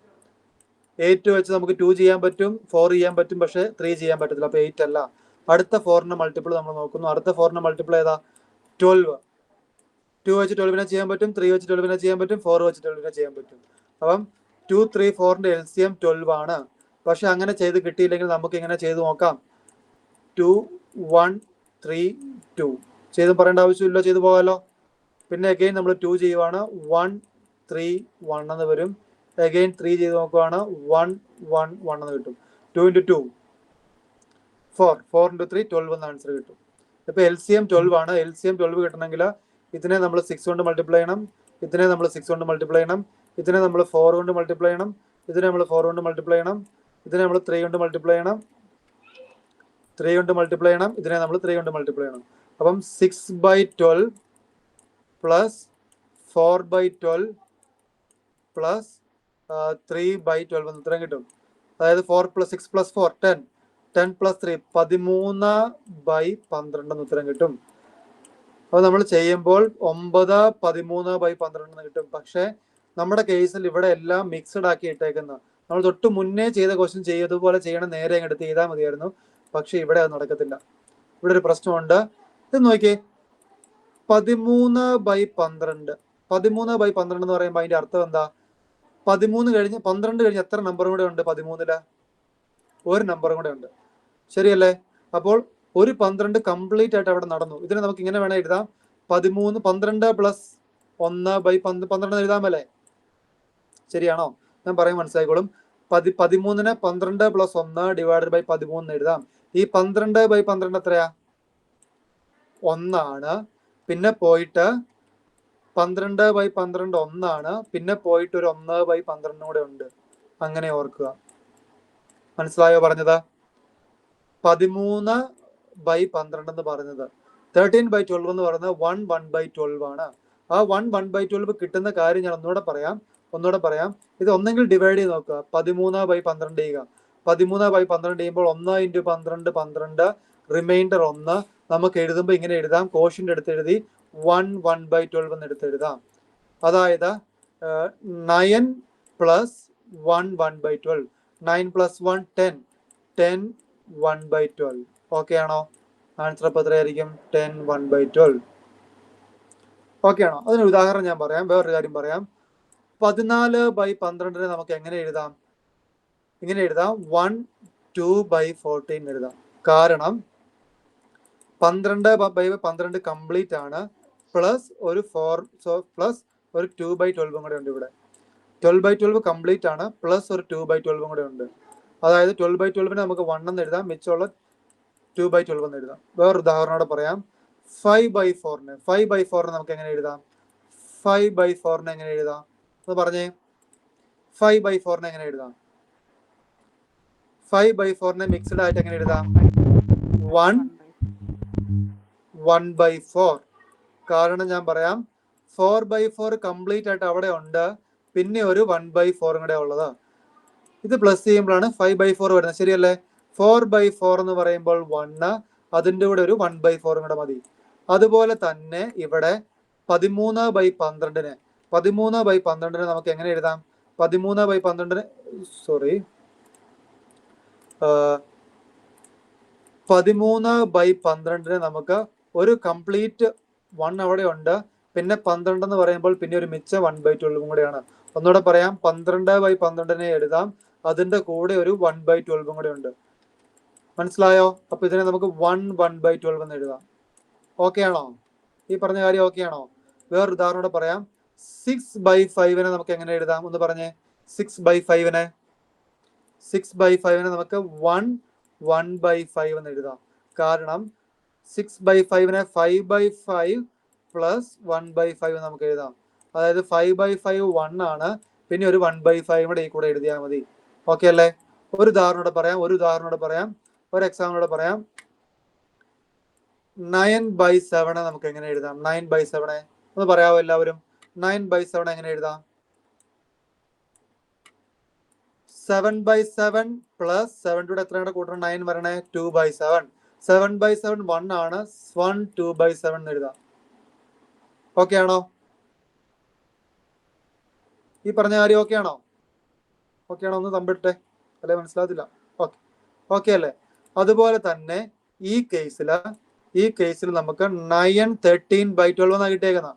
8 വെച്ച് നമുക്ക് 2 ചെയ്യാൻ പറ്റും, 4 ചെയ്യാൻ പറ്റും, പക്ഷെ 3 ചെയ്യാൻ പറ്റത്തില്ല. അപ്പൊ 8 അല്ല. അടുത്ത 4ന്റെ മൾട്ടിപ്പിൾ നമ്മൾ നോക്കുന്നു. അടുത്ത 4ന്റെ മൾട്ടിപ്പിൾ ഏതാ? 12. 2 വെച്ച് 12നെ ചെയ്യാൻ പറ്റും, 3 വെച്ച് 12നെ ചെയ്യാൻ പറ്റും, 4 വെച്ച് 12നെ ചെയ്യാൻ പറ്റും. അപ്പം 2 3 4ന്റെ LCM 12 ആണ്. പക്ഷെ അങ്ങനെ ചെയ്ത് കിട്ടിയില്ലെങ്കിൽ നമുക്ക് ഇങ്ങനെ ചെയ്ത് നോക്കാം. 2 1 3 2 ചെയ്ത് പറയേണ്ട ആവശ്യമില്ല, ചെയ്തു പോകാമല്ലോ. പിന്നെ അഗെയിൻ നമ്മൾ 2 ചെയ്യുവാണ്, 1 3 1 എന്ന് വരും. അഗെയിൻ 3 ചെയ്ത് നോക്കുവാണ്, 1 1 1 എന്ന് കിട്ടും. 2 × 2 4, 4 × 3 12 എന്ന് ആൻസർ കിട്ടും. ഇപ്പൊ LCM 12 ആണ്. LCM 12 കിട്ടണമെങ്കിൽ ഇതിനെ നമ്മൾ 6 കൊണ്ട് മൾട്ടിപ്ലൈ ചെയ്യണം, ഇതിനെ നമ്മൾ 6 കൊണ്ട് മൾട്ടിപ്ലൈ ചെയ്യണം, ഇതിനെ നമ്മൾ 4 കൊണ്ട് മൾട്ടിപ്ലൈ ചെയ്യണം, ഇതിനെ നമ്മൾ 4 കൊണ്ട് മൾട്ടിപ്ലൈ ചെയ്യണം, ഇതിനെ നമ്മൾ 3 കൊണ്ട് മൾട്ടിപ്ലൈ ചെയ്യണം, 3 കൊണ്ട് മൾട്ടിപ്ലൈ ചെയ്യണം, ഇതിനെ നമ്മൾ 3 കൊണ്ട് മൾട്ടിപ്ലൈ ചെയ്യണം. അപ്പം 6/12 + 4/12 + 3/12 എന്ന് ഉത്തരം കിട്ടും. അതായത് 4 + 6 + 4 10, 10 + 3 13/12 എന്ന് ഉത്തരം കിട്ടും. അപ്പോൾ നമ്മൾ ചെയ്യുമ്പോൾ 9 13/12 എന്ന് കിട്ടും. പക്ഷെ നമ്മുടെ കേസിൽ ഇവിടെ എല്ലാം മിക്സഡ് ആക്കി ഇട്ടേക്കുന്ന നമ്മൾ തൊട്ട് മുന്നേ ചെയ്ത ക്വസ്റ്റ്യൻ ചെയ്തതുപോലെ ചെയ്യണം, നേരെ അങ്ങോട്ട് ചെയ്താൽ മതിയായിരുന്നു. പക്ഷെ ഇവിടെ അത് നടക്കത്തില്ല. ഇവിടെ ഒരു പ്രശ്നമുണ്ട്. ഇത് നോക്കിയേ, 13/12. 13/12 എന്ന് പറയുമ്പോൾ അതിന്റെ അർത്ഥം എന്താ? 13 കഴിഞ്ഞ് 12 കഴിഞ്ഞ് എത്ര നമ്പറും കൂടെ ഉണ്ട്? 13 ഒരു നമ്പറും കൂടെ ഉണ്ട്, ശരിയല്ലേ? അപ്പോൾ ഒരു 12 കംപ്ലീറ്റ് ആയിട്ട് അവിടെ നടന്നു. ഇതിനെ നമുക്ക് ഇങ്ങനെ വേണം എഴുതാം, 13 12 പ്ലസ് 1/12 എഴുതാമല്ലേ? ശരിയാണോ? ഞാൻ പറയും മനസ്സിലായിക്കോളും. 13-നെ 12 പ്ലസ് 1 ഡിവൈഡഡ് ബൈ 13 എഴുതാം. ഈ 12/12 എത്രയാ? 1 പിന്നെ പോയിട്ട് 12/12 1 പിന്നെ പോയിട്ട് ഒരു 1/12 കൂടെ ഉണ്ട്. അങ്ങനെ ഓർക്കുക. മനസ്സിലായോ പറഞ്ഞത്? 13/12 എന്ന് പറഞ്ഞത് 13/12 എന്ന് പറയുന്നത് 1/12 ആണ്. ആ 1/12 കിട്ടുന്ന കാര്യം ഞാൻ ഒന്നുകൂടെ പറയാം. ഇത് ഒന്നെങ്കിൽ ഡിവൈഡ് ചെയ്ത് നോക്കുക. 13/12 ചെയ്യുക. 13/12 ചെയ്യുമ്പോൾ 1 × 12 12, റിമൈൻഡർ 1. നമുക്ക് എഴുതുമ്പോൾ ഇങ്ങനെ എഴുതാം, കോഷ്യന്റ് എടുത്ത് എഴുതി 1/12 എന്ന് എടുത്ത് എഴുതാം. അതായത് 9 പ്ലസ് 1/12. 9 പ്ലസ് 1 10. 10 1/12. ഓക്കെ ആണോ? ആൻസർ അപ്പോൾ എത്രയായിരിക്കും? 10 1/12. ഓക്കെ ആണോ? അതിനൊരു ഉദാഹരണം ഞാൻ പറയാം, വേറൊരു കാര്യം പറയാം. 14/12 നമുക്ക് എങ്ങനെ എഴുതാം? ഇങ്ങനെ എഴുതാം, 1 2/14 എഴുതാം. കാരണം 12/12 കംപ്ലീറ്റ് ആണ്, പ്ലസ് ഒരു 2/12 കൂടെ ഉണ്ട് ഇവിടെ. 12/12 കംപ്ലീറ്റ് ആണ്, പ്ലസ് ഒരു 2/12 കൂടെ ഉണ്ട്. അതായത് 12/12 നമുക്ക് 1 എന്ന് എഴുതാം, മിച്ചമുള്ള 2/12 എന്ന് എഴുതാം. വേറൊരു ഉദാഹരണോടെ പറയാം. 5/4 നമുക്ക് എങ്ങനെ എഴുതാം? 5/4 എങ്ങനെ എഴുതാം എന്ന് പറഞ്ഞേ. 5/4 എങ്ങനെ എഴുതാം? 5/4 മിക്സ്ഡ് ആയിട്ട് എങ്ങനെ എഴുതാം? 1/4. കാരണം ഞാൻ പറയാം, 4/4 കംപ്ലീറ്റ് ആയിട്ട് അവിടെ ഉണ്ട്, പിന്നെ ഒരു 1/4 കൂടെ ഉള്ളത്. ഇത് പ്ലസ് ചെയ്യുമ്പോഴാണ് 5/4 വരുന്നത്, ശരിയല്ലേ? 4/4 എന്ന് പറയുമ്പോൾ 1, അതിൻ്റെ കൂടെ ഒരു 1/4 കൂടെ മതി. അതുപോലെ തന്നെ ഇവിടെ 13/12 നമുക്ക് എങ്ങനെ എഴുതാം? 13/12 നമുക്ക് ഒരു കംപ്ലീറ്റ് 1 അവിടെ ഉണ്ട്, പിന്നെ 12 എന്ന് പറയുമ്പോൾ പിന്നെ ഒരു മിച്ച 1/12 കൂടെയാണ്. ഒന്നുകൂടെ പറയാം, 12/12 എഴുതാം, അതിന്റെ കൂടെ ഒരു 1/12 കൂടെ ഉണ്ട്. മനസ്സിലായോ? അപ്പൊ ഇതിനെ നമുക്ക് 1/12 എന്ന് എഴുതാം. ഓക്കെ ആണോ? ഈ പറഞ്ഞ കാര്യം ഓക്കെ ആണോ? വേറൊരു ഉദാഹരണം പറയാം. 6/5 നമുക്ക് എങ്ങനെ എഴുതാം? ഒന്ന് പറഞ്ഞേ. 6/5 നമുക്ക് 1/5 എന്ന് എഴുതാം. കാരണം 6/5 5/5 പ്ലസ് 1/5 നമുക്ക് എഴുതാം. അതായത് 5/5 1 ആണ്, പിന്നെ ഒരു 1/5 കൂടെ ഈ കൂടെ എഴുതിയാൽ മതി. ഓക്കെ അല്ലേ? ഒരു ഉദാഹരണോടെ പറയാം, ഒരു എക്സാമ്പിളോടെ പറയാം. 9/7 നമുക്ക് എങ്ങനെ എഴുതാം? 9/7 ഒന്ന് പറയാമോ എല്ലാവരും? 9/7 എങ്ങനെ എഴുതാം? 7/7 പ്ലസ് 7 കൂടെ എത്ര കൂടെ കൂട്ടണം? 9 വരണേ, 2/7. 7/7 1 ആണ്, 1 2/7 എന്ന് എഴുതാം. ഓക്കെ ആണോ? ഈ പറഞ്ഞ കാര്യം ഓക്കെ ആണോ? ഒന്ന് തമ്പിട്ടെ, അല്ലെ മനസ്സിലാകത്തില്ല. ഓക്കെ അല്ലേ? അതുപോലെ തന്നെ ഈ കേസിൽ നമുക്ക് 9 13/12 എന്നാണ് കിട്ടിയേക്കുന്ന.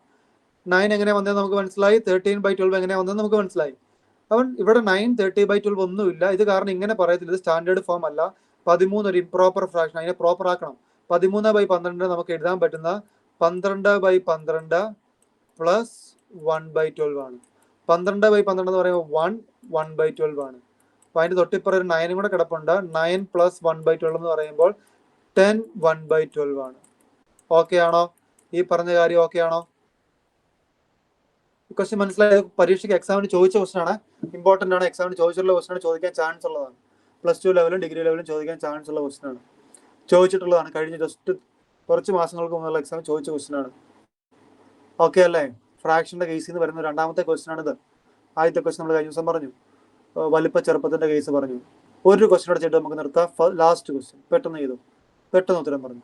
9 എങ്ങനെ വന്നതെന്ന് നമുക്ക് മനസ്സിലായി, 13/12 എങ്ങനെ വന്നതെന്ന് നമുക്ക് മനസ്സിലായി. അവൻ ഇവിടെ 9 30/12 ഒന്നുമില്ല. ഇത് കാരണം ഇങ്ങനെ പറയത്തില്ല, ഇത് സ്റ്റാൻഡേർഡ് ഫോം അല്ല. 13 ഒരു ഇംപ്രോപ്പർ ഫ്രാക്ഷൻ, അതിനെ പ്രോപ്പർ ആക്കണം. 13/12 നമുക്ക് എഴുതാൻ പറ്റുന്ന 12/12 പ്ലസ് 1/12 ആണ്. 12/12 എന്ന് പറയുമ്പോൾ 1/12 ആണ്. അപ്പൊ അതിന്റെ തൊട്ടിപ്പുറം ഒരു 9 കൂടെ കിടപ്പുണ്ട്. 9 പ്ലസ് 1/12 എന്ന് പറയുമ്പോൾ 10 1/12 ആണ്. ഓക്കെ ആണോ? ഈ പറഞ്ഞ കാര്യം ഓക്കെ ആണോ? ഈ ക്വസ്റ്റ്യൻ മനസ്സിലായത്? പരീക്ഷയ്ക്ക് എക്സാമിന് ചോദിച്ച ക്വസ്റ്റ്യൻ ആണ്, ഇമ്പോർട്ടന്റ് ആണ്. എക്സാമിന് ചോദിച്ചിട്ടുള്ള ക്വസ്റ്റ്യൻ ആണ്, ചോദിക്കാൻ ചാൻസ് ഉള്ളതാണ്. +2 ലെവലും ഡിഗ്രി ലെവലും ചോദിക്കാൻ ചാൻസ് ഉള്ള ക്വസ്റ്റ്യൻ ആണ്, ചോദിച്ചിട്ടുള്ളതാണ്. കഴിഞ്ഞ ജസ്റ്റ് കുറച്ച് മാസങ്ങൾക്ക് മുമ്പുള്ള എക്സാം ചോദിച്ച ക്വസ്റ്റ്യൻ ആണ്. ഓക്കെ അല്ലേ? ഫ്രാക്ഷന്റെ കേസിൽ നിന്ന് വരുന്ന രണ്ടാമത്തെ ക്വസ്റ്റ്യൻ ആണിത്. ആദ്യത്തെ ക്വസ്റ്റ്യൻ നമ്മൾ കഴിഞ്ഞ ദിവസം പറഞ്ഞു, വലിപ്പ ചെറുപ്പത്തിന്റെ കേസ് പറഞ്ഞു. ഒരു ക്വസ്റ്റ്യനോട് ചെയ്തിട്ട് നമുക്ക് നിർത്താം. ലാസ്റ്റ് ക്വസ്റ്റ്യൻ പെട്ടെന്ന് ചെയ്തു, പെട്ടെന്ന് ഉത്തരം പറഞ്ഞു.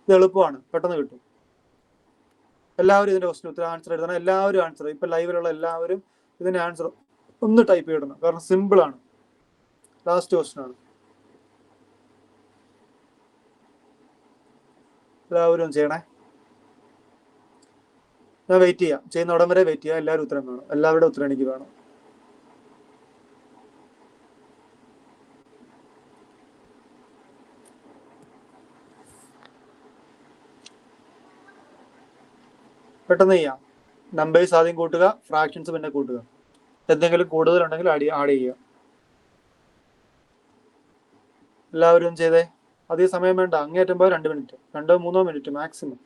ഇത് എളുപ്പമാണ്, പെട്ടെന്ന് കിട്ടും. എല്ലാവരും ഇതിന്റെ ക്വസ്റ്റ്യൻ ഉത്തരം ആൻസർ എഴുതണം. എല്ലാവരും ആൻസർ, ഇപ്പൊ ലൈവിലുള്ള എല്ലാവരും ഇതിന്റെ ആൻസർ ഒന്ന് ടൈപ്പ് ചെയ്യണം, കാരണം സിമ്പിളാണ്. ലാസ്റ്റ് ക്വസ്റ്റൻ ആണ്. എല്ലാവരും ചെയ്യണേ. ഞാൻ വെയിറ്റ് ചെയ്യാം, ചെയ്യുന്ന ഉടൻ വരെ വെയിറ്റ് ചെയ്യാം. എല്ലാവരും ഉത്തരം വേണം, എല്ലാവരുടെ ഉത്തരം എനിക്ക് വേണം. പെട്ടെന്ന് ചെയ്യാം. നമ്പേഴ്സ് ആദ്യം കൂട്ടുക, ഫ്രാക്ഷൻസ് പിന്നെ കൂട്ടുക. എന്തെങ്കിലും കൂടുതലുണ്ടെങ്കിൽ ആഡ് ചെയ്യുക. എല്ലാവരും ചെയ്തേ. അധികം സമയം വേണ്ട, അങ്ങേറ്റം പോയി 2 മിനിറ്റ്, 2-3 മിനിറ്റ് മാക്സിമം.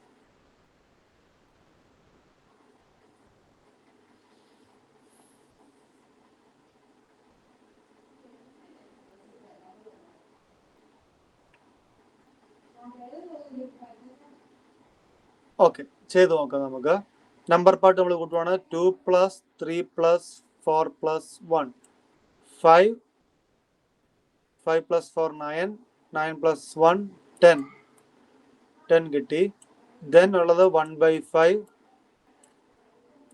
ഓക്കെ, ചെയ്ത് നോക്കാം നമുക്ക്. നമ്പർ പാർട്ട് നമ്മൾ കൂട്ടുവാണ്. 2 + 3 + 4 + 1 5, 5 + 4 9, 9 + 1 10, 10 കിട്ടി. ദെൻ ഉള്ളത് 1/5,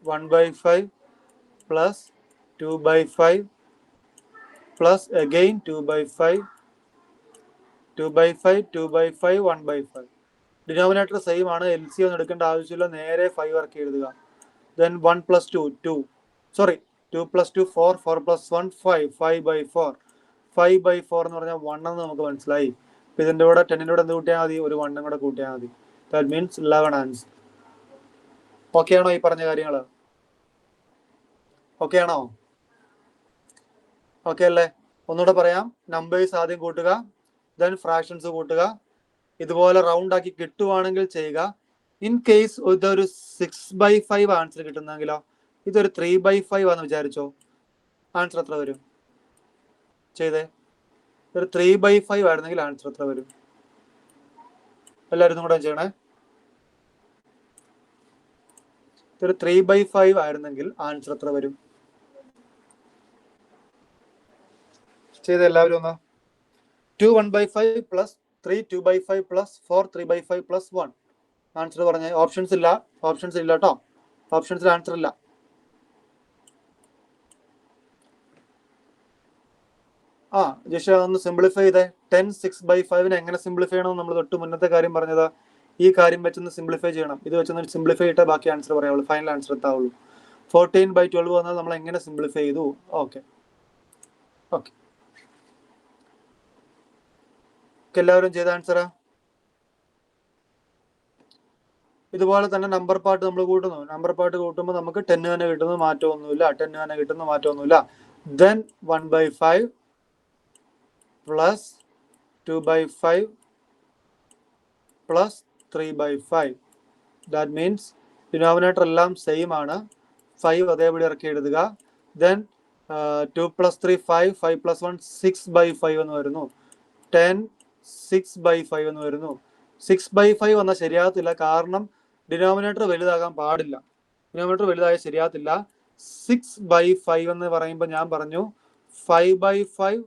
1/5 + 2/5 പ്ലസ് അഗെയിൻ 2/5, 2/5, 2/5, 1/5. ഡിനോമിനേറ്റർ സെയിം ആണ്, LC ഒന്നും എടുക്കേണ്ട ആവശ്യമില്ല, നേരെ 5 ഇറക്കി എഴുതുക. Then 1 + 2 2, sorry 2 + 2 4, 4 + 1 5, 5/4. 5/4 എന്ന് പറഞ്ഞാൽ 1 എന്ന് നമുക്ക് മനസ്സിലായി. ഇപ്പം ഇതിൻ്റെ കൂടെ 10ൻ്റെ കൂടെ എന്ത് കൂട്ടിയാൽ മതി? ഒരു 1 കൂടെ കൂട്ടിയാൽ മതി. That means 11 answer. ഓക്കെ ആണോ ഈ പറഞ്ഞ കാര്യങ്ങൾ? ഓക്കെ ആണോ? ഓക്കെ അല്ലേ? ഒന്നുകൂടെ പറയാം. നമ്പേഴ്സ് ആദ്യം കൂട്ടുക, ദെൻ ഫ്രാക്ഷൻസ് കൂട്ടുക. ഇതുപോലെ റൗണ്ട് ആക്കി കിട്ടുവാണെങ്കിൽ ചെയ്യുക. ഇൻ കേസ് ഇതൊരു 6/5 ആൻസർ കിട്ടുന്നെങ്കിലോ, ഇതൊരു 3/5 ആണെന്ന് വിചാരിച്ചോ, ആൻസർ എത്ര വരും? ചെയ്തേ. ഒരു 3/5 ആയിരുന്നെങ്കിൽ ആൻസർ എത്ര വരും? എല്ലാവരും കൂടെ ചെയ്യണേ. ഇതൊരു 3/5 ആയിരുന്നെങ്കിൽ ആൻസർ എത്ര വരും? ചെയ്ത എല്ലാവരും ഒന്ന്. 2 1/5 + 3 2/5 + 4 3/5 + 1. ആൻസർ പറഞ്ഞേ. ഓപ്ഷൻസ് ഇല്ല, ഓപ്ഷൻസ് ഇല്ല കേട്ടോ, ഓപ്ഷൻസിൽ ആൻസർ ഇല്ല. ജിഷ ഒന്ന് സിംപ്ലിഫൈ ചെയ്തേ. 10 6/5 എങ്ങനെ സിംപ്ലിഫൈ ചെയ്യണമെന്ന് നമ്മൾ തൊട്ട് മുന്നത്തെ കാര്യം പറഞ്ഞത്. ഈ കാര്യം വെച്ചൊന്ന് സിംപ്ലിഫൈ ചെയ്യണം. ഇത് വെച്ചൊന്ന് സിംപ്ലിഫൈ ചെയ്തിട്ട് ബാക്കി ആൻസർ പറയാവുള്ളൂ, ഫൈനൽ ആൻസർ എത്താവുള്ളൂ. 14/12 വന്നാൽ നമ്മൾ എങ്ങനെ സിംപ്ലിഫൈ ചെയ്തു? ഓക്കെ ഓക്കെ, എല്ലാവരും ചെയ്ത ആൻസറാ? ഇതുപോലെ തന്നെ നമ്പർ പാർട്ട് നമ്മൾ കൂട്ടുന്നു. നമ്പർ പാർട്ട് കൂട്ടുമ്പോൾ നമുക്ക് 10 തന്നെ കിട്ടുന്നു, മാറ്റമൊന്നുമില്ല. 10 തന്നെ കിട്ടുന്നു, മാറ്റമൊന്നുമില്ല. ദെൻ 1/5 + 2/5 + 3/5. ദാറ്റ് മീൻസ് ഡിനോമിനേറ്റർ എല്ലാം സെയിം ആണ്. 5 അതേപടി ഇറക്കി എഴുതുക. ദെൻ 2 + 3 5, 5 + 1 6/5 എന്ന് വരുന്നു. 10 6/5 എന്ന് വരുന്നു. 6/5 വന്നാൽ ശരിയാകത്തില്ല, കാരണം ഡിനോമിനേറ്റർ വലുതാകാൻ പാടില്ല. ഡിനോമിനേറ്റർ വലുതായാൽ ശരിയാകത്തില്ല. 6/5 എന്ന് പറയുമ്പോൾ ഞാൻ പറഞ്ഞു 5/5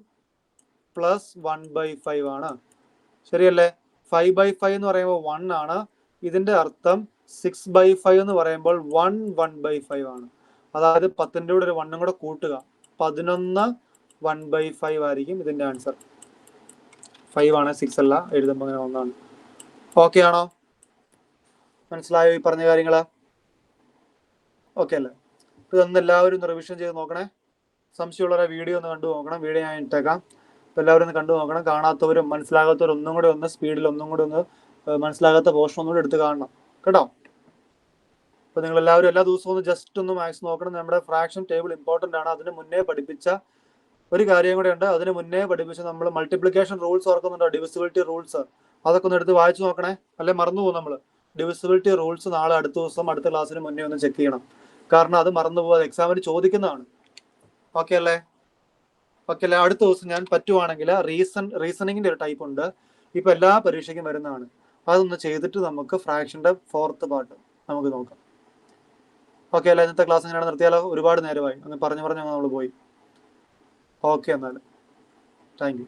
+ 1/5 ആണ്. ശരിയല്ലേ? 5/5 എന്ന് പറയുമ്പോൾ 1 ആണ്. ഇതിന്റെ അർത്ഥം 6/5 എന്ന് പറയുമ്പോൾ 1/5 ആണ്. അതായത് 10ൻ്റെ കൂടെ ഒരു 1 കൂടെ കൂട്ടുക, 11 1/5 ആയിരിക്കും ഇതിന്റെ ആൻസർ. 5 ആണ്, 6 അല്ല. എഴുതുമ്പോൾ അങ്ങനെ 1 ആണ്. ഓക്കെ ആണോ? മനസ്സിലായോ ഈ പറഞ്ഞ കാര്യങ്ങൾ? ഓക്കെ അല്ലേ? ഇതൊന്ന് എല്ലാവരും ഒന്ന് റിവിഷൻ ചെയ്ത് നോക്കണേ. സംശയമുള്ളവരെ വീഡിയോ ഒന്ന് കണ്ടു നോക്കണം. വീഡിയോ ഞാൻ ഇട്ടേക്കാം. അപ്പോൾ എല്ലാവരും ഒന്ന് കണ്ടു നോക്കണം. കാണാത്തവരും മനസ്സിലാകാത്തവരും ഒന്നും കൂടെ ഒന്ന് സ്പീഡിൽ ഒന്നും കൂടെ ഒന്ന് മനസ്സിലാകാത്ത പോർഷൻ ഒന്നും കൂടെ എടുത്ത് കാണണം കേട്ടോ. അപ്പോൾ നിങ്ങൾ എല്ലാവരും എല്ലാ ദിവസവും ഒന്ന് ജസ്റ്റ് ഒന്ന് മാത്സ് നോക്കണം. നമ്മുടെ ഫ്രാക്ഷൻ ടേബിൾ ഇമ്പോർട്ടൻ്റ് ആണ്. അതിന് മുന്നേ പഠിപ്പിച്ച ഒരു കാര്യം കൂടെ ഉണ്ട്. അതിന് മുന്നേ പഠിപ്പിച്ച നമ്മൾ മൾട്ടിപ്ലിക്കേഷൻ റൂൾസ് ഓർക്കുന്നുണ്ടോ? ഡിവിസിബിലിറ്റി റൂൾസ്, അതൊക്കെ ഒന്ന് എടുത്ത് വായിച്ചു നോക്കണേ, അല്ലെ മറന്നു പോകും നമ്മൾ. ഡിവിസിബിലിറ്റി റൂൾസ് നാളെ അടുത്ത ദിവസം അടുത്ത ക്ലാസ്സിന് മുന്നേ ഒന്ന് ചെക്ക് ചെയ്യണം, കാരണം അത് മറന്നു പോകാതെ എക്സാമിന് ചോദിക്കുന്നതാണ്. ഓക്കെ അല്ലേ? ഓക്കെ അല്ലേ? അടുത്ത ദിവസം ഞാൻ പറ്റുവാണെങ്കിൽ റീസണിങ്ങിന്റെ ഒരു ടൈപ്പ് ഉണ്ട്, ഇപ്പൊ എല്ലാ പരീക്ഷയ്ക്കും വരുന്നതാണ്. അതൊന്ന് ചെയ്തിട്ട് നമുക്ക് ഫ്രാക്ഷന്റെ 4th പാർട്ട് നമുക്ക് നോക്കാം. ഓക്കെ അല്ലേ? ഇന്നത്തെ ക്ലാസ് എങ്ങനെയാണ് നിർത്തിയാലോ? ഒരുപാട് നേരമായി, അങ്ങ് പറഞ്ഞു നമ്മൾ പോയി. ഓക്കെ എന്നാൽ താങ്ക് യു.